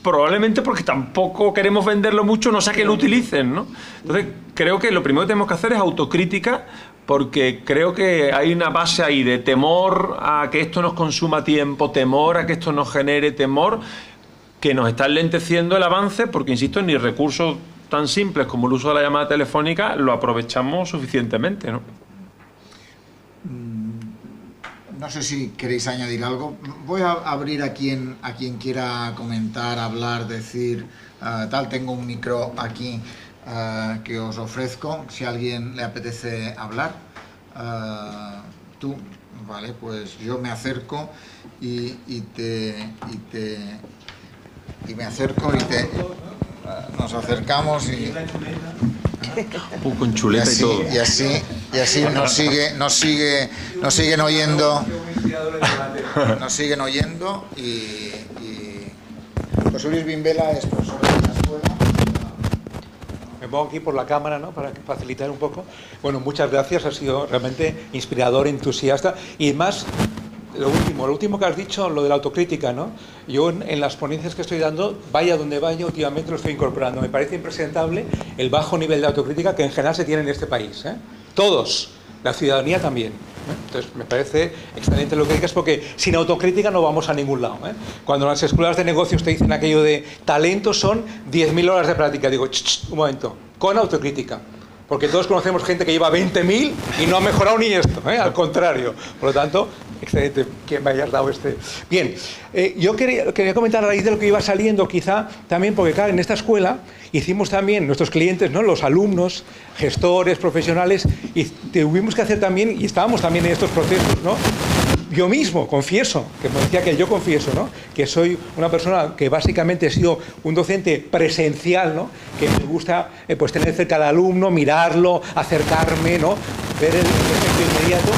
probablemente porque tampoco queremos venderlo mucho, no sea que lo utilicen, ¿no? Entonces, creo que lo primero que tenemos que hacer es autocrítica, porque creo que hay una base ahí de temor a que esto nos consuma tiempo, temor a que esto nos genere temor, que nos está enlenteciendo el avance, porque, insisto, ni recursos tan simples como el uso de la llamada telefónica lo aprovechamos suficientemente, ¿no? no sé si queréis añadir algo. Voy a abrir a quien quiera comentar, hablar, decir tal. Tengo un micro aquí que os ofrezco, si a alguien le apetece hablar. Tú, vale, pues yo me acerco y me acerco y nos acercamos y con chuleta y todo. Y así nos siguen oyendo. Nos siguen oyendo y José Luis Bimbela es profesor de la escuela. Me pongo aquí por la cámara, ¿no?, para facilitar un poco. Bueno, muchas gracias, ha sido realmente inspirador, entusiasta. Y más, lo último que has dicho, lo de la autocrítica, ¿no? Yo en las ponencias que estoy dando, vaya donde vaya, últimamente lo estoy incorporando. Me parece impresentable el bajo nivel de autocrítica que en general se tiene en este país, ¿eh? Todos, la ciudadanía también, ¿eh? Entonces me parece excelente lo que digas, porque sin autocrítica no vamos a ningún lado, ¿eh? Cuando en las escuelas de negocios te dicen aquello de talentos son 10.000 horas de práctica, digo, un momento, con autocrítica. Porque todos conocemos gente que lleva 20.000 y no ha mejorado ni esto, ¿eh? Al contrario. Por lo tanto, excelente que me hayas dado este. Bien, yo quería comentar a raíz de lo que iba saliendo, quizá también, porque claro, en esta escuela hicimos también nuestros clientes, ¿no?, los alumnos, gestores, profesionales, y tuvimos que hacer también, y estábamos también en estos procesos, ¿no? Yo mismo confieso, que me decía que yo confieso, ¿no?, que soy una persona que básicamente he sido un docente presencial, ¿no?, que me gusta pues tener cerca al alumno, mirarlo, acercarme, ¿no?, ver el efecto inmediato.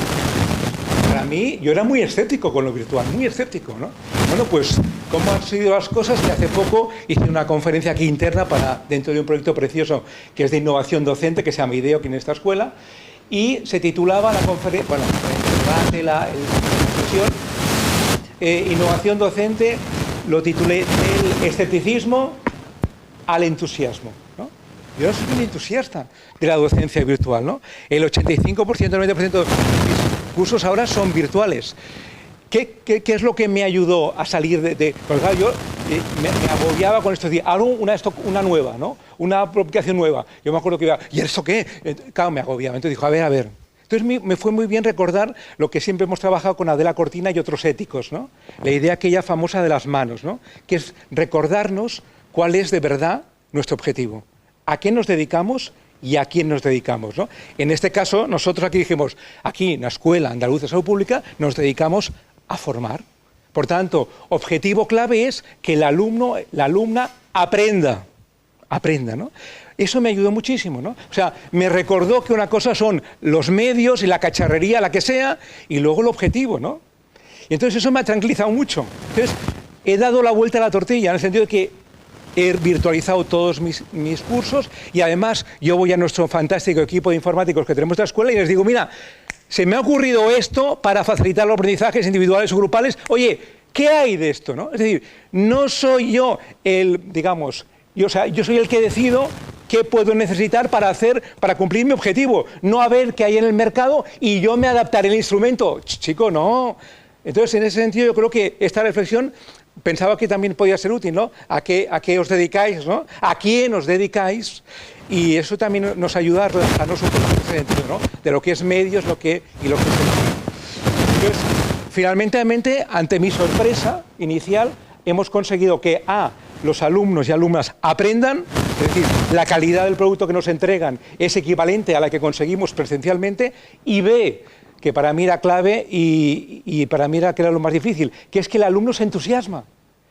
Para mí, yo era muy escéptico con lo virtual, muy escéptico, ¿no? Bueno, pues, ¿cómo han sido las cosas? Que hace poco hice una conferencia aquí interna dentro de un proyecto precioso que es de innovación docente, que se llama IDEO, aquí en esta escuela, y se titulaba la conferencia, bueno, la discusión, innovación docente, lo titulé del escepticismo al entusiasmo, ¿no? Yo soy un entusiasta de la docencia virtual, ¿no? El 85%, el 90% de mis cursos ahora son virtuales. ¿Qué es lo que me ayudó a salir de porque claro, yo me agobiaba con esto, decir, hago una nueva, ¿no?, una aplicación nueva. Yo me acuerdo que iba, ¿y eso qué? Claro, me agobiaba. Entonces dijo, a ver. Entonces me fue muy bien recordar lo que siempre hemos trabajado con Adela Cortina y otros éticos, ¿no? La idea aquella famosa de las manos, ¿no?, que es recordarnos cuál es de verdad nuestro objetivo, a qué nos dedicamos y a quién nos dedicamos, ¿no? En este caso, nosotros aquí dijimos, aquí en la Escuela Andaluza de Salud Pública nos dedicamos a formar. Por tanto, objetivo clave es que el alumno, la alumna aprenda, ¿no? Eso me ayudó muchísimo, ¿no? O sea, me recordó que una cosa son los medios y la cacharrería, la que sea, y luego el objetivo, ¿no? Y entonces eso me ha tranquilizado mucho. Entonces, he dado la vuelta a la tortilla, en el sentido de que he virtualizado todos mis cursos y además yo voy a nuestro fantástico equipo de informáticos que tenemos en la escuela y les digo, mira, se me ha ocurrido esto para facilitar los aprendizajes individuales o grupales. Oye, ¿qué hay de esto, no? Es decir, no soy yo yo soy el que decido qué puedo necesitar para cumplir mi objetivo, no a ver qué hay en el mercado y yo me adaptaré el instrumento. Chico, no. Entonces, en ese sentido, yo creo que esta reflexión pensaba que también podía ser útil, ¿no? ¿A qué os dedicáis, ¿no? ¿A quién os dedicáis? Y eso también nos ayuda a relajarnos un poco en ese sentido, ¿no?, de lo que es medios y lo que es el fin. Entonces, finalmente, ante mi sorpresa inicial, hemos conseguido que los alumnos y alumnas aprendan, es decir, la calidad del producto que nos entregan es equivalente a la que conseguimos presencialmente, y B, que para mí era clave y para mí era que era lo más difícil, que es que el alumno se entusiasma.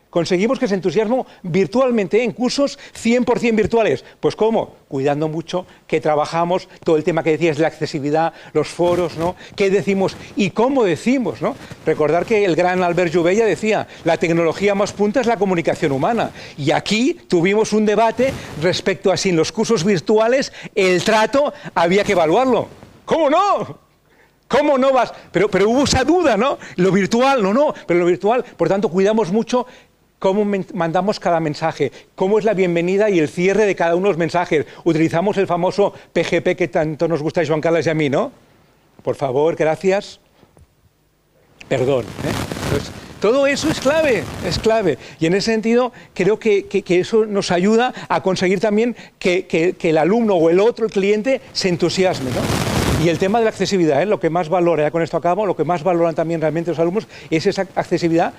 Conseguimos que se entusiasme virtualmente, en cursos 100% virtuales. Pues ¿cómo? Cuidando mucho, que trabajamos todo el tema que decías de la accesibilidad, los foros, ¿no? ¿Qué decimos y cómo decimos, ¿no? Recordar que el gran Albert Jubella decía, la tecnología más punta es la comunicación humana. Y aquí tuvimos un debate respecto a si en los cursos virtuales el trato había que evaluarlo. ¿Cómo no? ¿Cómo no vas? Pero hubo esa duda, ¿no? Lo virtual, no, pero lo virtual, por tanto, cuidamos mucho cómo mandamos cada mensaje, cómo es la bienvenida y el cierre de cada uno de los mensajes. Utilizamos el famoso PGP que tanto nos gusta a Joan Carles y a mí, ¿no? Por favor, gracias. Perdón, ¿eh? Entonces, todo eso es clave. Y en ese sentido, creo que eso nos ayuda a conseguir también que el alumno o el otro, el cliente, se entusiasme, ¿no? Y el tema de la accesibilidad, lo que más valora, ya con esto acabo, lo que más valoran también realmente los alumnos es esa accesibilidad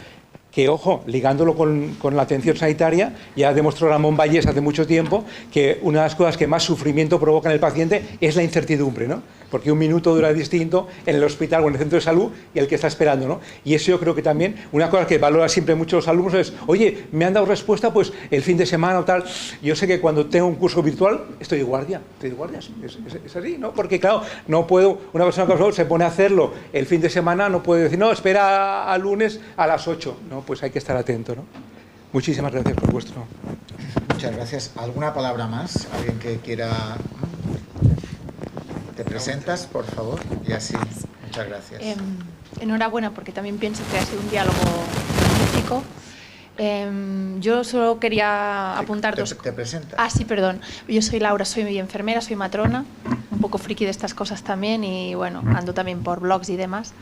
que, ojo, ligándolo con la atención sanitaria, ya demostró Ramón Vallés hace mucho tiempo que una de las cosas que más sufrimiento provoca en el paciente es la incertidumbre, ¿no? Porque un minuto dura distinto en el hospital o en el centro de salud y el que está esperando, ¿no? Y eso yo creo que también, una cosa que valora siempre mucho los alumnos es, oye, me han dado respuesta pues el fin de semana o tal. Yo sé que cuando tengo un curso virtual estoy de guardia, es así, ¿no? Porque claro, no puedo, una persona que se pone a hacerlo el fin de semana no puede decir, no, espera al lunes a las 8, ¿no? Pues hay que estar atento, ¿no? Muchísimas gracias por vuestro... Muchas gracias. ¿Alguna palabra más? ¿Alguien que quiera...? ¿Te presentas, por favor? Y así, muchas gracias. Enhorabuena, porque también pienso que ha sido un diálogo magnífico. Yo solo quería apuntar dos... ¿Te presentas? Ah, sí, perdón. Yo soy Laura, soy enfermera, soy matrona, un poco friki de estas cosas también y, bueno, ando también por blogs y demás.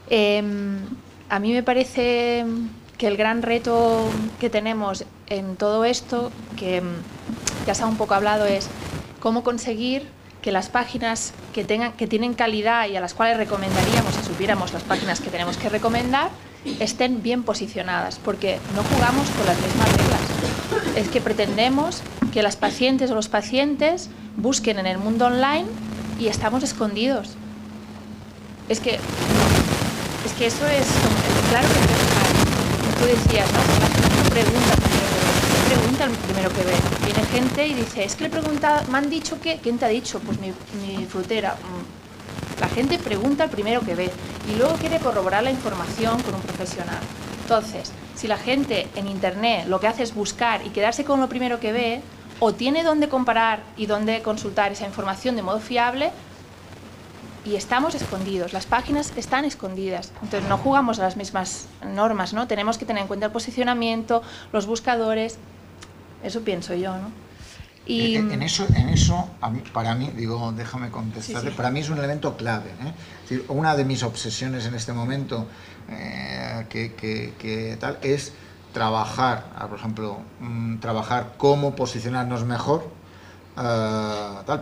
A mí me parece que el gran reto que tenemos en todo esto, que ya se ha un poco hablado, es cómo conseguir que las páginas que tienen calidad y a las cuales recomendaríamos, si supiéramos las páginas que tenemos que recomendar, estén bien posicionadas, porque no jugamos con las mismas reglas. Es que pretendemos que las pacientes o los pacientes busquen en el mundo online y estamos escondidos. Es que eso es claro que tú decías, ¿no? La gente pregunta el primero que ve. Viene gente y dice, es que le he preguntado, me han dicho que, ¿quién te ha dicho? Pues mi frutera. La gente pregunta el primero que ve y luego quiere corroborar la información con un profesional. Entonces, si la gente en internet lo que hace es buscar y quedarse con lo primero que ve, o tiene dónde comparar y dónde consultar esa información de modo fiable, y estamos escondidos, las páginas están escondidas, entonces no jugamos a las mismas normas, ¿no? Tenemos que tener en cuenta el posicionamiento, los buscadores, eso pienso yo, ¿no? Y en eso para mí, digo, déjame contestarte, sí. Para mí es un elemento clave, ¿eh? Es decir, una de mis obsesiones en este momento que tal es trabajar, por ejemplo, trabajar cómo posicionarnos mejor,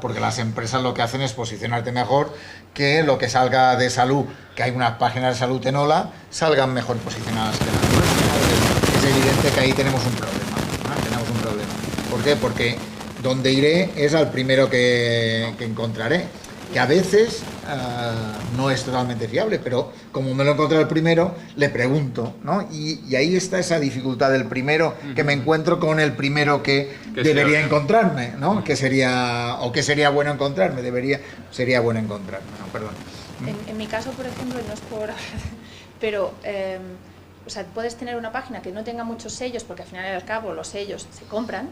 porque las empresas lo que hacen es posicionarte mejor, que lo que salga de salud, que hay unas páginas de salud en Hola, salgan mejor posicionadas que las nuestras. Es evidente que ahí tenemos un problema, ¿no? Tenemos un problema. ¿Por qué? Porque donde iré es al primero que encontraré, que a veces no es totalmente fiable, pero como me lo encontré el primero, le pregunto, ¿no? Y ahí está esa dificultad del primero, que me encuentro con el primero que debería encontrarme, ¿no? Que sería bueno encontrarme, sería bueno encontrarme, ¿no? Perdón. En mi caso, por ejemplo, no es por... pero... o sea, puedes tener una página que no tenga muchos sellos, porque al final y al cabo los sellos se compran,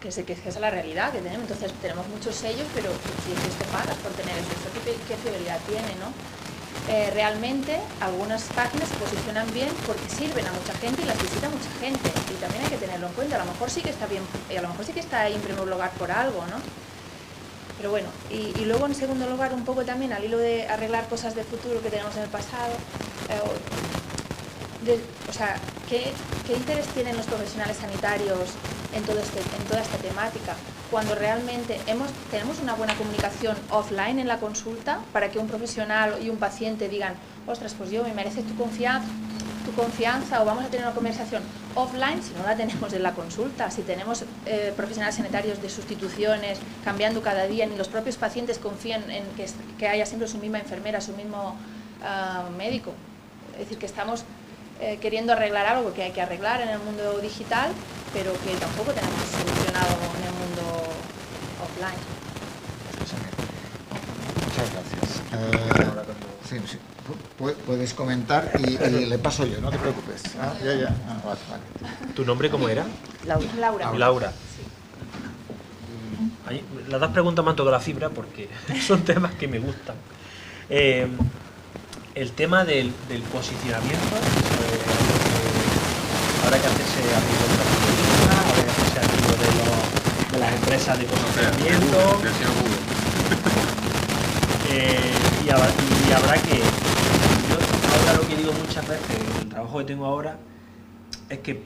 que esa es la realidad que tenemos. Entonces tenemos muchos sellos, pero si te pagas por tener eso, ¿qué fiabilidad tiene, no? Realmente algunas páginas se posicionan bien porque sirven a mucha gente y las visita mucha gente, y también hay que tenerlo en cuenta. A lo mejor sí que está bien, a lo mejor sí que está ahí en primer lugar por algo, ¿no? Pero bueno, y luego en segundo lugar, un poco también al hilo de arreglar cosas del futuro que tenemos en el pasado, o sea, ¿qué interés tienen los profesionales sanitarios en toda esta temática? Cuando realmente tenemos una buena comunicación offline en la consulta para que un profesional y un paciente digan, ostras, pues yo me mereces tu confianza, o vamos a tener una conversación offline si no la tenemos en la consulta, si tenemos profesionales sanitarios de sustituciones cambiando cada día, ni los propios pacientes confían en que haya siempre su misma enfermera, su mismo médico. Es decir, que estamos queriendo arreglar algo que hay que arreglar en el mundo digital, pero que tampoco tenemos solucionado en el mundo offline. Muchas gracias. Sí. Puedes comentar y le paso yo, no te preocupes. Ya. Vale. ¿Tu nombre cómo era? Laura. Sí. Las dos preguntas me han tocado la fibra porque son temas que me gustan. El tema del posicionamiento, habrá que hacerse amigo de la publicidad, habrá que hacerse amigo de las empresas de posicionamiento, y habrá que... Yo ahora lo que digo muchas veces, el trabajo que tengo ahora, es que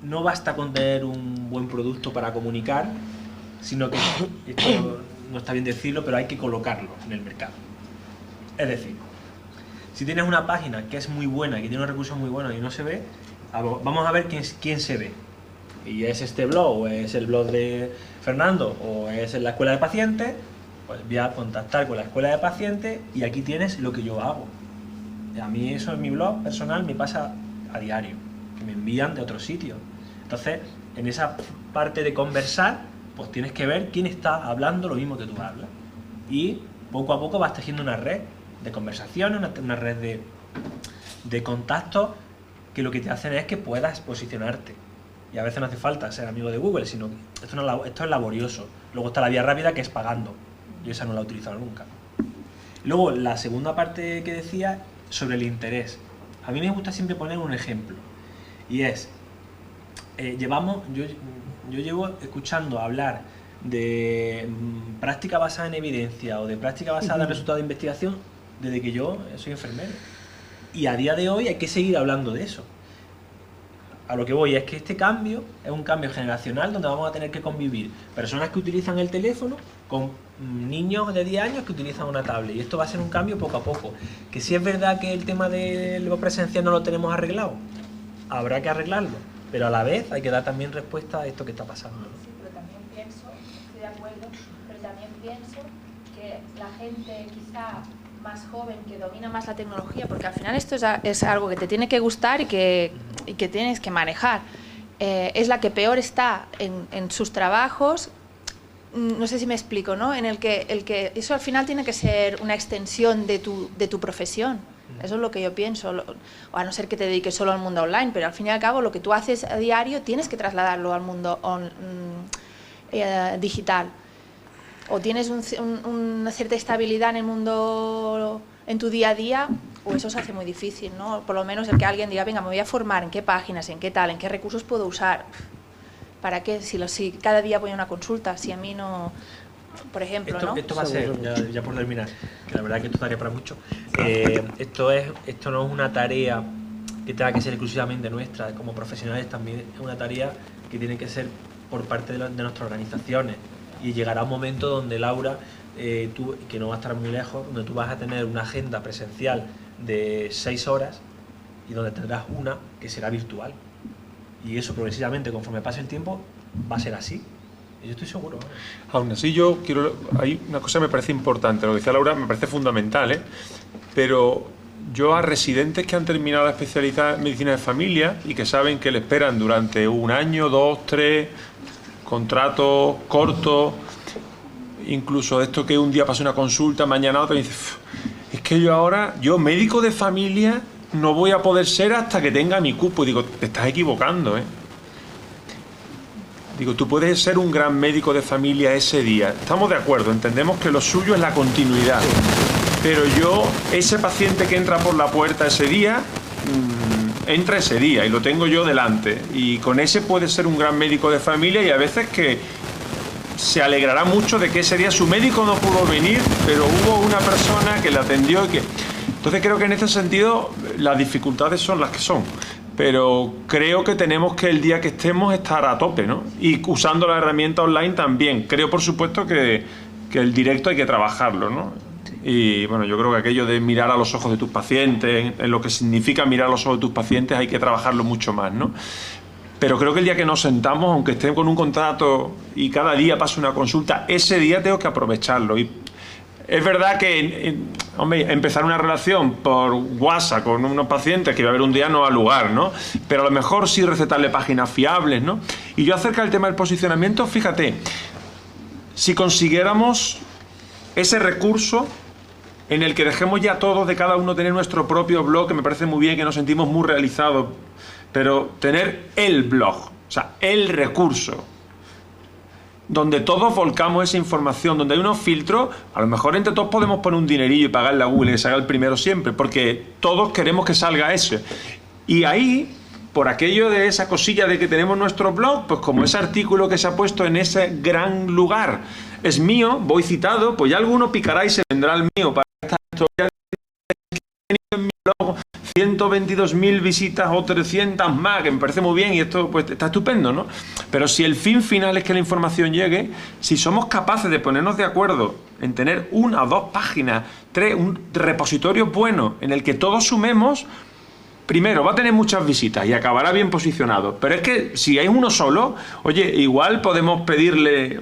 no basta con tener un buen producto para comunicar, sino que, esto no está bien decirlo, pero hay que colocarlo en el mercado. Es decir, si tienes una página que es muy buena, que tiene unos recursos muy buenos y no se ve, vamos a ver quién se ve. Y es este blog, o es el blog de Fernando, o es la escuela de pacientes, pues voy a contactar con la escuela de pacientes y aquí tienes lo que yo hago. Y a mí eso en mi blog personal me pasa a diario, que me envían de otros sitios. Entonces, en esa parte de conversar, pues tienes que ver quién está hablando lo mismo que tú hablas. Y poco a poco vas tejiendo una red de conversaciones, una red de contactos que lo que te hacen es que puedas posicionarte. Y a veces no hace falta ser amigo de Google, sino que esto es laborioso. Luego está la vía rápida, que es pagando. Yo esa no la he utilizado nunca. Luego, la segunda parte que decía, sobre el interés. A mí me gusta siempre poner un ejemplo. Y es, yo llevo escuchando hablar de práctica basada en evidencia o de práctica basada en resultados de investigación desde que yo soy enfermero. Y a día de hoy hay que seguir hablando de eso. A lo que voy es que este cambio es un cambio generacional donde vamos a tener que convivir personas que utilizan el teléfono con niños de 10 años que utilizan una tablet, y esto va a ser un cambio poco a poco. Que si es verdad que el tema de lo presencial no lo tenemos arreglado, habrá que arreglarlo, pero a la vez hay que dar también respuesta a esto que está pasando, ¿no? Sí, pero también pienso, estoy de acuerdo, pero también pienso que la gente quizá más joven, que domina más la tecnología, porque al final esto es algo que te tiene que gustar y que tienes que manejar, es la que peor está en sus trabajos. No sé si me explico, ¿no? En el que eso al final tiene que ser una extensión de tu profesión. Eso es lo que yo pienso, o a no ser que te dediques solo al mundo online, pero al fin y al cabo lo que tú haces a diario tienes que trasladarlo al mundo digital. O tienes una cierta estabilidad en el mundo, en tu día a día, o eso se hace muy difícil, ¿no? Por lo menos el que alguien diga, venga, me voy a formar, en qué páginas, en qué tal, en qué recursos puedo usar. ¿Para qué? Si cada día voy a una consulta, si a mí no... Por ejemplo, ¿no? Esto va a ser, ya por terminar, que la verdad es que esto daría para mucho, esto no es una tarea que tenga que ser exclusivamente nuestra, como profesionales también es una tarea que tiene que ser por parte de nuestras organizaciones, y llegará un momento donde, Laura, tú, que no va a estar muy lejos, donde tú vas a tener una agenda presencial de 6 horas y donde tendrás una que será virtual, y eso progresivamente, conforme pase el tiempo, va a ser así. Yo estoy seguro. Aún así, hay una cosa que me parece importante, lo que decía Laura me parece fundamental, pero yo a residentes que han terminado la especialidad en medicina de familia y que saben que le esperan durante 1 año, 2, 3, contratos cortos, incluso esto que un día pasa una consulta, mañana otra, y dice, es que yo médico de familia no voy a poder ser hasta que tenga mi cupo. Y digo, te estás equivocando, Digo, tú puedes ser un gran médico de familia ese día. Estamos de acuerdo, entendemos que lo suyo es la continuidad. Pero ese paciente que entra por la puerta ese día, entra ese día y lo tengo yo delante. Y con ese puede ser un gran médico de familia, y a veces que se alegrará mucho de que ese día su médico no pudo venir, pero hubo una persona que le atendió y que... Entonces creo que en este sentido las dificultades son las que son. Pero creo que tenemos que el día que estemos estar a tope, ¿no? Y usando la herramienta online también. Creo, por supuesto, que el directo hay que trabajarlo, ¿no? Y bueno, yo creo que aquello de mirar a los ojos de tus pacientes, en lo que significa mirar a los ojos de tus pacientes, hay que trabajarlo mucho más, ¿no? Pero creo que el día que nos sentamos, aunque esté con un contrato y cada día pase una consulta, ese día tengo que aprovecharlo. Y es verdad que, hombre, empezar una relación por WhatsApp con unos pacientes que va a haber un día no da lugar, ¿no? Pero a lo mejor sí recetarle páginas fiables, ¿no? Y yo acerca del tema del posicionamiento, fíjate, si consiguiéramos ese recurso en el que dejemos ya todos de cada uno tener nuestro propio blog, que me parece muy bien, que nos sentimos muy realizados, pero tener el blog, o sea, el recurso, donde todos volcamos esa información, donde hay unos filtros, a lo mejor entre todos podemos poner un dinerillo y pagarle a Google que salga el primero siempre, porque todos queremos que salga ese. Y ahí, por aquello de esa cosilla de que tenemos nuestro blog, pues como ese artículo que se ha puesto en ese gran lugar es mío, voy citado, pues ya alguno picará y se vendrá el mío para esta historia en mi blog. 122.000 visitas o 300 más, que me parece muy bien, y esto pues está estupendo, ¿no? Pero si el fin final es que la información llegue, si somos capaces de ponernos de acuerdo en tener 1 o 2 páginas un repositorio bueno en el que todos sumemos. Primero, va a tener muchas visitas y acabará bien posicionado. Pero es que si hay uno solo, oye, igual podemos pedirle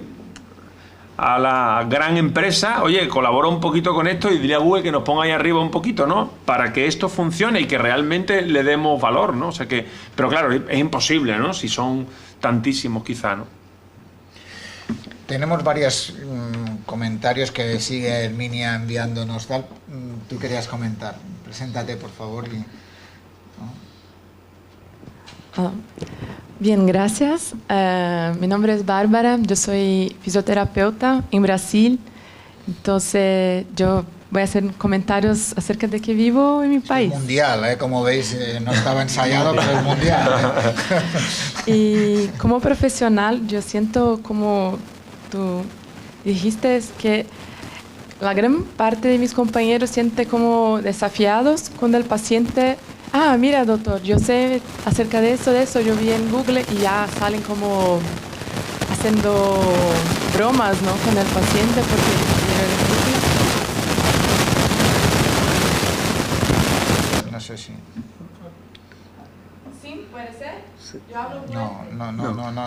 a la gran empresa, oye, colabora un poquito con esto y dile a Google que nos ponga ahí arriba un poquito, ¿no? Para que esto funcione y que realmente le demos valor, ¿no? O sea que, pero claro, es imposible, ¿no? Si son tantísimos quizá, ¿no? Tenemos varios comentarios que sigue Herminia enviándonos. Tú querías comentar. Preséntate, por favor. Bien, gracias. Mi nombre es Bárbara, yo soy fisioterapeuta en Brasil, entonces yo voy a hacer comentarios acerca de que vivo en mi país. Es mundial, como veis, no estaba ensayado, pero es mundial. Y como profesional, yo siento, como tú dijiste, es que la gran parte de mis compañeros siente como desafiados cuando el paciente... Ah, mira, doctor, yo sé acerca de eso, yo vi en Google y ya salen como haciendo bromas, ¿no?, con el paciente porque vieron en Google. No sé si... ¿Sí? ¿Puede ser? Sí. Yo hablo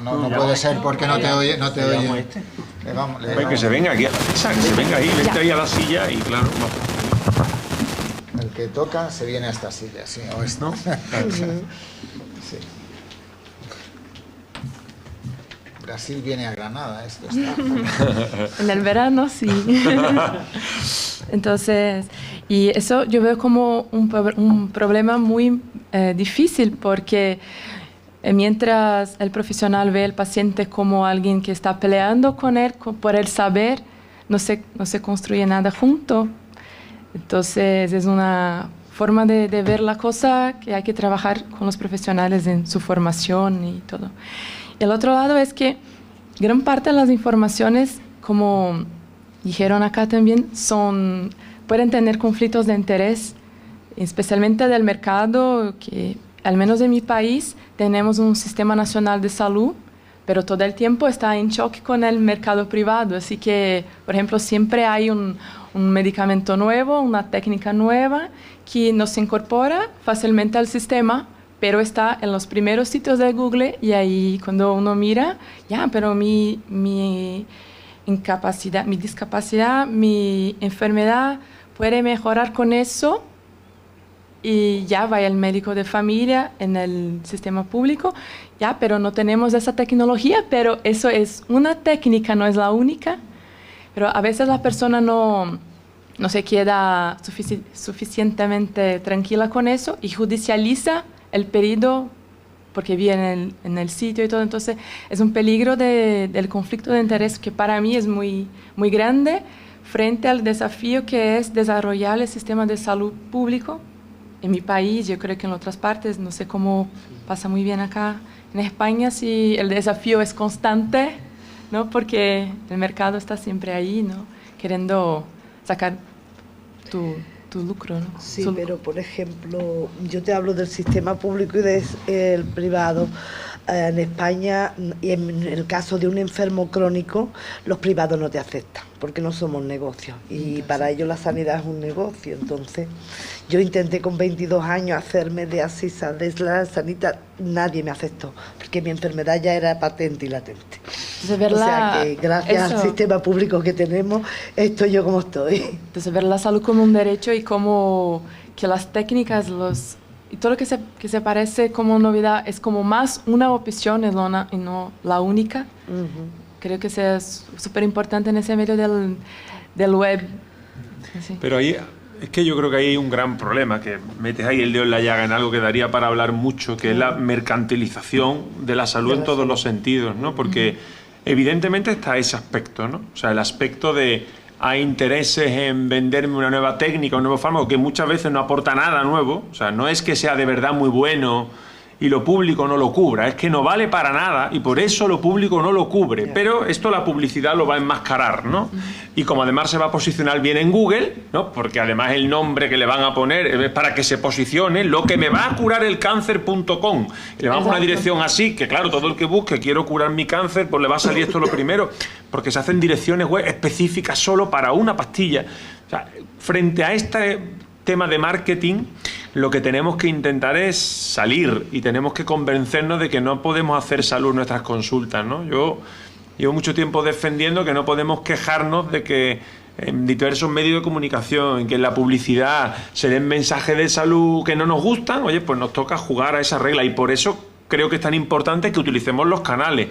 No puede ser porque no te oye. Ven que se venga aquí a la mesa, que se venga ahí, vente ahí a la silla y claro, no. El que toca se viene a esta silla, sí, o esto. ¿No? Sí. Brasil viene a Granada, esto está. En el verano, sí. Entonces, y eso yo veo como un problema muy difícil porque mientras el profesional ve al paciente como alguien que está peleando con él por el saber, no se construye nada junto. Entonces es una forma de ver la cosa que hay que trabajar con los profesionales en su formación y todo. El otro lado es que gran parte de las informaciones, como dijeron acá también, pueden tener conflictos de interés, especialmente del mercado, que al menos en mi país tenemos un sistema nacional de salud, pero todo el tiempo está en choque con el mercado privado. Así que, por ejemplo, siempre hay un medicamento nuevo, una técnica nueva que no se incorpora fácilmente al sistema, pero está en los primeros sitios de Google y ahí cuando uno mira, pero mi incapacidad, mi discapacidad, mi enfermedad puede mejorar con eso. Y ya va el médico de familia en el sistema público, pero no tenemos esa tecnología, pero eso es una técnica, no es la única. Pero a veces la persona no se queda suficientemente tranquila con eso y judicializa el pedido porque viene en el sitio y todo. Entonces es un peligro del conflicto de interés que para mí es muy, muy grande frente al desafío que es desarrollar el sistema de salud público. En mi país, yo creo que en otras partes, no sé cómo pasa muy bien acá en España, si el desafío es constante, ¿no? Porque el mercado está siempre ahí, ¿no?, queriendo sacar tu lucro, ¿no? Sí, pero por ejemplo, yo te hablo del sistema público y del privado. En España, y en el caso de un enfermo crónico, los privados no te aceptan, porque no somos negocios, y para ellos la sanidad es un negocio. Entonces, yo intenté con 22 años hacerme de Asisa, de la sanidad, nadie me aceptó, porque mi enfermedad ya era patente y latente. Entonces, o sea que gracias al sistema público que tenemos, estoy yo como estoy. Entonces, ver la salud como un derecho y como que las técnicas, y todo lo que se parece como novedad es como más una opción y no la única. Creo que eso es súper importante en ese medio del web. Sí. Pero ahí es que yo creo que ahí hay un gran problema, que metes ahí el dedo en la llaga en algo que daría para hablar mucho, que es la mercantilización de la salud en todos los sentidos, ¿no? Porque evidentemente está ese aspecto, ¿no? O sea, el aspecto de hay intereses en venderme una nueva técnica, un nuevo fármaco que muchas veces no aporta nada nuevo. O sea, no es que sea de verdad muy bueno y lo público no lo cubra. Es que no vale para nada y por eso lo público no lo cubre. Pero esto la publicidad lo va a enmascarar, ¿no? Y como además se va a posicionar bien en Google, ¿no? Porque además el nombre que le van a poner es para que se posicione lo que me va a curar el cáncer.com. Le vamos a una dirección así, que claro, todo el que busque quiero curar mi cáncer, pues le va a salir esto lo primero, porque se hacen direcciones web específicas solo para una pastilla. O sea, frente a este tema de marketing, lo que tenemos que intentar es salir y tenemos que convencernos de que no podemos hacer salud en nuestras consultas, ¿no? Yo llevo mucho tiempo defendiendo que no podemos quejarnos de que en diversos medios de comunicación, que en la publicidad se den mensajes de salud que no nos gustan. Oye, pues nos toca jugar a esa regla y por eso creo que es tan importante que utilicemos los canales.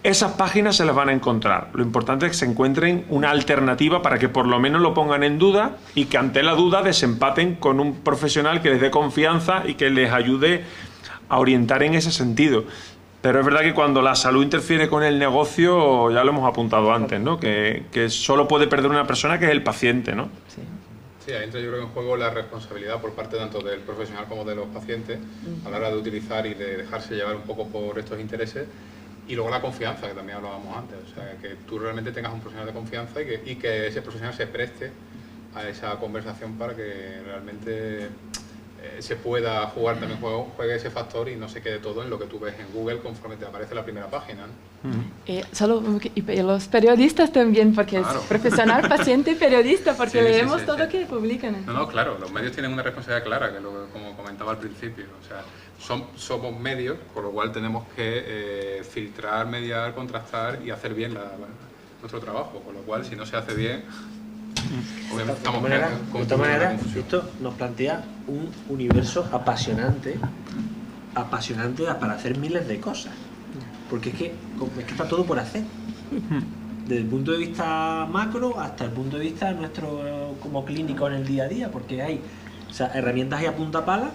Esas páginas se las van a encontrar. Lo importante es que se encuentren una alternativa para que por lo menos lo pongan en duda y que ante la duda desempaten con un profesional que les dé confianza y que les ayude a orientar en ese sentido. Pero es verdad que cuando la salud interfiere con el negocio, ya lo hemos apuntado antes, ¿no? Que solo puede perder una persona, que es el paciente, ¿no? Sí, ahí entra yo creo en juego la responsabilidad por parte tanto del profesional como de los pacientes a la hora de utilizar y de dejarse llevar un poco por estos intereses. Y luego la confianza, que también hablábamos antes, o sea, que tú realmente tengas un profesional de confianza y que ese profesional se preste a esa conversación para que realmente se pueda jugar también, juegue ese factor y no se quede todo en lo que tú ves en Google conforme te aparece la primera página, ¿no? Y los periodistas también, porque claro. Es profesional, paciente y periodista, porque leemos todo lo que publican. No, claro, los medios tienen una responsabilidad clara, que como comentaba al principio, o sea, somos medios, por lo cual tenemos que filtrar, mediar, contrastar y hacer bien nuestro trabajo, con lo cual si no se hace bien, obviamente estamos de esta manera, esto nos plantea un universo apasionante para hacer miles de cosas, porque es que está todo por hacer, desde el punto de vista macro hasta el punto de vista nuestro como clínico en el día a día, porque hay herramientas ahí a punta pala.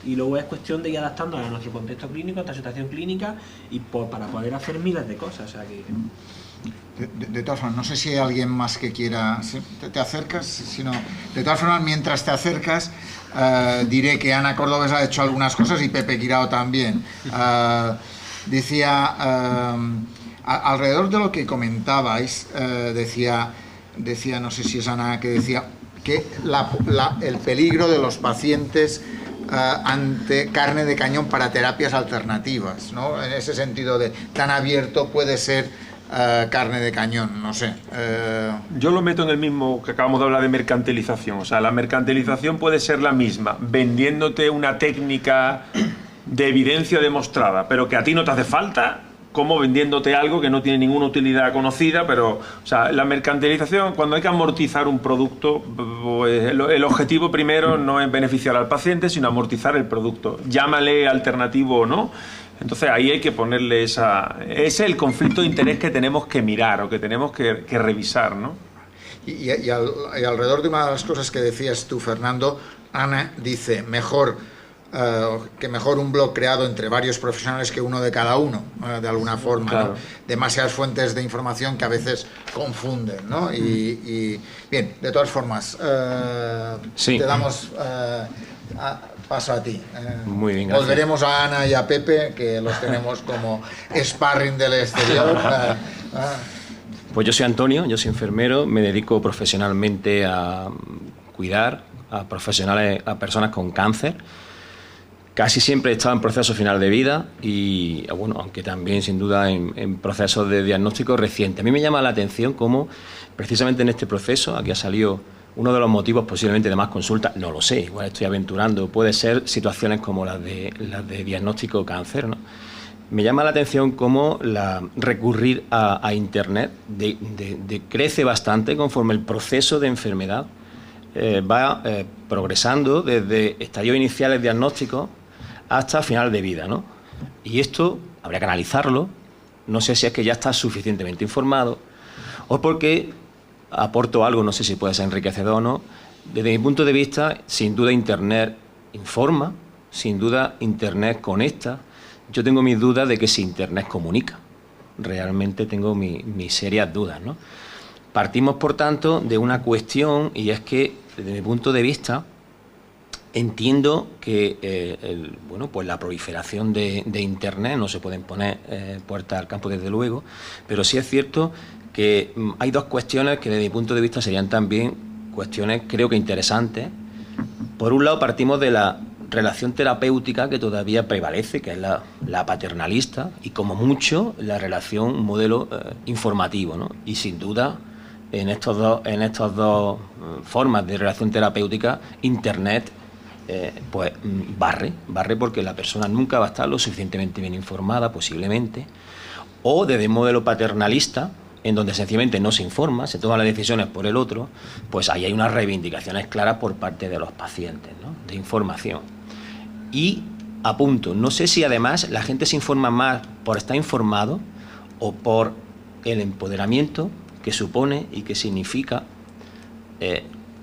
Y luego es cuestión de ir adaptando a nuestro contexto clínico, a nuestra situación clínica y para poder hacer miles de cosas. O sea que... de todas formas, no sé si hay alguien más que quiera... ¿Te acercas? Si no, de todas formas, mientras te acercas, diré que Ana Cordobés ha hecho algunas cosas y Pepe Guirao también. Decía, alrededor de lo que comentabais, decía, no sé si es Ana, que decía que el peligro de los pacientes ante carne de cañón para terapias alternativas, ¿no? En ese sentido de tan abierto puede ser carne de cañón, no sé. Yo lo meto en el mismo que acabamos de hablar de mercantilización. O sea, la mercantilización puede ser la misma, vendiéndote una técnica de evidencia demostrada, pero que a ti no te hace falta, como vendiéndote algo que no tiene ninguna utilidad conocida. Pero, o sea, la mercantilización, cuando hay que amortizar un producto, pues el objetivo primero no es beneficiar al paciente, sino amortizar el producto. Llámale alternativo o no. Entonces ahí hay que ponerle ese es el conflicto de interés que tenemos que mirar o que tenemos que revisar, ¿no? Y alrededor de una de las cosas que decías tú, Fernando, Ana dice, mejor un blog creado entre varios profesionales que uno de cada uno, de alguna forma, claro. ¿No? Demasiadas fuentes de información que a veces confunden, ¿no? Y bien, de todas formas, sí. Te damos paso a ti. Muy bien, gracias. Volveremos a Ana y a Pepe, que los tenemos como sparring del exterior. Pues yo soy Antonio, yo soy enfermero, me dedico profesionalmente a cuidar a personas con cáncer. Casi siempre he estado en proceso final de vida y, bueno, aunque también sin duda en procesos de diagnóstico reciente. A mí me llama la atención cómo precisamente en este proceso, aquí ha salido uno de los motivos posiblemente de más consultas, no lo sé, igual estoy aventurando, puede ser situaciones como las de diagnóstico cáncer, ¿no? Me llama la atención cómo recurrir a Internet crece bastante conforme el proceso de enfermedad va progresando desde estadios iniciales diagnósticos hasta final de vida, ¿no? Y esto habría que analizarlo. No sé si es que ya está suficientemente informado o porque aporto algo, no sé si puede ser enriquecedor o no. Desde mi punto de vista, sin duda Internet informa, sin duda Internet conecta. Yo tengo mis dudas de que si Internet comunica. Realmente tengo mis serias dudas, ¿no? Partimos, por tanto, de una cuestión, y es que, desde mi punto de vista, Entiendo que bueno, pues la proliferación de Internet, no se pueden poner puertas al campo desde luego, pero sí es cierto que hay dos cuestiones que desde mi punto de vista serían también cuestiones creo que interesantes. Por un lado partimos de la relación terapéutica que todavía prevalece, que es la paternalista, y como mucho la relación modelo informativo, ¿no? Y sin duda en estas dos formas de relación terapéutica, Internet pues barre porque la persona nunca va a estar lo suficientemente bien informada, posiblemente, o desde un modelo paternalista, en donde sencillamente no se informa, se toman las decisiones por el otro, pues ahí hay unas reivindicaciones claras por parte de los pacientes, ¿no? De información. Y apunto, no sé si además la gente se informa más por estar informado o por el empoderamiento que supone y que significa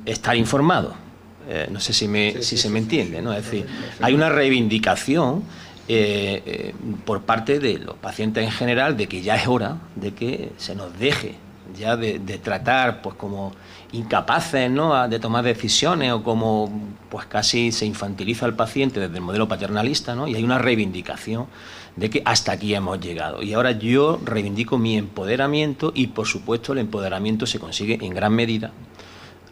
estar informado. No sé si se me entiende, ¿no? Es decir, hay una reivindicación por parte de los pacientes en general de que ya es hora de que se nos deje ya de tratar pues como incapaces, ¿no?, de tomar decisiones, o como pues casi se infantiliza al paciente desde el modelo paternalista, ¿no? Y hay una reivindicación de que hasta aquí hemos llegado. Y ahora yo reivindico mi empoderamiento, y por supuesto el empoderamiento se consigue en gran medida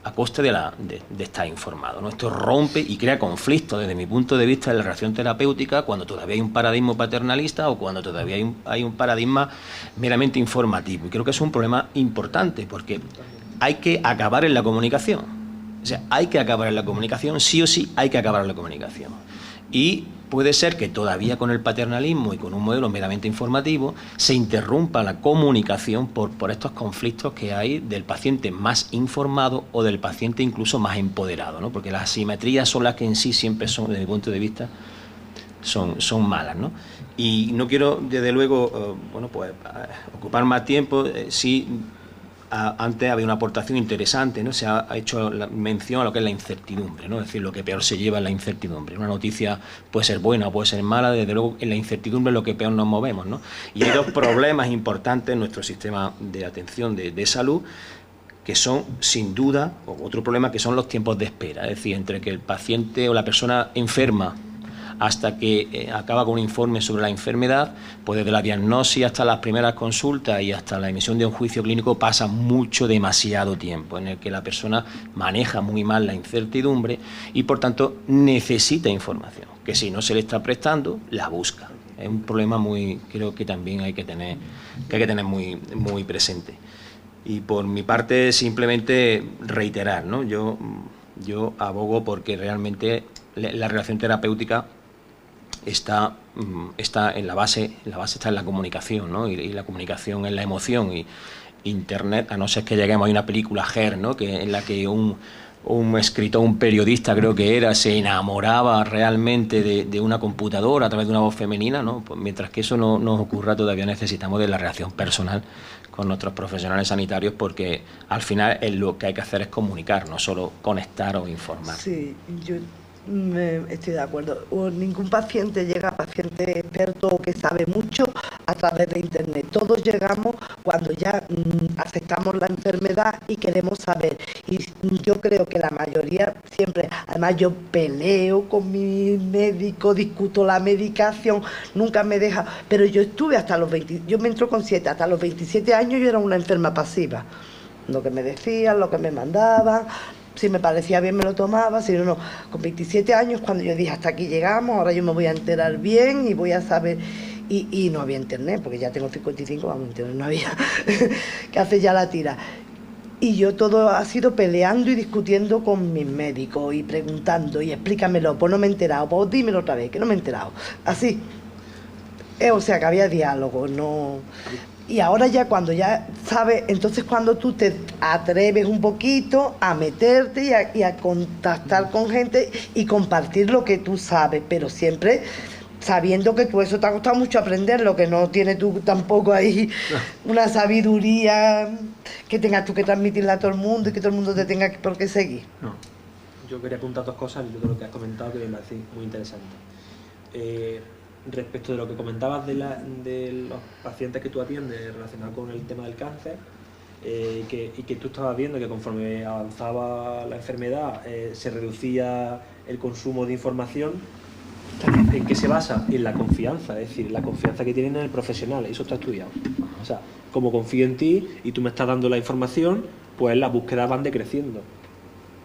a costa de estar informado, ¿no? Esto rompe y crea conflictos desde mi punto de vista en la relación terapéutica cuando todavía hay un paradigma paternalista o cuando todavía hay un paradigma meramente informativo. Y creo que es un problema importante porque hay que acabar en la comunicación. O sea, hay que acabar en la comunicación, sí o sí hay que acabar en la comunicación. Y puede ser que todavía con el paternalismo y con un modelo meramente informativo se interrumpa la comunicación por estos conflictos que hay del paciente más informado o del paciente incluso más empoderado, ¿no? Porque las asimetrías son las que en sí siempre son, desde mi punto de vista, son malas, ¿no? Y no quiero, desde luego, bueno, pues ocupar más tiempo. Sí, antes había una aportación interesante, ¿no? Se ha hecho mención a lo que es la incertidumbre, ¿no? Es decir, lo que peor se lleva es la incertidumbre. Una noticia puede ser buena o puede ser mala, desde luego en la incertidumbre es lo que peor nos movemos, ¿no? Y hay dos problemas importantes en nuestro sistema de atención de salud, que son, sin duda, otro problema que son los tiempos de espera. Es decir, entre que el paciente o la persona enferma hasta que acaba con un informe sobre la enfermedad, pues desde la diagnosis hasta las primeras consultas y hasta la emisión de un juicio clínico pasa demasiado tiempo, en el que la persona maneja muy mal la incertidumbre y por tanto necesita información, que si no se le está prestando, la busca. Es un problema creo que también hay que tener muy presente. Y por mi parte, simplemente reiterar, ¿no? Yo abogo porque realmente la relación terapéutica está en la base está en la comunicación, ¿no? Y la comunicación es la emoción, y Internet, a no ser que lleguemos a una película Her, ¿no?, en la que un escritor, un periodista creo que era, se enamoraba realmente de una computadora a través de una voz femenina, ¿no? Pues mientras que eso no nos ocurra, todavía necesitamos de la relación personal con nuestros profesionales sanitarios, porque al final lo que hay que hacer es comunicar, no solo conectar o informar. Sí, yo estoy de acuerdo. Ningún paciente llega a paciente experto o que sabe mucho a través de Internet. Todos llegamos cuando ya aceptamos la enfermedad y queremos saber. Y yo creo que la mayoría siempre, además yo peleo con mi médico, discuto la medicación, nunca me deja. Pero yo estuve hasta los 20, yo me entro con 7, hasta los 27 años yo era una enferma pasiva. Lo que me decían, lo que me mandaban. Si me parecía bien me lo tomaba, si no. Con 27 años, cuando yo dije hasta aquí llegamos, ahora yo me voy a enterar bien y voy a saber. Y no había internet, porque ya tengo 55, vamos, internet no había, que hace ya la tira. Y yo todo ha sido peleando y discutiendo con mis médicos y preguntando y explícamelo, pues no me he enterado, pues dímelo otra vez, que no me he enterado. Así. O sea que había diálogo, no. Y ahora ya cuando ya sabes, entonces cuando tú te atreves un poquito a meterte y a contactar con gente y compartir lo que tú sabes, pero siempre sabiendo que tú eso te ha costado mucho aprender, lo que no tienes tú tampoco ahí una sabiduría que tengas tú que transmitirle a todo el mundo y que todo el mundo te tenga por qué seguir. No. Yo quería apuntar dos cosas de lo que has comentado que me parece muy interesante. Respecto de lo que comentabas de los pacientes que tú atiendes relacionados con el tema del cáncer, y que tú estabas viendo que conforme avanzaba la enfermedad se reducía el consumo de información. ¿En qué se basa? En la confianza, es decir, la confianza que tienen en el profesional, eso está estudiado. O sea, como confío en ti y tú me estás dando la información, pues las búsquedas van decreciendo.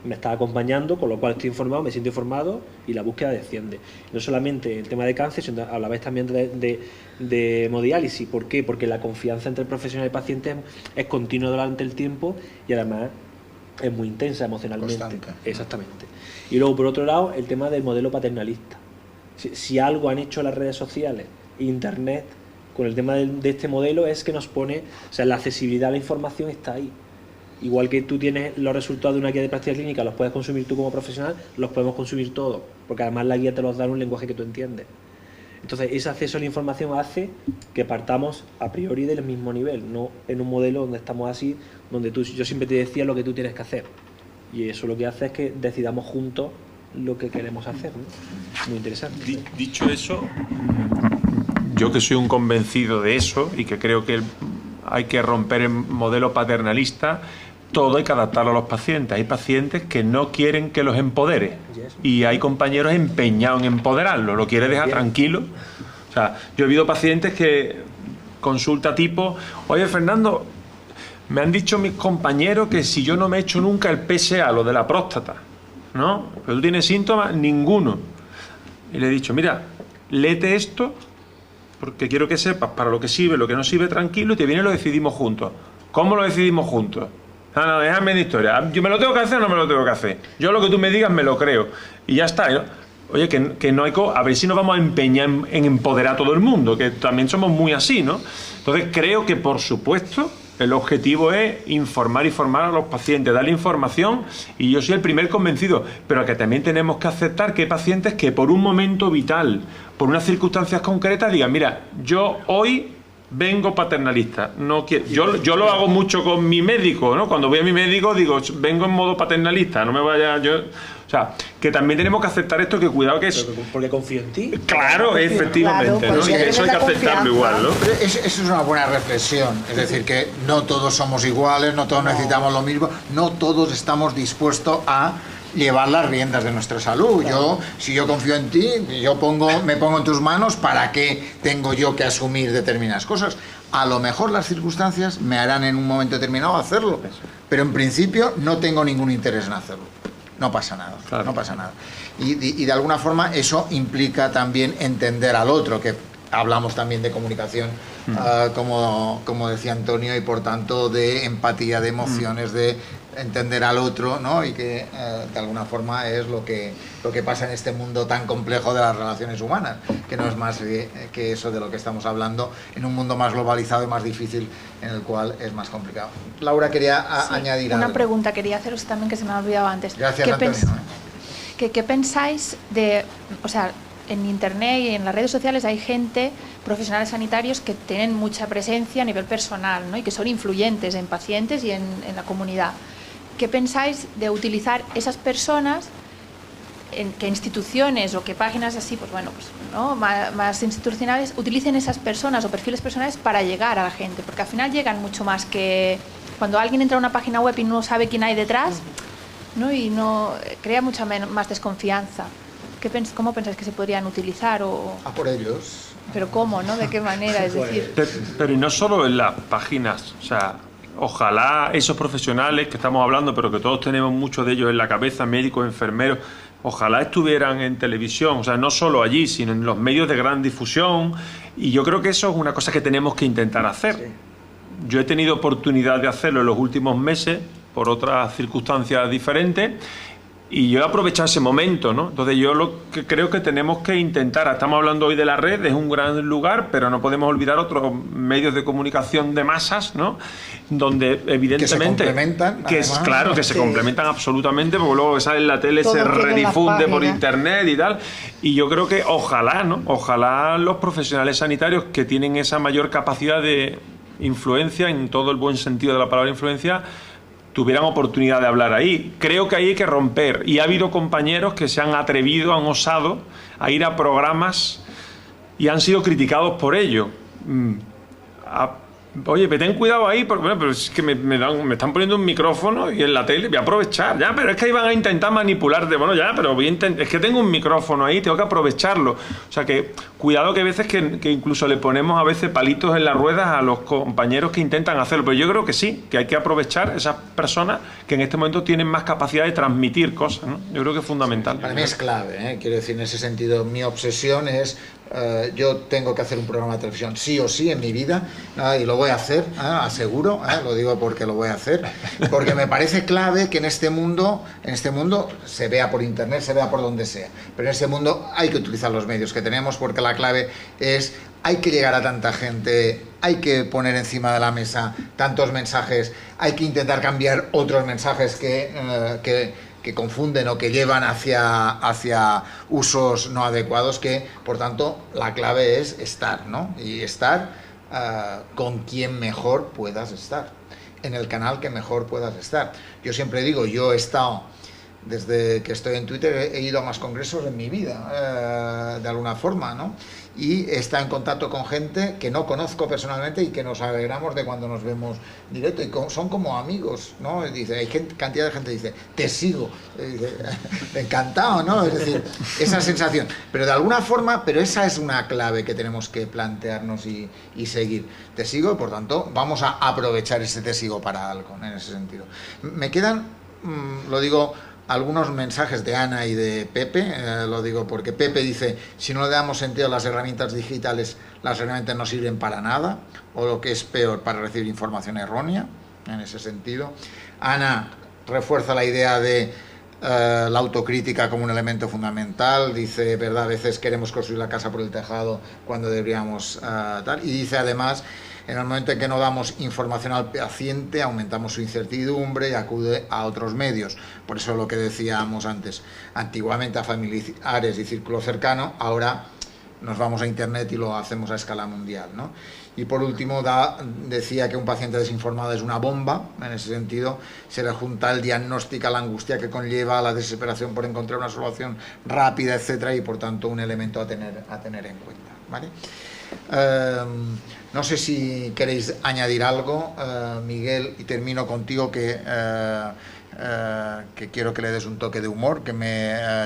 Me estás acompañando, con lo cual estoy informado, me siento informado y la búsqueda desciende. No solamente el tema de cáncer, sino hablabais también de hemodiálisis. ¿Por qué? Porque la confianza entre el profesional y el paciente es continua durante el tiempo y además es muy intensa emocionalmente. Constante. Exactamente. Y luego, por otro lado, el tema del modelo paternalista. Si algo han hecho las redes sociales, Internet, con el tema de este modelo, es que nos pone, o sea, la accesibilidad a la información está ahí. Igual que tú tienes los resultados de una guía de práctica clínica, los puedes consumir tú como profesional, los podemos consumir todos, porque además la guía te los da en un lenguaje que tú entiendes. Entonces, ese acceso a la información hace que partamos a priori del mismo nivel, no en un modelo donde estamos así, donde yo siempre te decía lo que tú tienes que hacer. Y eso lo que hace es que decidamos juntos lo que queremos hacer, ¿no? Muy interesante. Dicho eso, yo que soy un convencido de eso y que creo que hay que romper el modelo paternalista, todo hay que adaptarlo a los pacientes. Hay pacientes que no quieren que los empodere y hay compañeros empeñados en empoderarlo, lo quiere dejar tranquilo. O sea, yo he habido pacientes que consulta tipo, oye Fernando, me han dicho mis compañeros que si yo no me he hecho nunca el PSA, lo de la próstata, ¿no? Pero tú tienes síntomas, ninguno. Y le he dicho, mira, léete esto porque quiero que sepas para lo que sirve, lo que no sirve, tranquilo, y te viene y lo decidimos juntos. ¿Cómo lo decidimos juntos? No, déjame de historia. ¿Yo me lo tengo que hacer o no me lo tengo que hacer? Yo lo que tú me digas me lo creo. Y ya está, ¿no? Oye, que no hay... A ver si nos vamos a empeñar en empoderar a todo el mundo, que también somos muy así, ¿no? Entonces creo que, por supuesto, el objetivo es informar y formar a los pacientes, darle información, y yo soy el primer convencido, pero que también tenemos que aceptar que hay pacientes que por un momento vital, por unas circunstancias concretas, digan, mira, yo hoy vengo paternalista, no quiero, yo lo hago mucho con mi médico, ¿no? Cuando voy a mi médico digo, vengo en modo paternalista, no me vaya yo... O sea, que también tenemos que aceptar esto, que cuidado que es... Porque confío en ti. Claro, efectivamente, claro, ¿no? Y que eso hay que aceptarlo igual, ¿no? Pero eso es una buena reflexión, es decir, que no todos somos iguales, no todos necesitamos lo mismo, no todos estamos dispuestos a llevar las riendas de nuestra salud. Si yo confío en ti, me pongo en tus manos, ¿para qué tengo yo que asumir determinadas cosas? A lo mejor las circunstancias me harán en un momento determinado hacerlo, pero en principio no tengo ningún interés en hacerlo. No pasa nada, claro. No pasa nada. Y de alguna forma eso implica también entender al otro, que hablamos también de comunicación, como decía Antonio, y por tanto de empatía, de emociones, de entender al otro, ¿no? Y que de alguna forma es lo que pasa en este mundo tan complejo de las relaciones humanas, que no es más que eso de lo que estamos hablando, en un mundo más globalizado y más difícil, en el cual es más complicado. Laura quería añadir una algo. Pregunta quería haceros también, que se me ha olvidado antes. Gracias, Antonio. ¿Qué pensáis de, o sea, en Internet y en las redes sociales hay gente, profesionales sanitarios, que tienen mucha presencia a nivel personal, ¿no? Y que son influyentes en pacientes y en la comunidad? ¿Qué pensáis de utilizar esas personas, que instituciones o que páginas así, pues bueno, pues, ¿no? más institucionales, utilicen esas personas o perfiles personales para llegar a la gente? Porque al final llegan mucho más que cuando alguien entra a una página web y no sabe quién hay detrás, ¿no? Y no crea mucha más desconfianza. ¿Cómo pensáis que se podrían utilizar? A por ellos. ¿Pero cómo, no? ¿De qué manera? Es decir... Pero y no solo en las páginas, o sea, ojalá esos profesionales que estamos hablando, pero que todos tenemos muchos de ellos en la cabeza, médicos, enfermeros, ojalá estuvieran en televisión, o sea, no solo allí, sino en los medios de gran difusión, y yo creo que eso es una cosa que tenemos que intentar hacer. Sí. Yo he tenido oportunidad de hacerlo en los últimos meses, por otras circunstancias diferentes, y yo he aprovechado ese momento, ¿no? Entonces yo lo que creo que tenemos que intentar, estamos hablando hoy de la red, es un gran lugar, pero no podemos olvidar otros medios de comunicación de masas, ¿no? Donde evidentemente... Que se complementan. Claro, que se complementan absolutamente, porque luego que sale en la tele se redifunde por internet y tal. Y yo creo que ojalá, ¿no? Ojalá los profesionales sanitarios que tienen esa mayor capacidad de influencia, en todo el buen sentido de la palabra influencia, tuvieran oportunidad de hablar ahí. Creo que ahí hay que romper, y ha habido compañeros que se han atrevido, han osado a ir a programas y han sido criticados por ello. oye, ten cuidado ahí, porque bueno, pero es que me están poniendo un micrófono y en la tele voy a aprovechar, ya, pero es que ahí van a intentar manipularte, bueno, ya, pero es que tengo un micrófono ahí, tengo que aprovecharlo. O sea que, cuidado que a veces que incluso le ponemos a veces palitos en las ruedas a los compañeros que intentan hacerlo, pero yo creo que sí, que hay que aprovechar esas personas que en este momento tienen más capacidad de transmitir cosas, ¿no? Yo creo que es fundamental. Para mí es clave, ¿eh? Quiero decir, en ese sentido, mi obsesión es, yo tengo que hacer un programa de televisión sí o sí en mi vida, y lo voy a hacer, aseguro, lo digo porque lo voy a hacer, porque me parece clave que en este mundo se vea por internet, se vea por donde sea, pero en este mundo hay que utilizar los medios que tenemos, porque la clave es, hay que llegar a tanta gente, hay que poner encima de la mesa tantos mensajes, hay que intentar cambiar otros mensajes que confunden o que llevan hacia usos no adecuados, que por tanto la clave es estar, ¿no? Y estar con quien mejor puedas estar, en el canal que mejor puedas estar. Yo siempre digo, yo he estado, desde que estoy en Twitter, he ido a más congresos en mi vida, de alguna forma, ¿no? Y he estado en contacto con gente que no conozco personalmente y que nos alegramos de cuando nos vemos directo, y son como amigos, ¿no? Dice, hay cantidad de gente que dice, te sigo, encantado, ¿no? Es decir, esa sensación, pero de alguna forma, pero esa es una clave que tenemos que plantearnos y seguir. Te sigo, y por tanto vamos a aprovechar ese te sigo para algo, en ese sentido. Me quedan, lo digo, algunos mensajes de Ana y de Pepe, lo digo porque Pepe dice, si no le damos sentido a las herramientas digitales, las herramientas no sirven para nada, o lo que es peor, para recibir información errónea, en ese sentido. Ana refuerza la idea de la autocrítica como un elemento fundamental, dice, verdad, a veces queremos construir la casa por el tejado cuando deberíamos tal, y dice además, en el momento en que no damos información al paciente, aumentamos su incertidumbre y acude a otros medios. Por eso lo que decíamos antes, antiguamente a familiares y círculo cercano, ahora nos vamos a Internet y lo hacemos a escala mundial, ¿no? Y por último, decía que un paciente desinformado es una bomba. En ese sentido, se le junta el diagnóstico a la angustia que conlleva, la desesperación por encontrar una solución rápida, etcétera, y por tanto un elemento a tener en cuenta, ¿vale? No sé si queréis añadir algo, Miguel, y termino contigo, que quiero que le des un toque de humor, que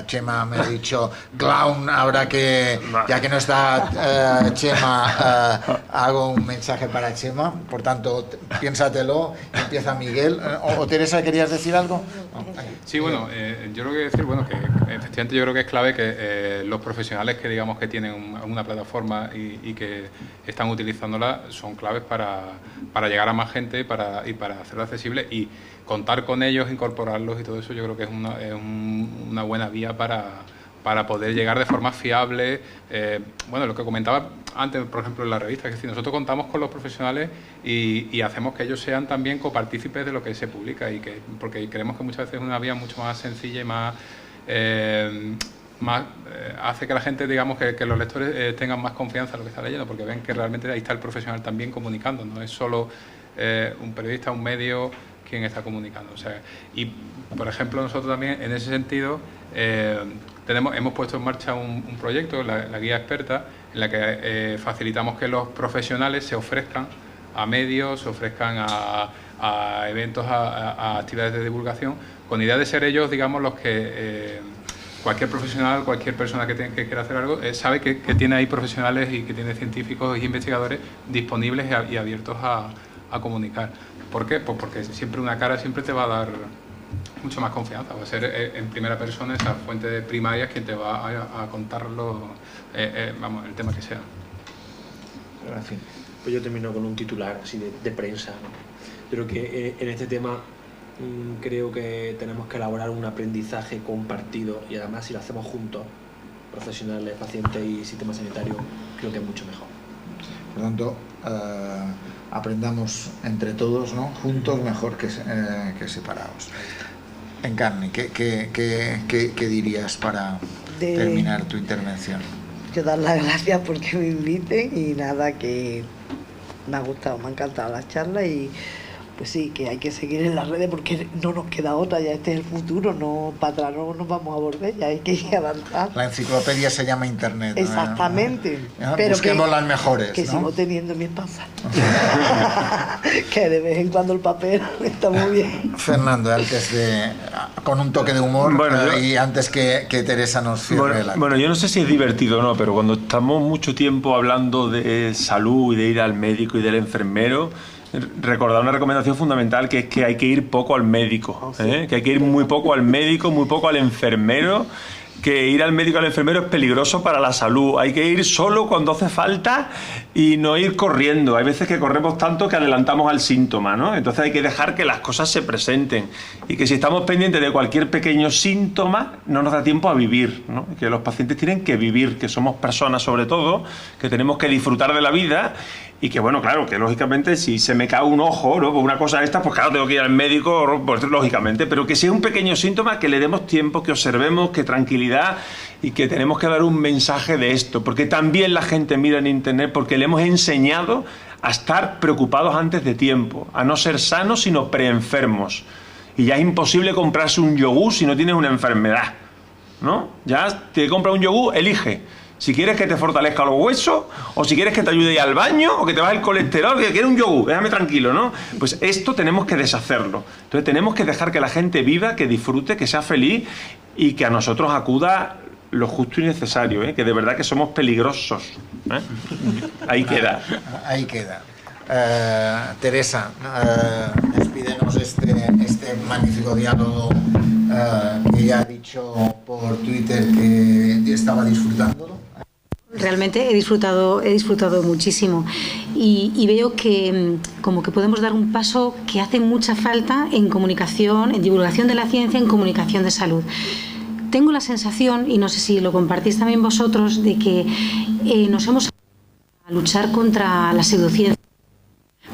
Chema me ha dicho clown, ahora que ya que no está Chema, hago un mensaje para Chema, por tanto piénsatelo, empieza Miguel. ¿O Teresa, querías decir algo? No. Sí, bueno, yo creo que decir, bueno, que efectivamente yo creo que es clave que los profesionales que digamos que tienen una plataforma y que están utilizándola son claves para llegar a más gente y para hacerlo accesible, y contar con ellos, incorporarlos y todo eso, yo creo que es una buena vía para poder llegar de forma fiable. Bueno, lo que comentaba antes, por ejemplo, en la revista, es decir, nosotros contamos con los profesionales y hacemos que ellos sean también copartícipes de lo que se publica, porque creemos que muchas veces es una vía mucho más sencilla y más hace que la gente, digamos, que los lectores tengan más confianza en lo que está leyendo, porque ven que realmente ahí está el profesional también comunicando, no es solo un periodista, un medio quien está comunicando. O sea, y por ejemplo, nosotros también en ese sentido hemos puesto en marcha un proyecto, la guía experta, en la que facilitamos que los profesionales se ofrezcan a medios, se ofrezcan a eventos, a actividades de divulgación, con idea de ser ellos, digamos, los que cualquier profesional, cualquier persona que quiera hacer algo, sabe que tiene ahí profesionales y que tiene científicos y investigadores disponibles y abiertos a comunicar. ¿Por qué? Pues porque siempre una cara siempre te va a dar mucho más confianza, va a ser en primera persona esa fuente primaria quien te va a contarlo, vamos, el tema que sea. En fin, pues yo termino con un titular así de prensa, ¿no? Creo que en este tema creo que tenemos que elaborar un aprendizaje compartido, y además si lo hacemos juntos, profesionales, pacientes y sistema sanitario, creo que es mucho mejor. Por lo tanto, aprendamos entre todos, ¿no? Juntos mejor que separados. Encarni, ¿qué dirías para terminar tu intervención? Yo dar las gracias porque me inviten, y nada, que me ha gustado, me ha encantado la charla, y Pues sí, que hay que seguir en las redes porque no nos queda otra, ya este es el futuro, no para atrás no nos vamos a volver, ya hay que ir a avanzar. La enciclopedia se llama Internet. Exactamente. Pero busquemos las mejores. Que ¿no? sigo teniendo mi esposa. Que de vez en cuando el papel está muy bien. Fernando, antes de, con un toque de humor, bueno, y antes que Teresa nos cierre bueno, yo no sé si es divertido o no, pero cuando estamos mucho tiempo hablando de salud y de ir al médico y del enfermero, recordar una recomendación fundamental, que es que hay que ir poco al médico, que hay que ir muy poco al médico, muy poco al enfermero, que ir al médico y al enfermero es peligroso para la salud. Hay que ir solo cuando hace falta y no ir corriendo. Hay veces que corremos tanto que adelantamos al síntoma, ¿no? Entonces hay que dejar que las cosas se presenten y que si estamos pendientes de cualquier pequeño síntoma no nos da tiempo a vivir, ¿no? Que los pacientes tienen que vivir, que somos personas sobre todo, que tenemos que disfrutar de la vida. Y que bueno, claro, que lógicamente si se me cae un ojo, ¿no? Por una cosa esta, pues claro, tengo que ir al médico, pues lógicamente, pero que sea un pequeño síntoma, que le demos tiempo, que observemos, que tranquilidad, y que tenemos que dar un mensaje de esto, porque también la gente mira en internet, porque le hemos enseñado a estar preocupados antes de tiempo, a no ser sanos sino preenfermos, y ya es imposible comprarse un yogur si no tienes una enfermedad, ¿no? Ya te compras un yogur, elige. Si quieres que te fortalezca los huesos, o si quieres que te ayude a ir al baño, o que te baje el colesterol, que quieres un yogur, déjame tranquilo, ¿no? Pues esto tenemos que deshacerlo. Entonces tenemos que dejar que la gente viva, que disfrute, que sea feliz y que a nosotros acuda lo justo y necesario, ¿eh? Que de verdad que somos peligrosos, ¿eh? Ahí queda. Ahí queda. Teresa, despídenos este magnífico diálogo que ya ha dicho por Twitter que estaba disfrutándolo. Realmente he disfrutado muchísimo y veo que como que podemos dar un paso que hace mucha falta en comunicación, en divulgación de la ciencia, en comunicación de salud. Tengo la sensación, y no sé si lo compartís también vosotros, de que nos hemos a luchar contra la pseudociencia,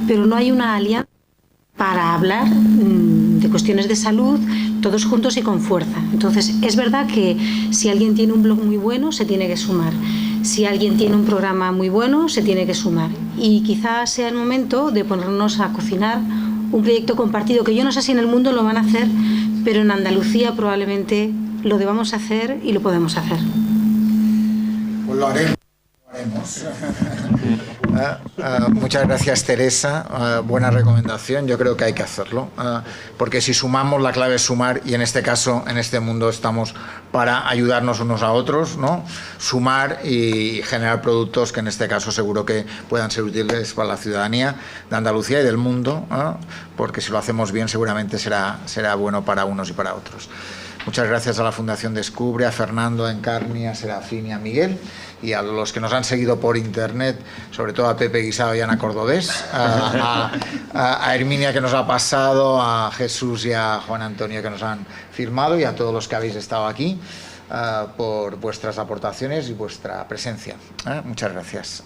pero no hay una alianza para hablar de cuestiones de salud todos juntos y con fuerza. Entonces, es verdad que si alguien tiene un blog muy bueno, se tiene que sumar. Si alguien tiene un programa muy bueno, se tiene que sumar. Y quizás sea el momento de ponernos a cocinar un proyecto compartido, que yo no sé si en el mundo lo van a hacer, pero en Andalucía probablemente lo debamos hacer y lo podemos hacer. Pues lo haremos. Muchas gracias, Teresa. Buena recomendación. Yo creo que hay que hacerlo, porque si sumamos, la clave es sumar, y en este caso, en este mundo, estamos para ayudarnos unos a otros, ¿no? Sumar y generar productos que en este caso seguro que puedan ser útiles para la ciudadanía de Andalucía y del mundo, porque si lo hacemos bien seguramente será bueno para unos y para otros. Muchas gracias a la Fundación Descubre, a Fernando, a Encarni, a Serafín y a Miguel, y a los que nos han seguido por internet, sobre todo a Pepe Guisado y a Ana Cordobés, a Herminia, que nos ha pasado, a Jesús y a Juan Antonio, que nos han filmado, y a todos los que habéis estado aquí por vuestras aportaciones y vuestra presencia. Muchas gracias.